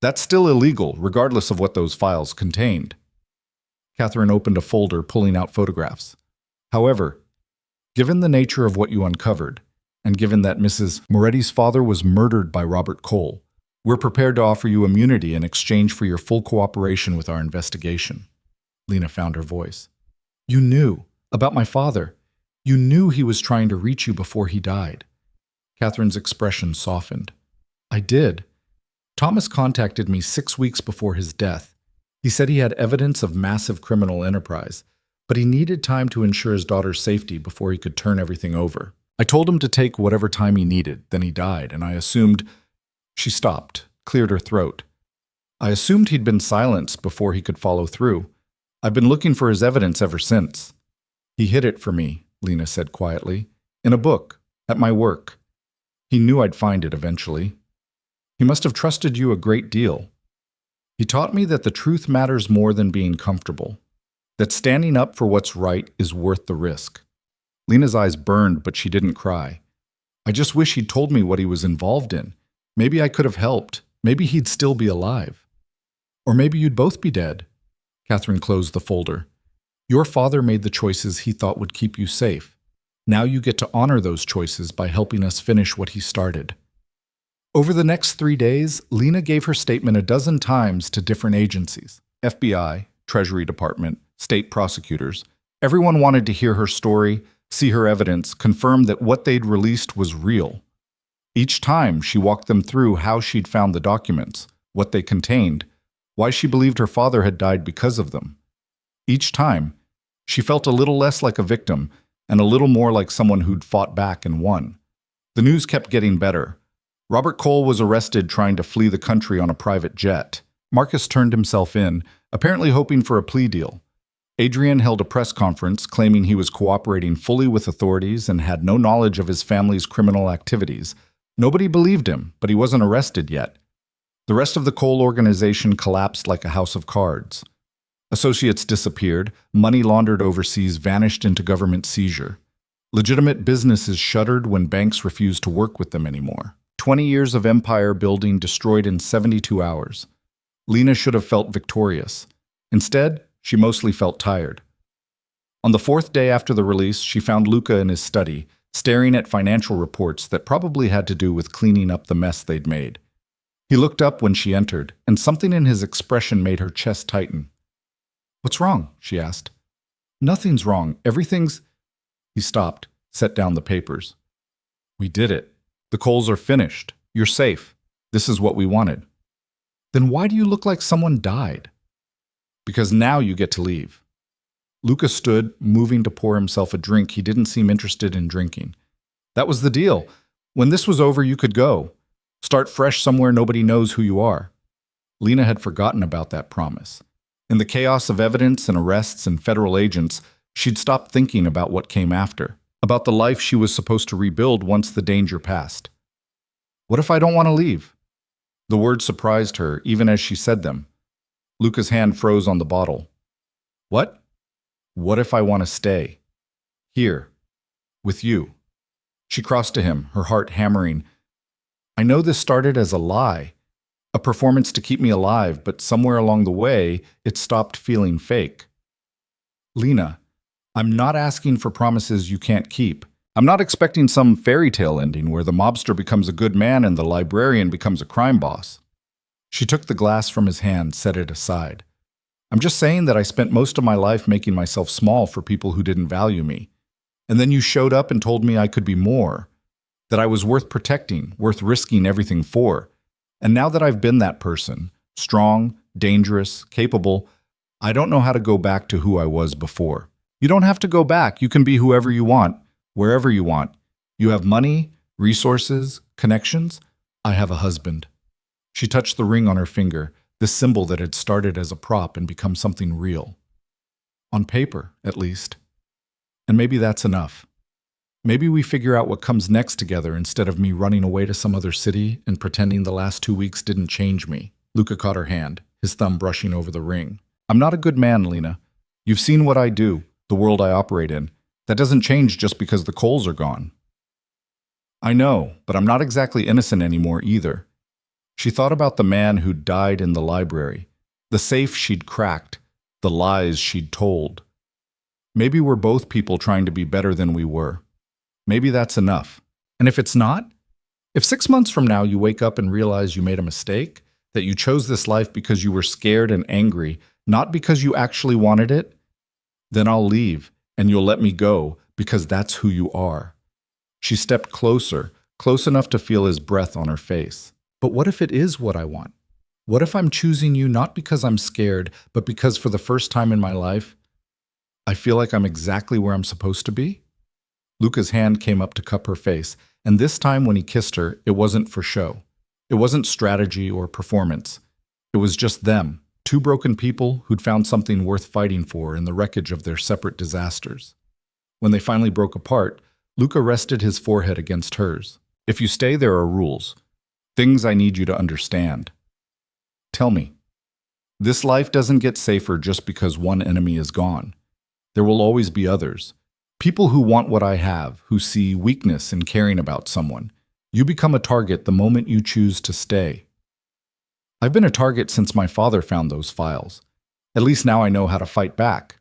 That's still illegal, regardless of what those files contained." Catherine opened a folder, pulling out photographs. "However, given the nature of what you uncovered, and given that Mrs. Moretti's father was murdered by Robert Cole, we're prepared to offer you immunity in exchange for your full cooperation with our investigation." Lena found her voice. "You knew about my father. You knew he was trying to reach you before he died." Catherine's expression softened. "I did. Thomas contacted me 6 weeks before his death. He said he had evidence of massive criminal enterprise, but he needed time to ensure his daughter's safety before he could turn everything over. I told him to take whatever time he needed, then he died, and I assumed—" She stopped, cleared her throat. "I assumed he'd been silenced before he could follow through. I've been looking for his evidence ever since." "He hid it for me," Lena said quietly. "In a book, at my work. He knew I'd find it eventually. He must have trusted you a great deal. He taught me that the truth matters more than being comfortable, that standing up for what's right is worth the risk." Lena's eyes burned, but she didn't cry. "I just wish he'd told me what he was involved in. Maybe I could have helped. Maybe he'd still be alive. Or maybe you'd both be dead." Catherine closed the folder. "Your father made the choices he thought would keep you safe. Now you get to honor those choices by helping us finish what he started." Over the next 3 days, Lena gave her statement a dozen times to different agencies: FBI, Treasury Department, state prosecutors. Everyone wanted to hear her story, see her evidence, confirm that what they'd released was real. Each time, she walked them through how she'd found the documents, what they contained, why she believed her father had died because of them. Each time, she felt a little less like a victim and a little more like someone who'd fought back and won. The news kept getting better. Robert Cole was arrested trying to flee the country on a private jet. Marcus turned himself in, apparently hoping for a plea deal. Adrian held a press conference claiming he was cooperating fully with authorities and had no knowledge of his family's criminal activities. Nobody believed him, but he wasn't arrested yet. The rest of the Cole organization collapsed like a house of cards. Associates disappeared, money laundered overseas vanished into government seizure. Legitimate businesses shuttered when banks refused to work with them anymore. 20 years of empire building destroyed in 72 hours. Lena should have felt victorious. Instead, she mostly felt tired. On the 4th day after the release, she found Luca in his study, staring at financial reports that probably had to do with cleaning up the mess they'd made. He looked up when she entered, and something in his expression made her chest tighten. "What's wrong?" she asked. "Nothing's wrong. Everything's—" He stopped, set down the papers. "We did it. The Coles are finished. You're safe. This is what we wanted." "Then why do you look like someone died?" "Because now you get to leave." Luca stood, moving to pour himself a drink he didn't seem interested in drinking. "That was the deal. When this was over, you could go. Start fresh somewhere nobody knows who you are." Lena had forgotten about that promise. In the chaos of evidence and arrests and federal agents, she'd stopped thinking about what came after, about the life she was supposed to rebuild once the danger passed. "What if I don't want to leave?" The words surprised her, even as she said them. Luca's hand froze on the bottle. "What?" "What if I want to stay? Here. With you?" She crossed to him, her heart hammering. "I know this started as a lie, A performance to keep me alive, but somewhere along the way, it stopped feeling fake. Lena, I'm not asking for promises you can't keep. I'm not expecting some fairy tale ending where the mobster becomes a good man and the librarian becomes a crime boss. She took the glass from his hand, set it aside. I'm just saying that I spent most of my life making myself small for people who didn't value me. And then you showed up and told me I could be more, that I was worth protecting, worth risking everything for. And now that I've been that person, strong, dangerous, capable, I don't know how to go back to who I was before. You don't have to go back. You can be whoever you want, wherever you want. You have money, resources, connections. I have a husband. She touched the ring on her finger, this symbol that had started as a prop and become something real. On paper, at least. And maybe that's enough. Maybe we figure out what comes next together instead of me running away to some other city and pretending the last 2 weeks didn't change me. Luca caught her hand, his thumb brushing over the ring. I'm not a good man, Lena. You've seen what I do, the world I operate in. That doesn't change just because the coals are gone. I know, but I'm not exactly innocent anymore either. She thought about the man who'd died in the library, the safe she'd cracked, the lies she'd told. Maybe we're both people trying to be better than we were. Maybe that's enough. And if it's not? If 6 months from now you wake up and realize you made a mistake, that you chose this life because you were scared and angry, not because you actually wanted it, then I'll leave and you'll let me go because that's who you are. She stepped closer, close enough to feel his breath on her face. But what if it is what I want? What if I'm choosing you not because I'm scared, but because for the first time in my life, I feel like I'm exactly where I'm supposed to be? Luca's hand came up to cup her face, and this time when he kissed her, it wasn't for show. It wasn't strategy or performance. It was just them, two broken people who'd found something worth fighting for in the wreckage of their separate disasters. When they finally broke apart, Luca rested his forehead against hers. If you stay, there are rules. Things I need you to understand. Tell me. This life doesn't get safer just because one enemy is gone. There will always be others. People who want what I have, who see weakness in caring about someone. You become a target the moment you choose to stay. I've been a target since my father found those files. At least now I know how to fight back.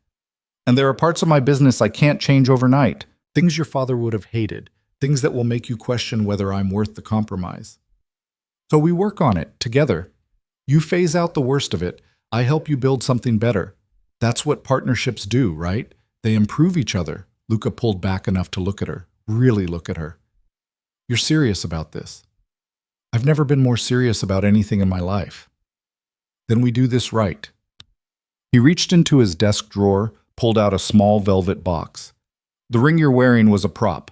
And there are parts of my business I can't change overnight. Things your father would have hated. Things that will make you question whether I'm worth the compromise. So we work on it, together. You phase out the worst of it. I help you build something better. That's what partnerships do, right? They improve each other. Luca pulled back enough to look at her, really look at her. You're serious about this. I've never been more serious about anything in my life. Then we do this right. He reached into his desk drawer, pulled out a small velvet box. The ring you're wearing was a prop.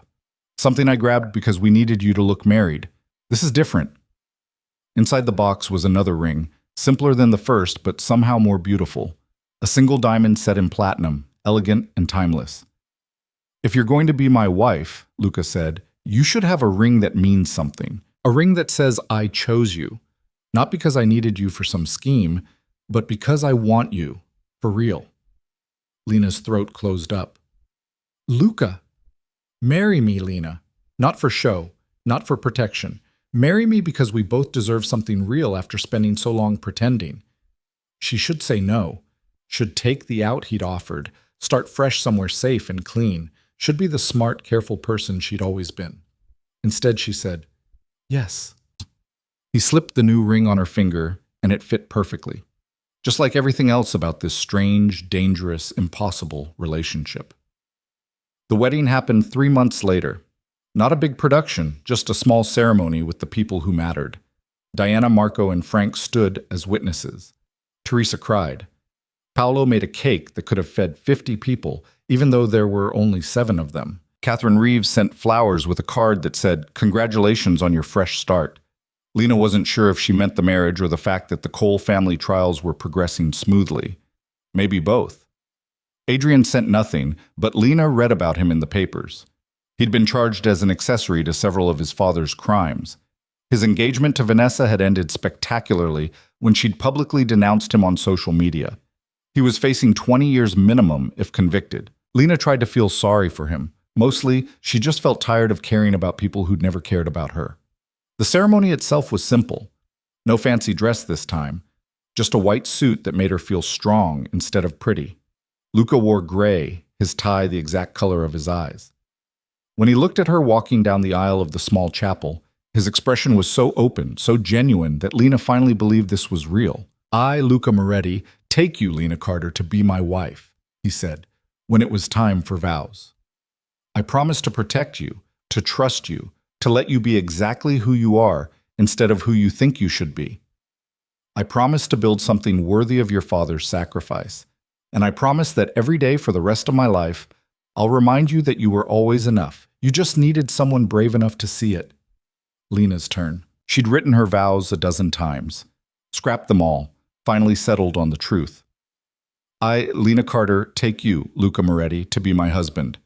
Something I grabbed because we needed you to look married. This is different. Inside the box was another ring, simpler than the first, but somehow more beautiful. A single diamond set in platinum, elegant and timeless. If you're going to be my wife, Luca said, you should have a ring that means something. A ring that says I chose you. Not because I needed you for some scheme, but because I want you, for real. Lena's throat closed up. Luca, marry me, Lena. Not for show, not for protection. Marry me because we both deserve something real after spending so long pretending. She should say no, should take the out he'd offered, start fresh somewhere safe and clean, should be the smart, careful person she'd always been. Instead, she said, yes. He slipped the new ring on her finger, and it fit perfectly, just like everything else about this strange, dangerous, impossible relationship. The wedding happened 3 months later. Not a big production, just a small ceremony with the people who mattered. Diana, Marco, and Frank stood as witnesses. Teresa cried. Paolo made a cake that could have fed 50 people, even though there were only 7 of them. Catherine Reeves sent flowers with a card that said, "Congratulations on your fresh start." Lena wasn't sure if she meant the marriage or the fact that the Cole family trials were progressing smoothly. Maybe both. Adrian sent nothing, but Lena read about him in the papers. He'd been charged as an accessory to several of his father's crimes. His engagement to Vanessa had ended spectacularly when she'd publicly denounced him on social media. He was facing 20 years minimum if convicted. Lena tried to feel sorry for him. Mostly, she just felt tired of caring about people who'd never cared about her. The ceremony itself was simple. No fancy dress this time, just a white suit that made her feel strong instead of pretty. Luca wore gray, his tie the exact color of his eyes. When he looked at her walking down the aisle of the small chapel, his expression was so open, so genuine, that Lena finally believed this was real. "I, Luca Moretti, take you, Lena Carter, to be my wife," he said, when it was time for vows. "I promise to protect you, to trust you, to let you be exactly who you are instead of who you think you should be. I promise to build something worthy of your father's sacrifice. And I promise that every day for the rest of my life, I'll remind you that you were always enough. You just needed someone brave enough to see it." Lena's turn. She'd written her vows a dozen times, scrapped them all, finally settled on the truth. "I, Lena Carter, take you, Luca Moretti, to be my husband.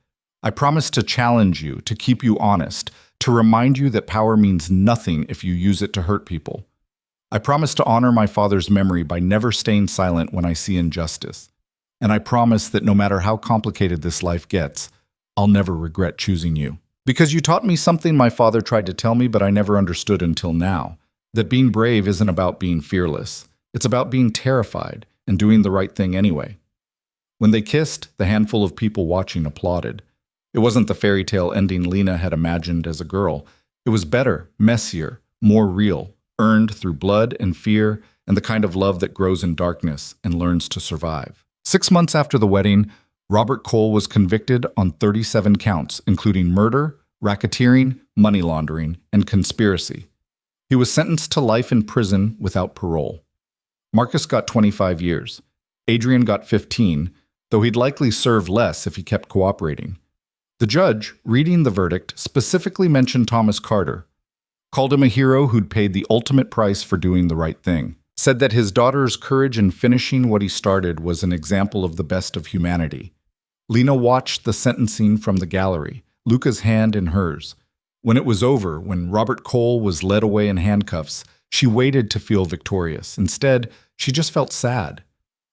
I promise to challenge you, to keep you honest, to remind you that power means nothing if you use it to hurt people. I promise to honor my father's memory by never staying silent when I see injustice. And I promise that no matter how complicated this life gets, I'll never regret choosing you. Because you taught me something my father tried to tell me but I never understood until now, that being brave isn't about being fearless. It's about being terrified and doing the right thing anyway." When they kissed, the handful of people watching applauded. It wasn't the fairy tale ending Lena had imagined as a girl. It was better, messier, more real, earned through blood and fear and the kind of love that grows in darkness and learns to survive. 6 months after the wedding, Robert Cole was convicted on 37 counts, including murder, racketeering, money laundering, and conspiracy. He was sentenced to life in prison without parole. Marcus got 25 years. Adrian got 15, though he'd likely serve less if he kept cooperating. The judge, reading the verdict, specifically mentioned Thomas Carter, called him a hero who'd paid the ultimate price for doing the right thing, said that his daughter's courage in finishing what he started was an example of the best of humanity. Lena watched the sentencing from the gallery, Luca's hand in hers. When it was over, when Robert Cole was led away in handcuffs, she waited to feel victorious. Instead, she just felt sad.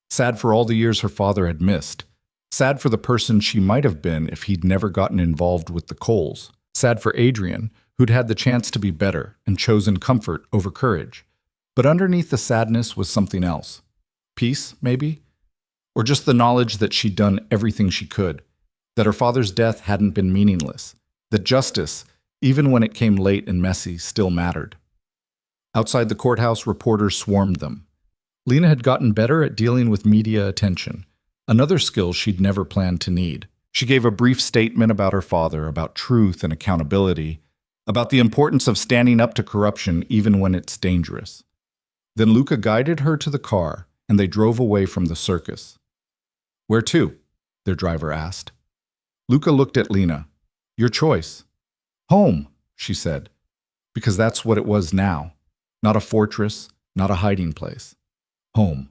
Sad for all the years her father had missed. Sad for the person she might have been if he'd never gotten involved with the Coles. Sad for Adrian, who'd had the chance to be better and chosen comfort over courage. But underneath the sadness was something else. Peace, maybe? Or just the knowledge that she'd done everything she could, that her father's death hadn't been meaningless, that justice, even when it came late and messy, still mattered. Outside the courthouse, reporters swarmed them. Lena had gotten better at dealing with media attention, another skill she'd never planned to need. She gave a brief statement about her father, about truth and accountability, about the importance of standing up to corruption even when it's dangerous. Then Luca guided her to the car, and they drove away from the circus. "Where to?" their driver asked. Luca looked at Lena. "Your choice." "Home," she said, because that's what it was now. Not a fortress, not a hiding place. Home.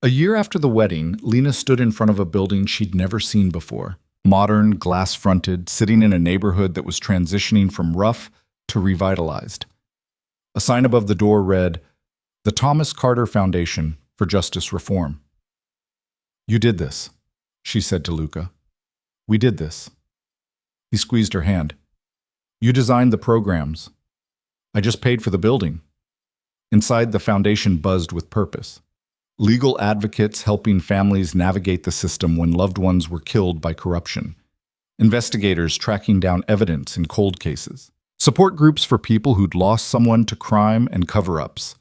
A year after the wedding, Lena stood in front of a building she'd never seen before. Modern, glass-fronted, sitting in a neighborhood that was transitioning from rough to revitalized. A sign above the door read, "The Thomas Carter Foundation for Justice Reform." "You did this," she said to Luca. "We did this." He squeezed her hand. "You designed the programs. I just paid for the building." Inside, the foundation buzzed with purpose. Legal advocates helping families navigate the system when loved ones were killed by corruption. Investigators tracking down evidence in cold cases. Support groups for people who'd lost someone to crime and cover-ups.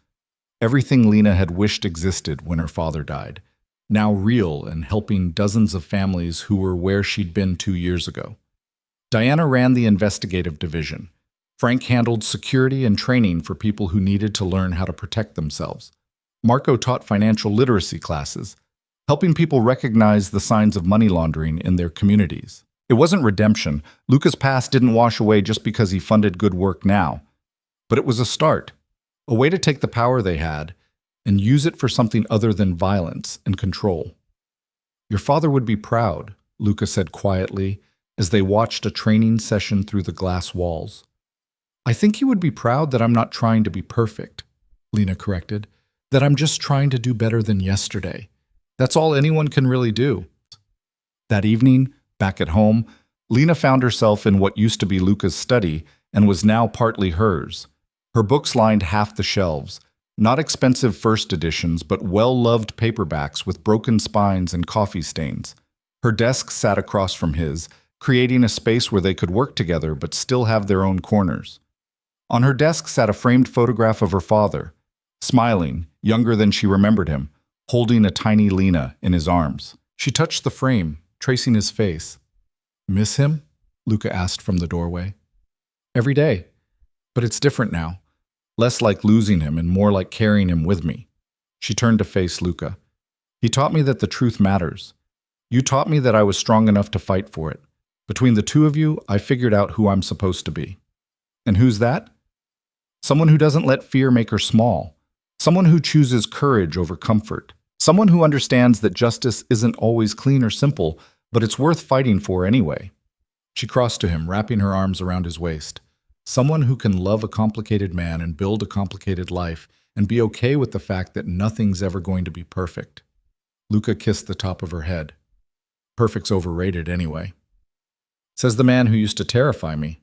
Everything Lena had wished existed when her father died, now real and helping dozens of families who were where she'd been 2 years ago. Diana ran the investigative division. Frank handled security and training for people who needed to learn how to protect themselves. Marco taught financial literacy classes, helping people recognize the signs of money laundering in their communities. It wasn't redemption. Luca's past didn't wash away just because he funded good work now. But it was a start. A way to take the power they had and use it for something other than violence and control. "Your father would be proud," Luca said quietly as they watched a training session through the glass walls. "I think he would be proud that I'm not trying to be perfect," Lena corrected, "that I'm just trying to do better than yesterday. That's all anyone can really do." That evening, back at home, Lena found herself in what used to be Luca's study and was now partly hers. Her books lined half the shelves, not expensive first editions, but well-loved paperbacks with broken spines and coffee stains. Her desk sat across from his, creating a space where they could work together but still have their own corners. On her desk sat a framed photograph of her father, smiling, younger than she remembered him, holding a tiny Lena in his arms. She touched the frame, tracing his face. "Miss him?" Luca asked from the doorway. "Every day. But it's different now. Less like losing him and more like carrying him with me." She turned to face Luca. "He taught me that the truth matters. You taught me that I was strong enough to fight for it. Between the two of you, I figured out who I'm supposed to be." "And who's that?" "Someone who doesn't let fear make her small. Someone who chooses courage over comfort. Someone who understands that justice isn't always clean or simple, but it's worth fighting for anyway." She crossed to him, wrapping her arms around his waist. "Someone who can love a complicated man and build a complicated life and be okay with the fact that nothing's ever going to be perfect." Luca kissed the top of her head. "Perfect's overrated anyway." Says the man who used to terrify me.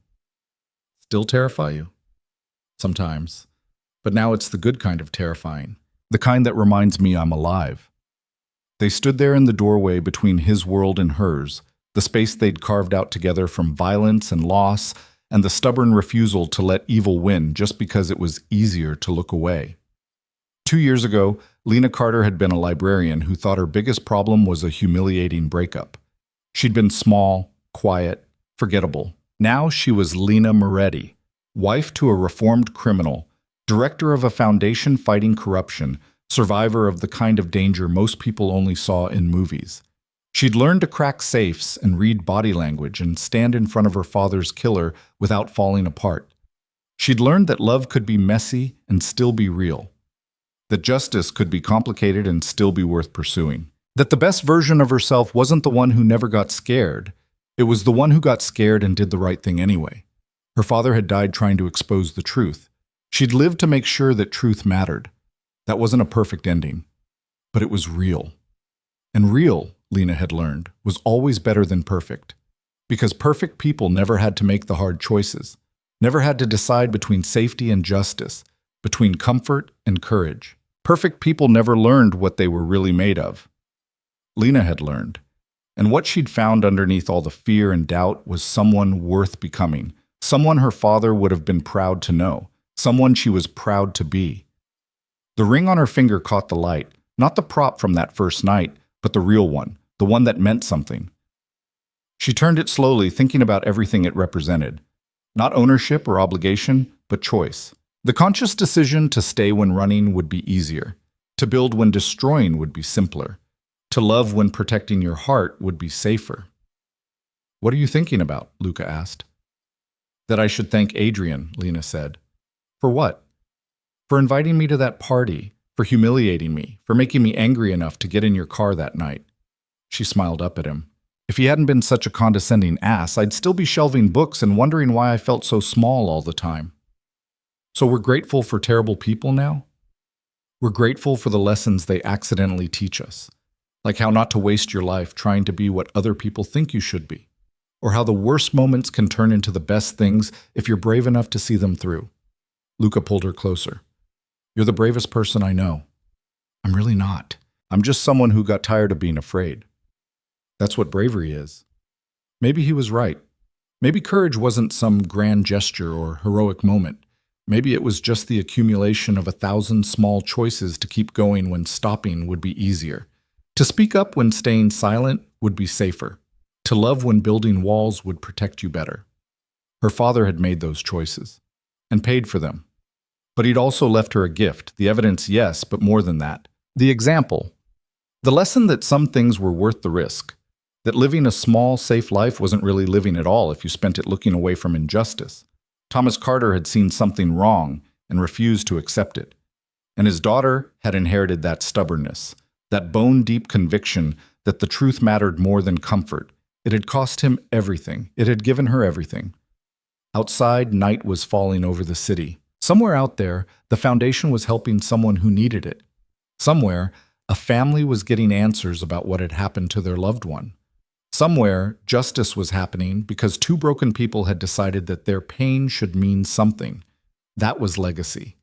"Still terrify you?" "Sometimes. But now it's the good kind of terrifying. The kind that reminds me I'm alive." They stood there in the doorway between his world and hers, the space they'd carved out together from violence and loss and the stubborn refusal to let evil win just because it was easier to look away. 2 years ago, Lena Carter had been a librarian who thought her biggest problem was a humiliating breakup. She'd been small, quiet, forgettable. Now she was Lena Moretti, wife to a reformed criminal, director of a foundation fighting corruption, survivor of the kind of danger most people only saw in movies. She'd learned to crack safes and read body language and stand in front of her father's killer without falling apart. She'd learned that love could be messy and still be real. That justice could be complicated and still be worth pursuing. That the best version of herself wasn't the one who never got scared. It was the one who got scared and did the right thing anyway. Her father had died trying to expose the truth. She'd lived to make sure that truth mattered. That wasn't a perfect ending, but it was real. And real, Lena had learned, was always better than perfect. Because perfect people never had to make the hard choices, never had to decide between safety and justice, between comfort and courage. Perfect people never learned what they were really made of. Lena had learned. And what she'd found underneath all the fear and doubt was someone worth becoming, someone her father would have been proud to know, someone she was proud to be. The ring on her finger caught the light, not the prop from that first night, but the real one, the one that meant something. She turned it slowly, thinking about everything it represented. Not ownership or obligation, but choice. The conscious decision to stay when running would be easier. To build when destroying would be simpler. To love when protecting your heart would be safer. "What are you thinking about?" Luca asked. "That I should thank Adrian," Lena said. "For what?" "For inviting me to that party, for humiliating me, for making me angry enough to get in your car that night." She smiled up at him. "If he hadn't been such a condescending ass, I'd still be shelving books and wondering why I felt so small all the time." "So we're grateful for terrible people now?" "We're grateful for the lessons they accidentally teach us. Like how not to waste your life trying to be what other people think you should be. Or how the worst moments can turn into the best things if you're brave enough to see them through." Luca pulled her closer. "You're the bravest person I know." "I'm really not. I'm just someone who got tired of being afraid." "That's what bravery is." Maybe he was right. Maybe courage wasn't some grand gesture or heroic moment. Maybe it was just the accumulation of 1,000 small choices to keep going when stopping would be easier. To speak up when staying silent would be safer. To love when building walls would protect you better. Her father had made those choices and paid for them. But he'd also left her a gift, the evidence, yes, but more than that. The example. The lesson that some things were worth the risk. That living a small, safe life wasn't really living at all if you spent it looking away from injustice. Thomas Carter had seen something wrong and refused to accept it. And his daughter had inherited that stubbornness, that bone-deep conviction that the truth mattered more than comfort. It had cost him everything. It had given her everything. Outside, night was falling over the city. Somewhere out there, the foundation was helping someone who needed it. Somewhere, a family was getting answers about what had happened to their loved one. Somewhere, justice was happening because two broken people had decided that their pain should mean something. That was legacy.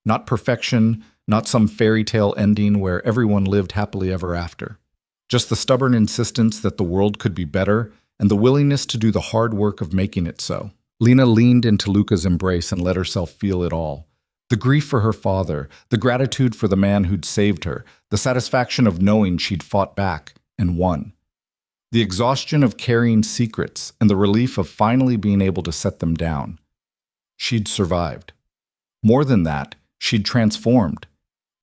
Not perfection, not some fairy tale ending where everyone lived happily ever after. Just the stubborn insistence that the world could be better and the willingness to do the hard work of making it so. Lena leaned into Luca's embrace and let herself feel it all. The grief for her father, the gratitude for the man who'd saved her, the satisfaction of knowing she'd fought back and won. The exhaustion of carrying secrets and the relief of finally being able to set them down. She'd survived. More than that, she'd transformed.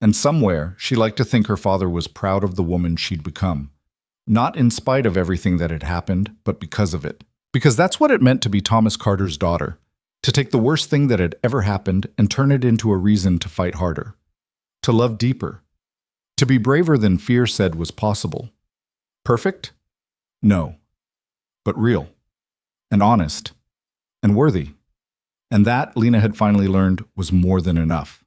And somewhere, she liked to think her father was proud of the woman she'd become. Not in spite of everything that had happened, but because of it. Because that's what it meant to be Thomas Carter's daughter. To take the worst thing that had ever happened and turn it into a reason to fight harder. To love deeper. To be braver than fear said was possible. Perfect? No. But real. And honest. And worthy. And that, Lena had finally learned, was more than enough.